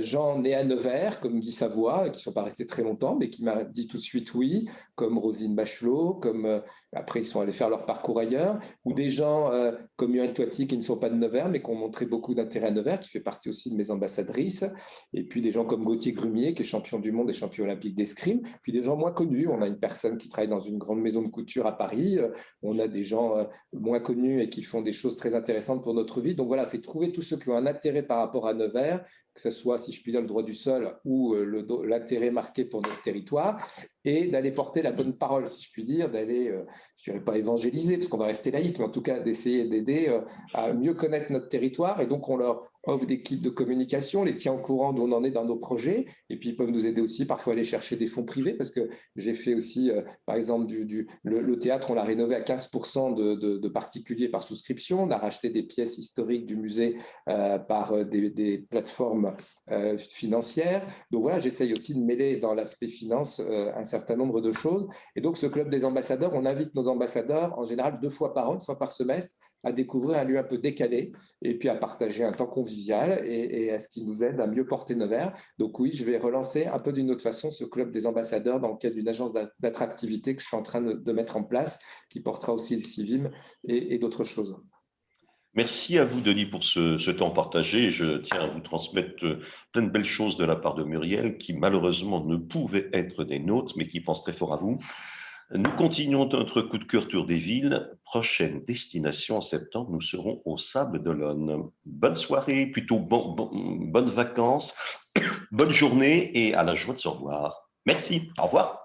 [SPEAKER 3] gens nés à Nevers, comme Guy Savoy, qui ne sont pas restés très longtemps, mais qui m'a dit tout de suite oui, comme Roselyne Bachelot, comme après ils sont allés faire leur parcours ailleurs, ou des gens comme Muriel Toiti, qui ne sont pas de Nevers, mais qui ont montré beaucoup d'intérêt à Nevers, qui fait partie aussi de mes ambassadrices, et puis des gens comme Gauthier Grumier, qui est champion du monde et champion olympique d'escrime, puis des gens moins connus. On a une personne qui travaille dans une grande maison de couture à Paris, on a des gens moins connus et qui font des choses très intéressantes pour notre vie. Donc voilà, c'est trouver tous ceux qui ont un intérêt par rapport à Nevers, que ce soit, si je puis dire, le droit du sol ou l'intérêt marqué pour notre territoire, et d'aller porter la bonne parole, si je puis dire, d'aller, je ne dirais pas évangéliser, parce qu'on va rester laïque, mais en tout cas d'essayer d'aider à mieux connaître notre territoire. Et donc, on leur offre des kits de communication, les tient au courant d'où on en est dans nos projets, et puis ils peuvent nous aider aussi parfois à aller chercher des fonds privés, parce que j'ai fait aussi, par exemple, le théâtre, on l'a rénové à 15% de particuliers par souscription, on a racheté des pièces historiques du musée par des plateformes financières. Donc voilà, j'essaye aussi de mêler dans l'aspect finance un certain nombre de choses. Et donc, ce club des ambassadeurs, on invite nos ambassadeurs en général 2 fois par an, 1 fois par semestre, à découvrir un lieu un peu décalé et puis à partager un temps convivial et à ce qui nous aide à mieux porter Nevers. Donc oui, je vais relancer un peu d'une autre façon ce club des ambassadeurs dans le cadre d'une agence d'attractivité que je suis en train de mettre en place, qui portera aussi le Civim et d'autres choses.
[SPEAKER 1] Merci à vous, Denis, pour ce temps partagé. Je tiens à vous transmettre plein de belles choses de la part de Muriel, qui malheureusement ne pouvait être des nôtres, mais qui pense très fort à vous. Nous continuons notre coup de cœur Tour des villes. Prochaine destination en septembre, nous serons au Sable d'Olonne. Bonne soirée, plutôt bonnes vacances, bonne journée et à la joie de se revoir. Merci, au revoir.